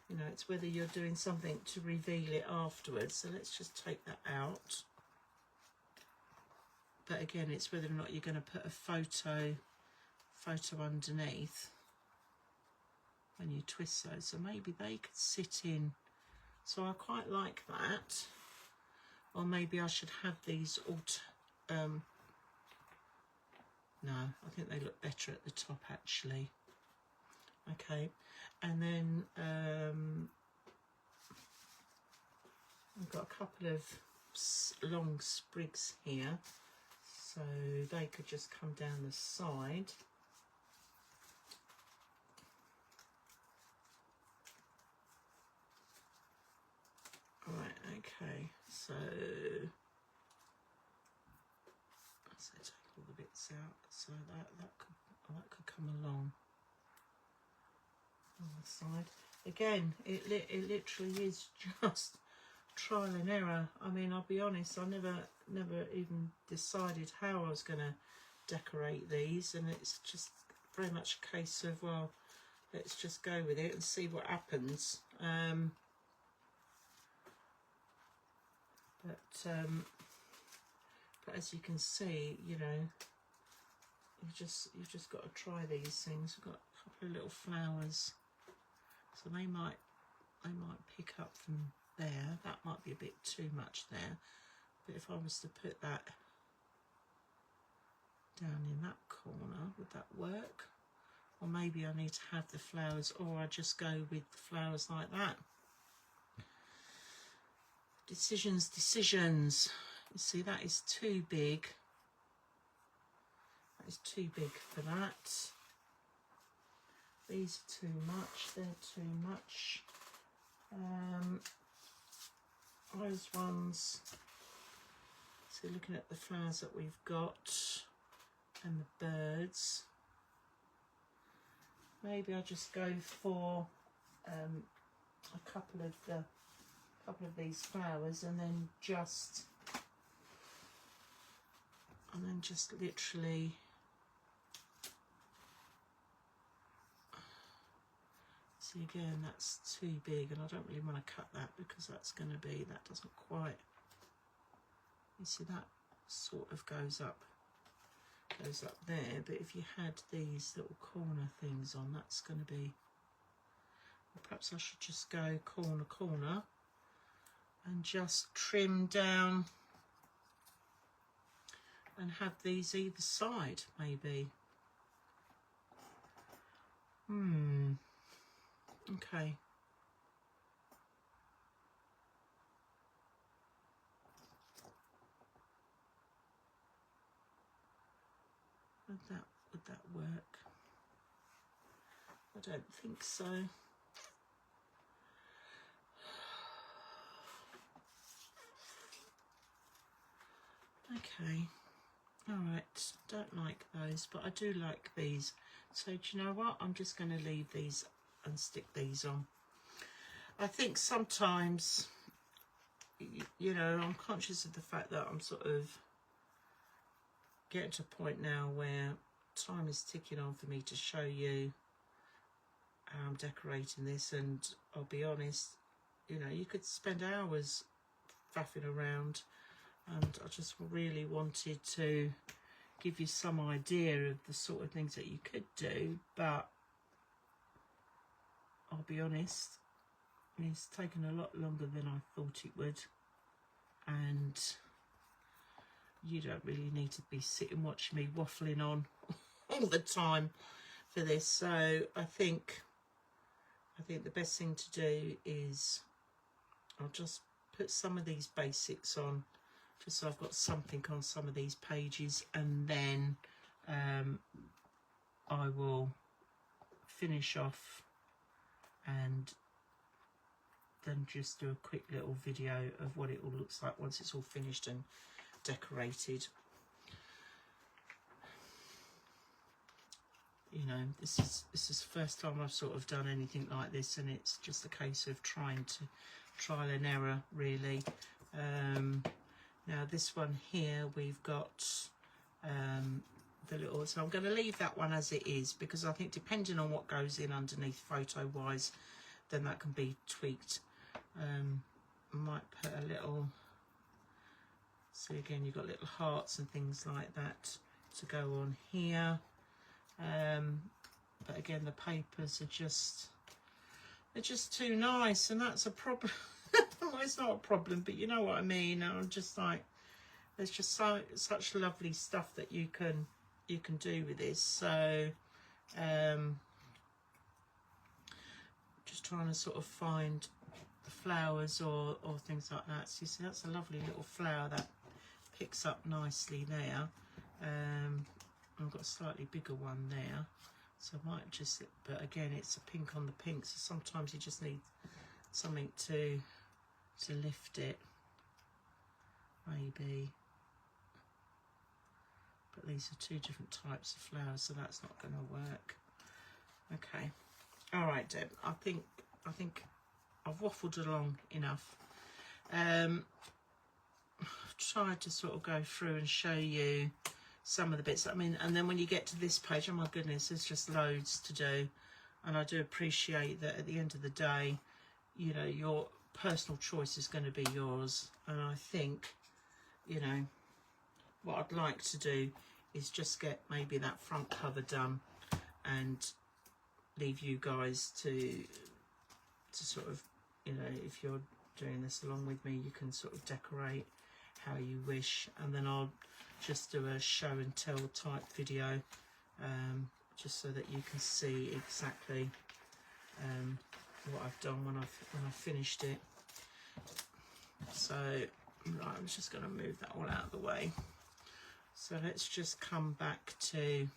you know, it's whether you're doing something to reveal it afterwards. So let's just take that out. But again, it's whether or not you're going to put a photo underneath when you twist those. So maybe they could sit in. So I quite like that. Or maybe I should have these all. No, I think they look better at the top actually. Okay, and then I've got a couple of long sprigs here, so they could just come down the side. Right, okay, so let's take all the bits out, so that could come along on the side. Again, it literally is just trial and error. I mean, I'll be honest, I never even decided how I was going to decorate these, and it's just very much a case of, well, let's just go with it and see what happens. But as you can see, you know, you've just got to try these things. We've got a couple of little flowers, so they might pick up from there. That might be a bit too much there, but if I was to put that down in that corner, would that work? Or maybe I need to have the flowers, or I just go with the flowers like that. Decisions. You see, that is too big. That is too big for that. These are too much. They're too much. Those ones. So looking at the flowers that we've got and the birds. Maybe I'll just go for a couple of these flowers, and then just literally see, again, that's too big, and I don't really want to cut that because that doesn't quite, you see, that sort of goes up there. But if you had these little corner things on, that's going to be, well, perhaps I should just go corner and just trim down and have these either side, maybe. Okay. Would that work? I don't think so. Okay, all right, don't like those, but I do like these. So do you know what? I'm just going to leave these and stick these on. I think sometimes, you know, I'm conscious of the fact that I'm sort of getting to a point now where time is ticking on for me to show you how I'm decorating this, and I'll be honest, you know, you could spend hours faffing around, and I just really wanted to give you some idea of the sort of things that you could do, but I'll be honest, it's taken a lot longer than I thought it would, and you don't really need to be sitting watching me waffling on all the time for this. So I think the best thing to do is I'll just put some of these basics on, just so I've got something on some of these pages, and then I will finish off and then just do a quick little video of what it all looks like once it's all finished and decorated. You know, this is the first time I've sort of done anything like this, and it's just a case of trying to trial and error really. Now this one here, we've got the little, so I'm going to leave that one as it is, because I think depending on what goes in underneath photo wise, then that can be tweaked. I might put a little, so again you've got little hearts and things like that to go on here. But again, the papers are just, they're just too nice, and that's a problem. Well, it's not a problem, but you know what I mean. I'm just like, there's just such lovely stuff that you can do with this. So just trying to sort of find the flowers or things like that. So you see, that's a lovely little flower that picks up nicely there. I've got a slightly bigger one there, so I might just, but again it's a pink on the pink, so sometimes you just need something to lift it, maybe. But these are two different types of flowers, so that's not going to work. Okay, all right, Deb, I think I've waffled along enough. I've tried to sort of go through and show you some of the bits. I mean, and then when you get to this page, oh my goodness, there's just loads to do. And I do appreciate that at the end of the day, you know, your personal choice is going to be yours. And I think, you know, what I'd like to do is just get maybe that front cover done and leave you guys to sort of, you know, if you're doing this along with me, you can sort of decorate how you wish, and then I'll just do a show and tell type video, just so that you can see exactly what I've done when I've finished it. So right, I'm just going to move that all out of the way. So let's just come back to,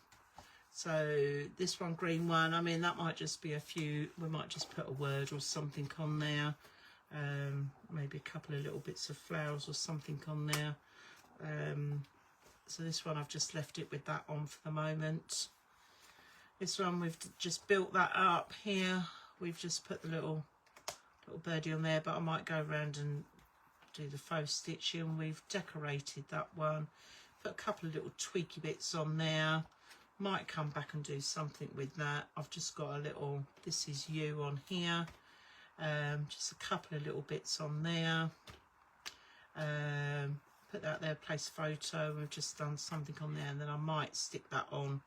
so this one, green one, I mean, that might just be a few, we might just put a word or something on there, maybe a couple of little bits of flowers or something on there. So this one I've just left it with that on for the moment. This one we've just built that up here. We've just put the little birdie on there, but I might go around and do the faux stitching. We've decorated that one. Put a couple of little tweaky bits on there. Might come back and do something with that. I've just got a little, this is you on here. Just a couple of little bits on there. Put that there, place photo. We've just done something on there, and then I might stick that on.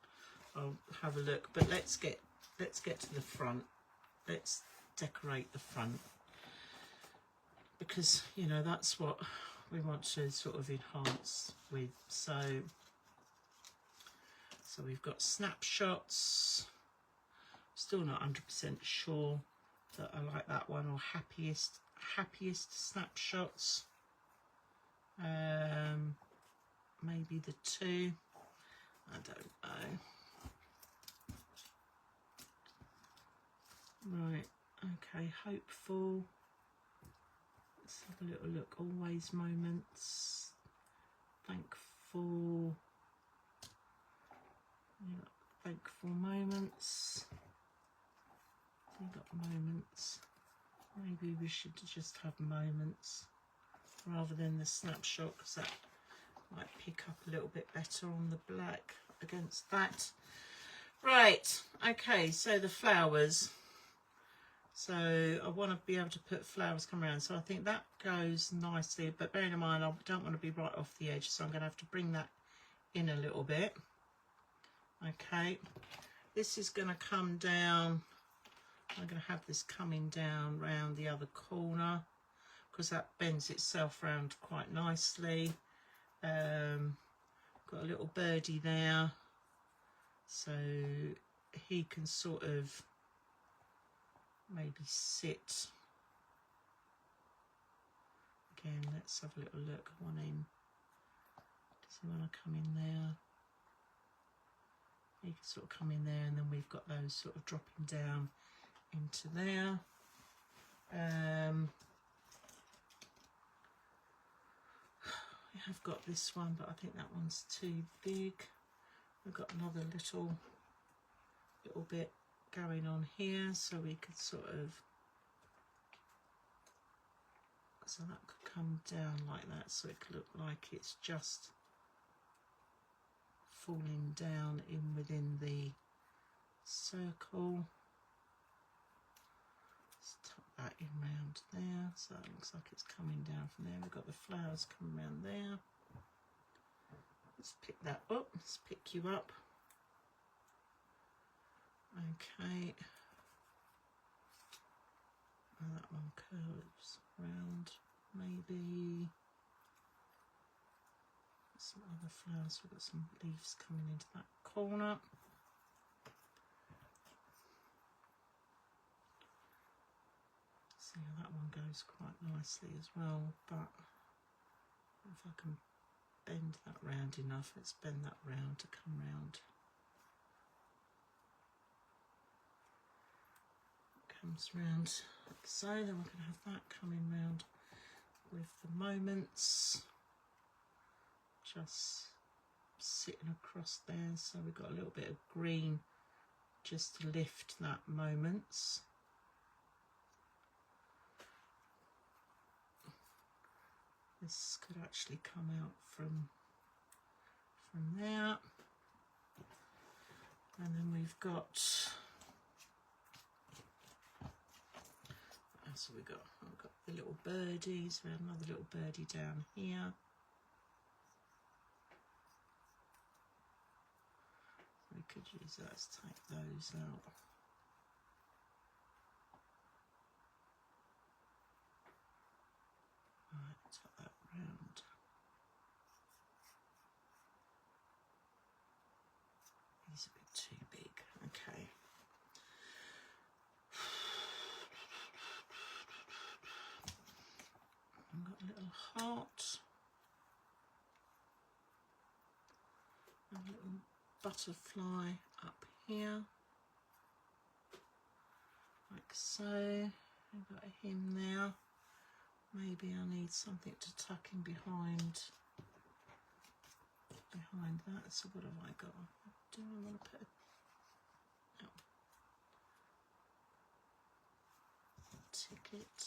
I'll have a look, but let's get to the front. Let's decorate the front, because you know that's what we want to sort of enhance with. So we've got snapshots. Still not 100% sure that I like that one, or happiest snapshots. Maybe the two, I don't know. Right, okay, hopeful. Let's have a little look. Always moments. Thankful. Yeah, thankful moments. We've got moments. Maybe we should just have moments rather than the snapshot, because that might pick up a little bit better on the black against that. Right, okay, so the flowers. So I want to be able to put flowers come around, so I think that goes nicely, but bearing in mind I don't want to be right off the edge, so I'm going to have to bring that in a little bit. Okay, this is going to come down. I'm going to have this coming down round the other corner, because that bends itself round quite nicely. Got a little birdie there, so he can sort of maybe sit. Again, let's have a little look. Does he want to come in there? You can sort of come in there, and then we've got those sort of dropping down into there. We have got this one, but I think that one's too big. We've got another little bit going on here, so we could sort of, so that could come down like that, so it could look like it's just falling down in within the circle. Let's tuck that in round there, so it looks like it's coming down from there. We've got the flowers coming around there. Let's pick that up, let's pick you up. Okay, and that one curves round, maybe some other flowers. We've got some leaves coming into that corner. See how that one goes quite nicely as well, but if I can bend that round enough, let's bend that round to come round. Comes round like so, then we're going to have that coming round with the moments just sitting across there, so we've got a little bit of green just to lift that moments. This could actually come out from there, and then we've got, so we've got the little birdies. We have another little birdie down here. We could use that to take those out. Right, tuck that round. He's a bit too big. Okay. I've got a little heart. A little butterfly up here. Like so. I've got him there. Maybe I need something to tuck in behind that. So what have I got? Do I want to put a ticket?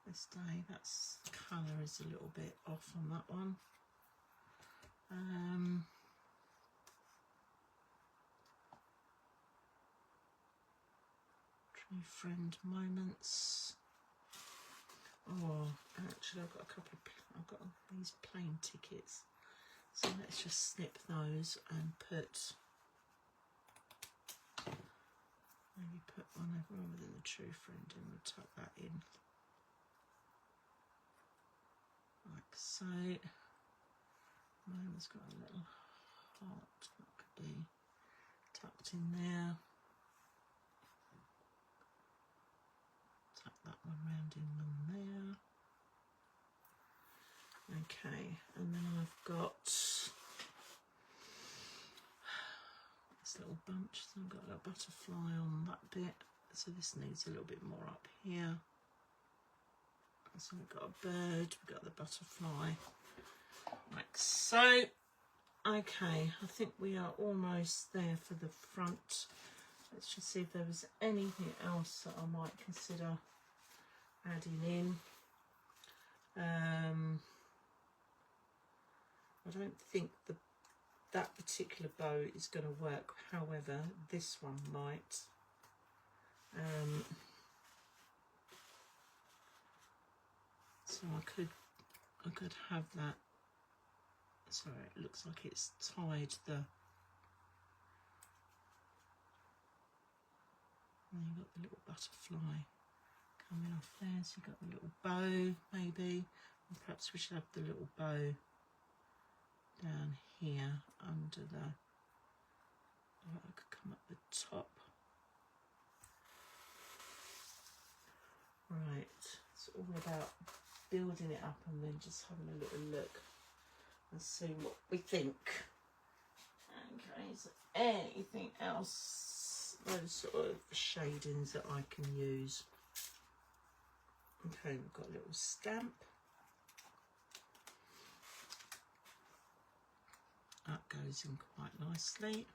This day, that's colour is a little bit off on that one. True friend moments. Oh, actually, I've got a couple of, I've got these plain tickets. So let's just snip those and put, maybe put one rather than the true friend, and we'll tuck that in. Like so. Mine has got a little heart that could be tucked in there. Tuck that one round in there. Okay, and then I've got this little bunch, so I've got a little butterfly on that bit, so this needs a little bit more up here. So we've got a bird, we've got the butterfly, like so. Okay, I think we are almost there for the front. Let's just see if there was anything else that I might consider adding in. I don't think that particular bow is going to work, however this one might. So I could have that. Sorry, it looks like it's tied the. And you've got the little butterfly coming off there, so you've got the little bow maybe, and perhaps we should have the little bow down here under the. Oh, I could come up the top. Right, it's all about building it up and then just having a little look and see what we think. Okay, is there anything else? Those sort of shadings that I can use. Okay, we've got a little stamp. That goes in quite nicely.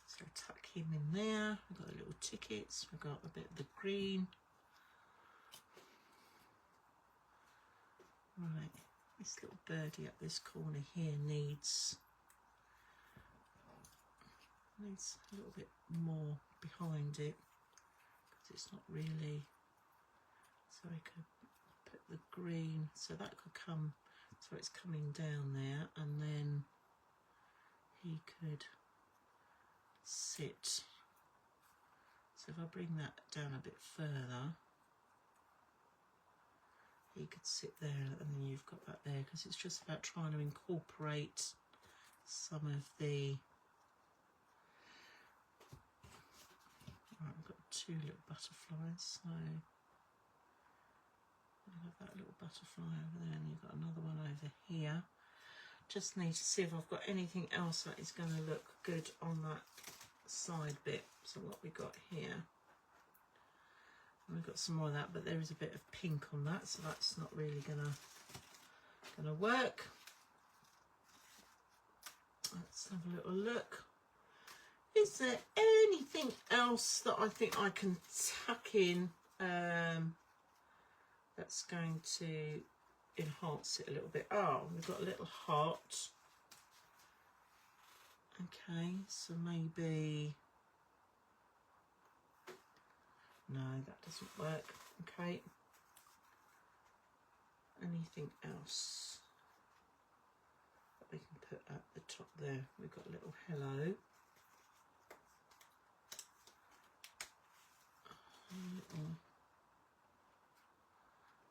So tuck him in there. We've got the little tickets. We've got a bit of the green. Right, this little birdie up this corner here needs a little bit more behind it because it's not really. So I could put the green, so that could come, so it's coming down there, and then he could sit. So if I bring that down a bit further, he could sit there, and then you've got that there, because it's just about trying to incorporate some of the. Right, I've got two little butterflies, so you have that little butterfly over there, and you've got another one over here. Just need to see if I've got anything else that is going to look good on that side bit. So what we got here, and we've got some more of that, but there is a bit of pink on that, so that's not really gonna work. Let's have a little look. Is there anything else that I think I can tuck in that's going to enhance it a little bit? Oh, we've got a little heart. Okay, so maybe, no, that doesn't work. Okay, anything else that we can put at the top there? We've got a little hello.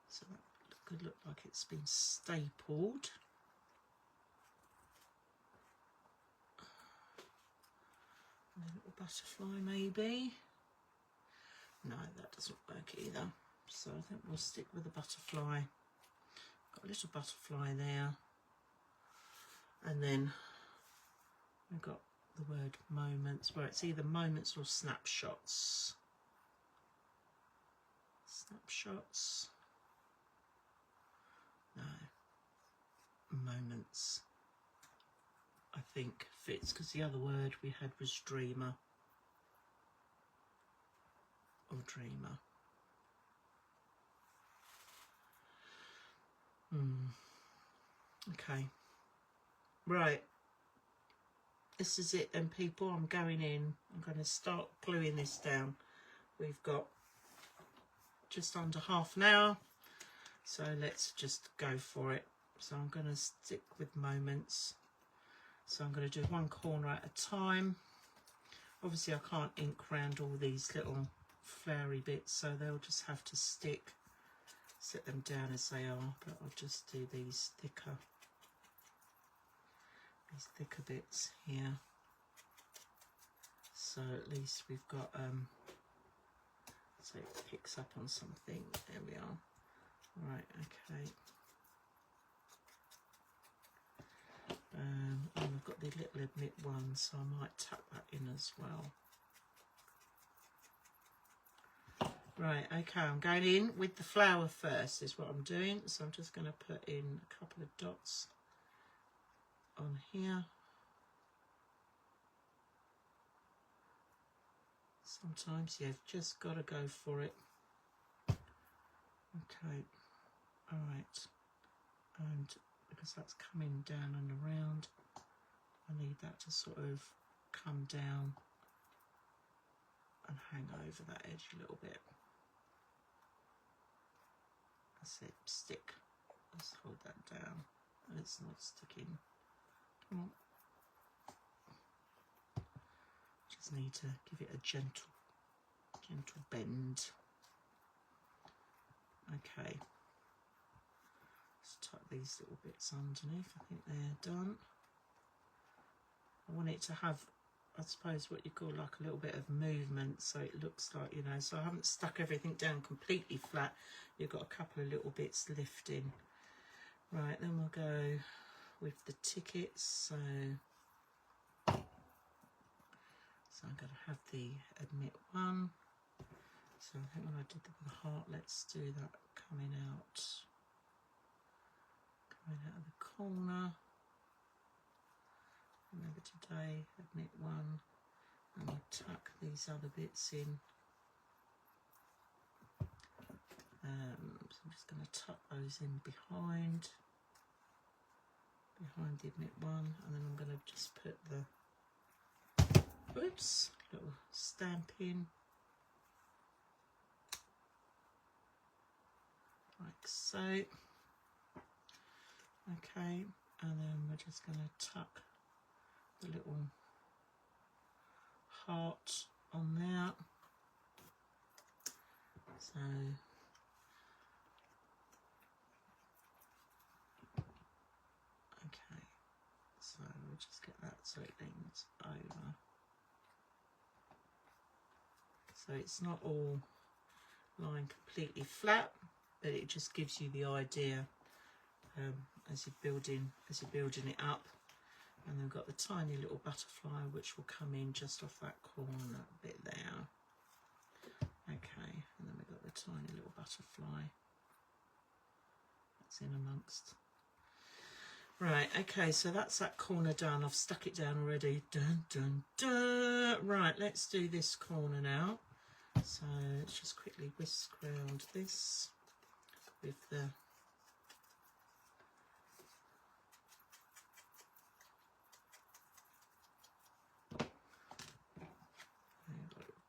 So that could look like it's been stapled. A little butterfly maybe. No, that doesn't work either. So I think we'll stick with the butterfly. Got a little butterfly there. And then we've got the word moments, where it's either moments or snapshots. Snapshots. No. Moments. I think fits, because the other word we had was dreamer. Or dreamer. Okay. Right. This is it then, people. I'm going in. I'm going to start gluing this down. We've got just under half an hour. So let's just go for it. So I'm going to stick with moments. So I'm going to do one corner at a time. Obviously I can't ink around all these little flowery bits, so they'll just have to sit them down as they are, but I'll just do these thicker bits here. So at least we've got, so it picks up on something. There we are. Right, okay. And I've got the little admit one, so I might tuck that in as well. Right, okay, I'm going in with the flower first is what I'm doing. So I'm just going to put in a couple of dots on here. Sometimes you've just got to go for it. Okay, all right. And because that's coming down and around, I need that to sort of come down and hang over that edge a little bit. That's it, stick. Let's hold that down. It's not sticking. Come on. Just need to give it a gentle bend. Okay. Let's tuck these little bits underneath. I think they're done. I want it to have, I suppose, what you call like a little bit of movement, so it looks like, you know, so I haven't stuck everything down completely flat. You've got a couple of little bits lifting. Right, then we'll go with the tickets. So I'm going to have the admit one. So I think when I did the heart, let's do that coming out of the corner. Remember today, admit one, and we'll tuck these other bits in. So I'm just going to tuck those in behind the admit one, and then I'm going to just put the little stamp in. Like so. Okay, and then we're just going to tuck the little heart on there. So okay, so we'll just get that so it leans over. So it's not all lying completely flat, but it just gives you the idea as you're building it up. And then we've got the tiny little butterfly which will come in just off that corner bit there. Okay, and then we've got the tiny little butterfly that's in amongst. Right, okay, so that's that corner done. I've stuck it down already. Dun, dun, dun. Right, let's do this corner now. So let's just quickly whisk around this with the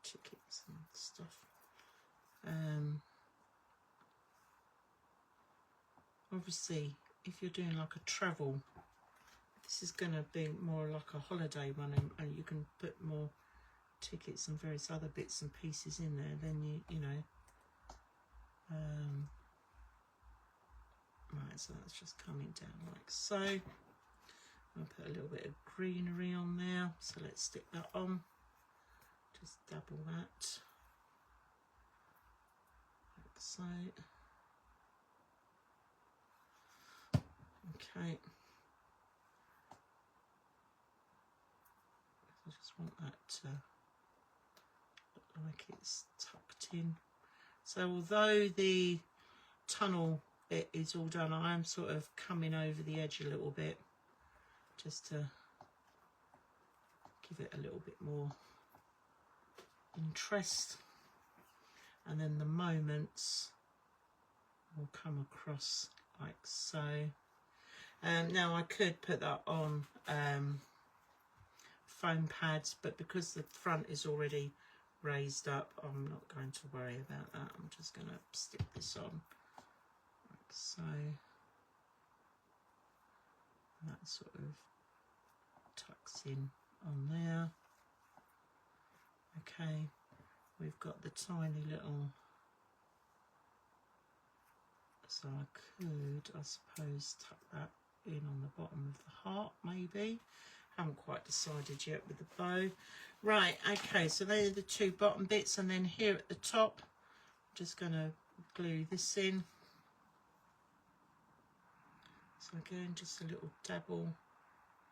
tickets and stuff. Obviously, if you're doing like a travel, this is going to be more like a holiday one, and you can put more tickets and various other bits and pieces in there. Then you know. Right, so that's just coming down like so. I'll put a little bit of greenery on there. So let's stick that on. Just double that. Like so. Okay. I just want that to look like it's tucked in. So although the tunnel bit is all done, I am sort of coming over the edge a little bit just to give it a little bit more interest, and then the moments will come across like so. Now I could put that on foam pads, but because the front is already raised up, I'm not going to worry about that. I'm just going to stick this on like so. And that sort of tucks in on there. Okay, we've got the tiny little, so I could, I suppose, tuck that in on the bottom of the heart, maybe. Haven't quite decided yet with the bow. Right, okay, so they're the two bottom bits, and then here at the top, I'm just going to glue this in. So again, just a little dabble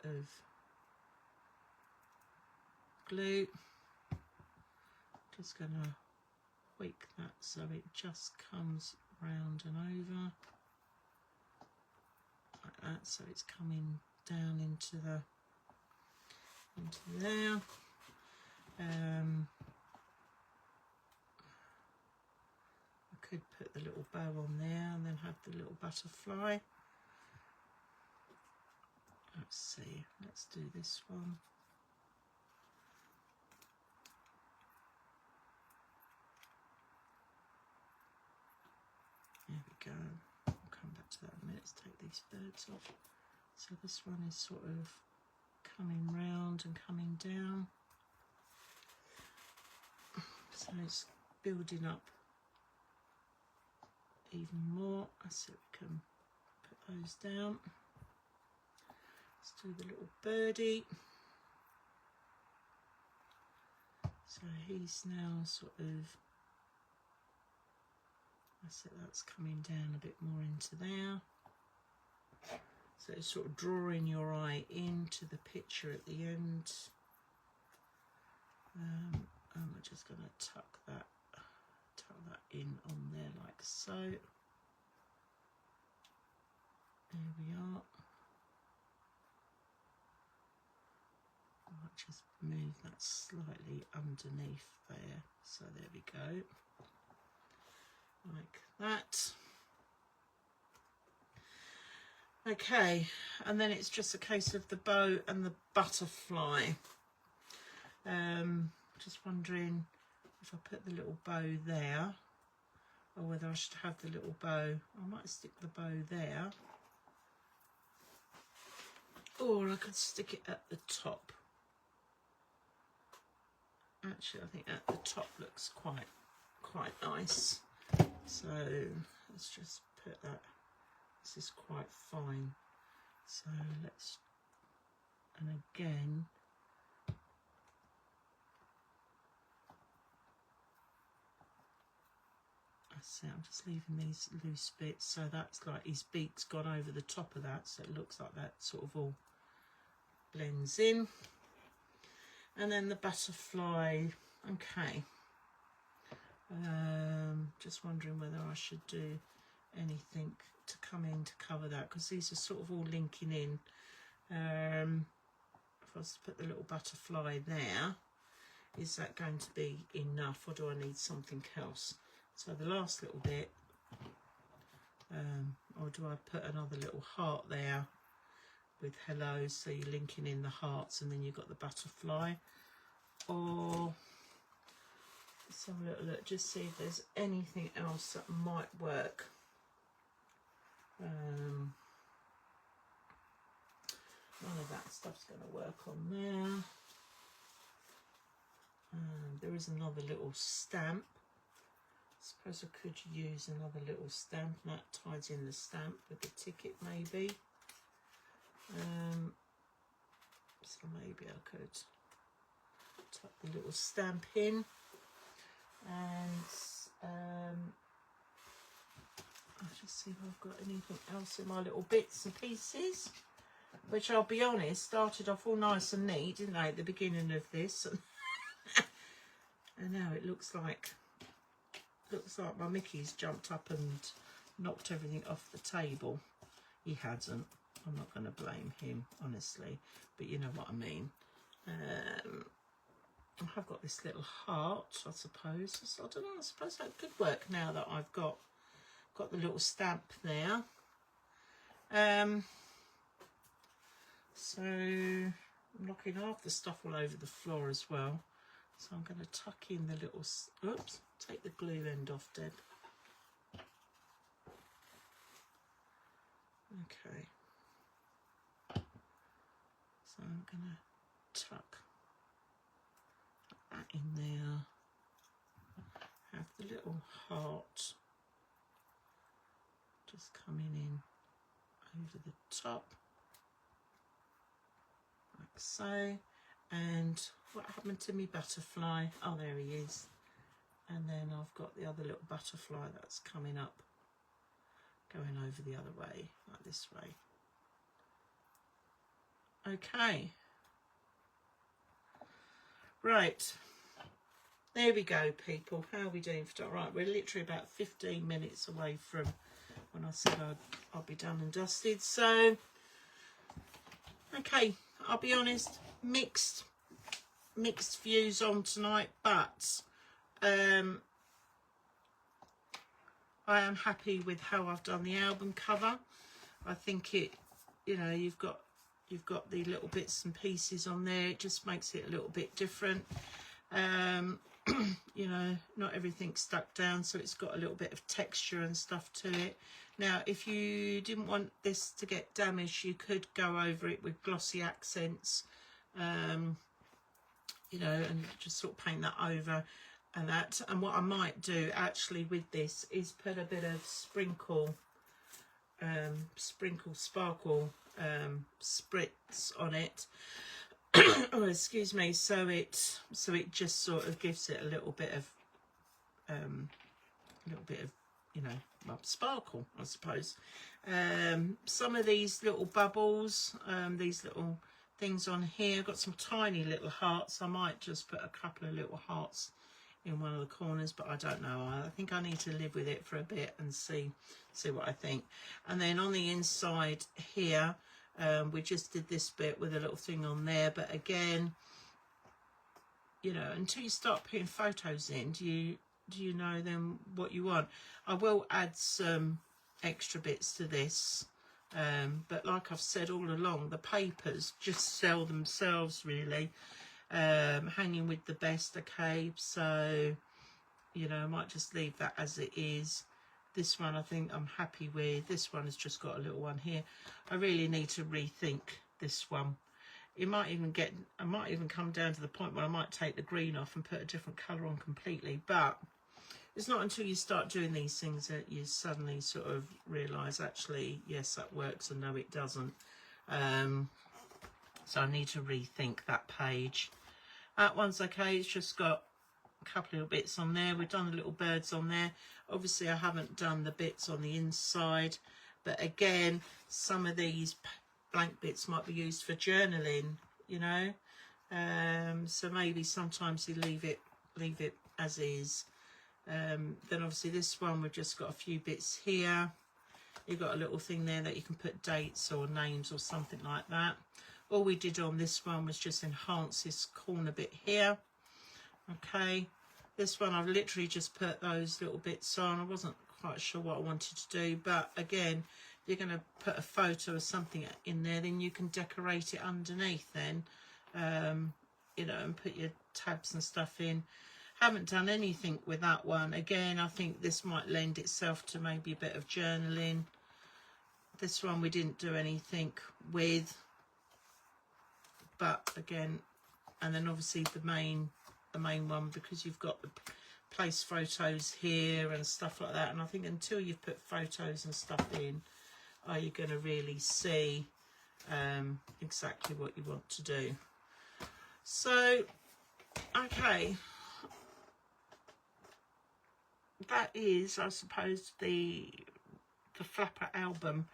of glue. Just going to tweak that so it just comes round and over like that, so it's coming down into there. I could put the little bow on there and then have the little butterfly. Let's see, let's do this one. There we go. I'll come back to that in a minute. Let's take these birds off. So this one is sort of coming round and coming down. So it's building up even more. So we can put those down. Let's do the little birdie. So he's now sort of, that's it, that's coming down a bit more into there. So it's sort of drawing your eye into the picture at the end. And we're just going to tuck that in on there like so. There we are. I'll just move that slightly underneath there. So there we go. Like that. Okay, and then it's just a case of the bow and the butterfly. Just wondering if I put the little bow there, or whether I should have the little bow. I might stick the bow there, or I could stick it at the top. Actually, I think at the top looks quite nice. So let's just put that. This is quite fine. So let's, and again, I see, I'm just leaving these loose bits, so that's like his beak's gone over the top of that, so it looks like that sort of all blends in. And then the butterfly, okay. Just wondering whether I should do anything to come in to cover that, because these are sort of all linking in. If I was to put the little butterfly there, is that going to be enough, or do I need something else? So the last little bit, or do I put another little heart there with hello, so you're linking in the hearts and then you've got the butterfly? Or let's have a little look, just see if there's anything else that might work. None of that stuff's going to work on there. There is another little stamp. I suppose I could use another little stamp, and that ties in the stamp with the ticket maybe. So maybe I could tuck the little stamp in, and I'll just see if I've got anything else in my little bits and pieces, which I'll be honest, started off all nice and neat, didn't they, at the beginning of this? And now it looks like my Mickey's jumped up and knocked everything off the table. He hasn't. I'm not going to blame him, honestly, but you know what I mean. I've got this little heart, I suppose. So I don't know, I suppose that could work now that I've got the little stamp there. So I'm knocking half the stuff all over the floor as well. So I'm going to tuck in the little, oops, take the glue end off, Deb. Okay. So I'm going to tuck that in there. Have the little heart just coming in over the top, like so. And what happened to me butterfly? Oh, there he is. And then I've got the other little butterfly that's coming up, going over the other way, like this way. Okay. Right. There we go, people. How are we doing for time? Right, we're literally about 15 minutes away from when I said I'd be done and dusted. So, okay, I'll be honest, mixed views on tonight, but I am happy with how I've done the album cover. I think it, you know, you've got the little bits and pieces on there. It just makes it a little bit different. You know, not everything's stuck down, so it's got a little bit of texture and stuff to it. Now, if you didn't want this to get damaged, you could go over it with glossy accents, you know, and just sort of paint that over and that. And what I might do actually with this is put a bit of sparkle spritz on it. Oh, excuse me. So it just sort of gives it a little bit of you know, well, sparkle, I suppose. Some of these little bubbles, these little things on here, I've got some tiny little hearts. I might just put a couple of little hearts in one of the corners, but I don't know. I think I need to live with it for a bit and see what I think. And then on the inside here, we just did this bit with a little thing on there, but again, you know, until you start putting photos in, do you know then what you want? I will add some extra bits to this, but like I've said all along, the papers just sell themselves really. Hanging with the best, okay, so you know, I might just leave that as it is. This one I think I'm happy with. This one has just got a little one here. I really need to rethink this one. It might even I might even come down to the point where I might take the green off and put a different colour on completely, but it's not until you start doing these things that you suddenly sort of realise, actually, yes, that works, and no, it doesn't. So I need to rethink that page. That one's okay, it's just got a couple of little bits on there. We've done the little birds on there. Obviously I haven't done the bits on the inside, but again, some of these blank bits might be used for journaling, you know. So maybe sometimes you leave it as is. Then obviously this one, we've just got a few bits here. You've got a little thing there that you can put dates or names or something like that. All we did on this one was just enhance this corner bit here. Okay, this one I've literally just put those little bits on. I wasn't quite sure what I wanted to do, but again, you're going to put a photo or something in there, then you can decorate it underneath then, you know, and put your tabs and stuff in. Haven't done anything with that one. Again, I think this might lend itself to maybe a bit of journaling. This one we didn't do anything with, but again, and then obviously the main one, because you've got the place photos here and stuff like that, and I think until you've put photos and stuff in, are you going to really see exactly what you want to do. So okay, that is, I suppose, the flapper album.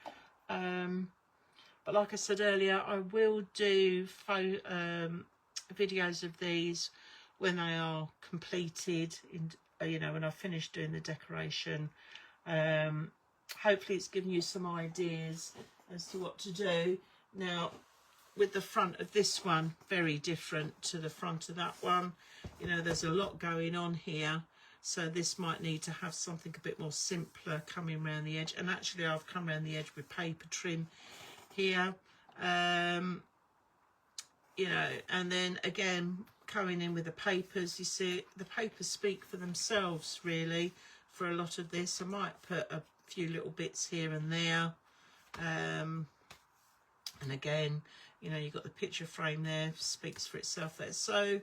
But like I said earlier, I will do videos of these when they are completed, you know, when I've finished doing the decoration. Hopefully it's given you some ideas as to what to do. Now, with the front of this one, very different to the front of that one. You know, there's a lot going on here. So this might need to have something a bit more simpler coming around the edge. And actually I've come around the edge with paper trim here. You know, and then again, coming in with the papers, you see the papers speak for themselves really for a lot of this. I might put a few little bits here and there. And again, you know, you've got the picture frame there, speaks for itself there. So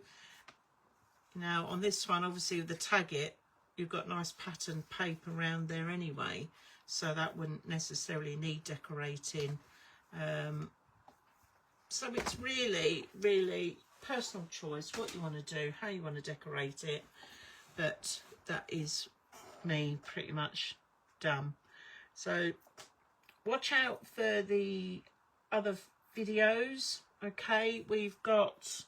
now on this one, obviously with the tag it, you've got nice patterned paper around there anyway, so that wouldn't necessarily need decorating. So it's really, really personal choice what you want to do, how you want to decorate it, but that is me pretty much done. So watch out for the other videos. Okay, we've got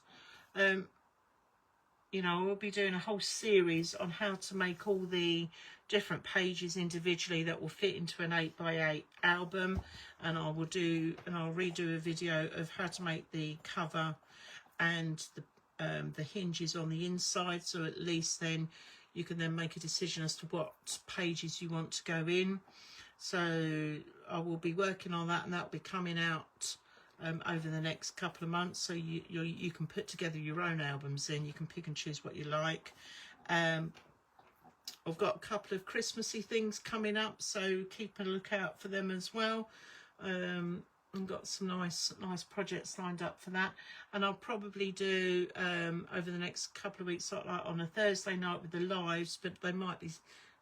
you know, we'll be doing a whole series on how to make all the different pages individually that will fit into an 8x8 album, and I'll redo a video of how to make the cover and the hinges on the inside, so at least then you can then make a decision as to what pages you want to go in. So I will be working on that, and that will be coming out over the next couple of months, so you can put together your own albums in. You can pick and choose what you like. I've got a couple of Christmassy things coming up, so keep a lookout for them as well. I've got some nice projects lined up for that, and I'll probably do over the next couple of weeks, like on a Thursday night with the lives, but they might be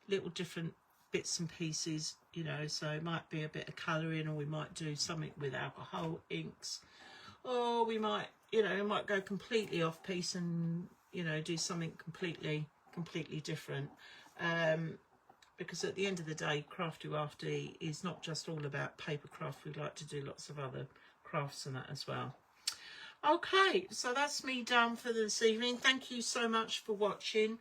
little different bits and pieces, you know, so it might be a bit of colouring, or we might do something with alcohol inks, or we might, you know, we might go completely off piece and, you know, do something completely different. because at the end of the day, Craftywafty is not just all about paper craft. We like to do lots of other crafts and that as well. Okay, so that's me done for this evening. Thank you so much for watching.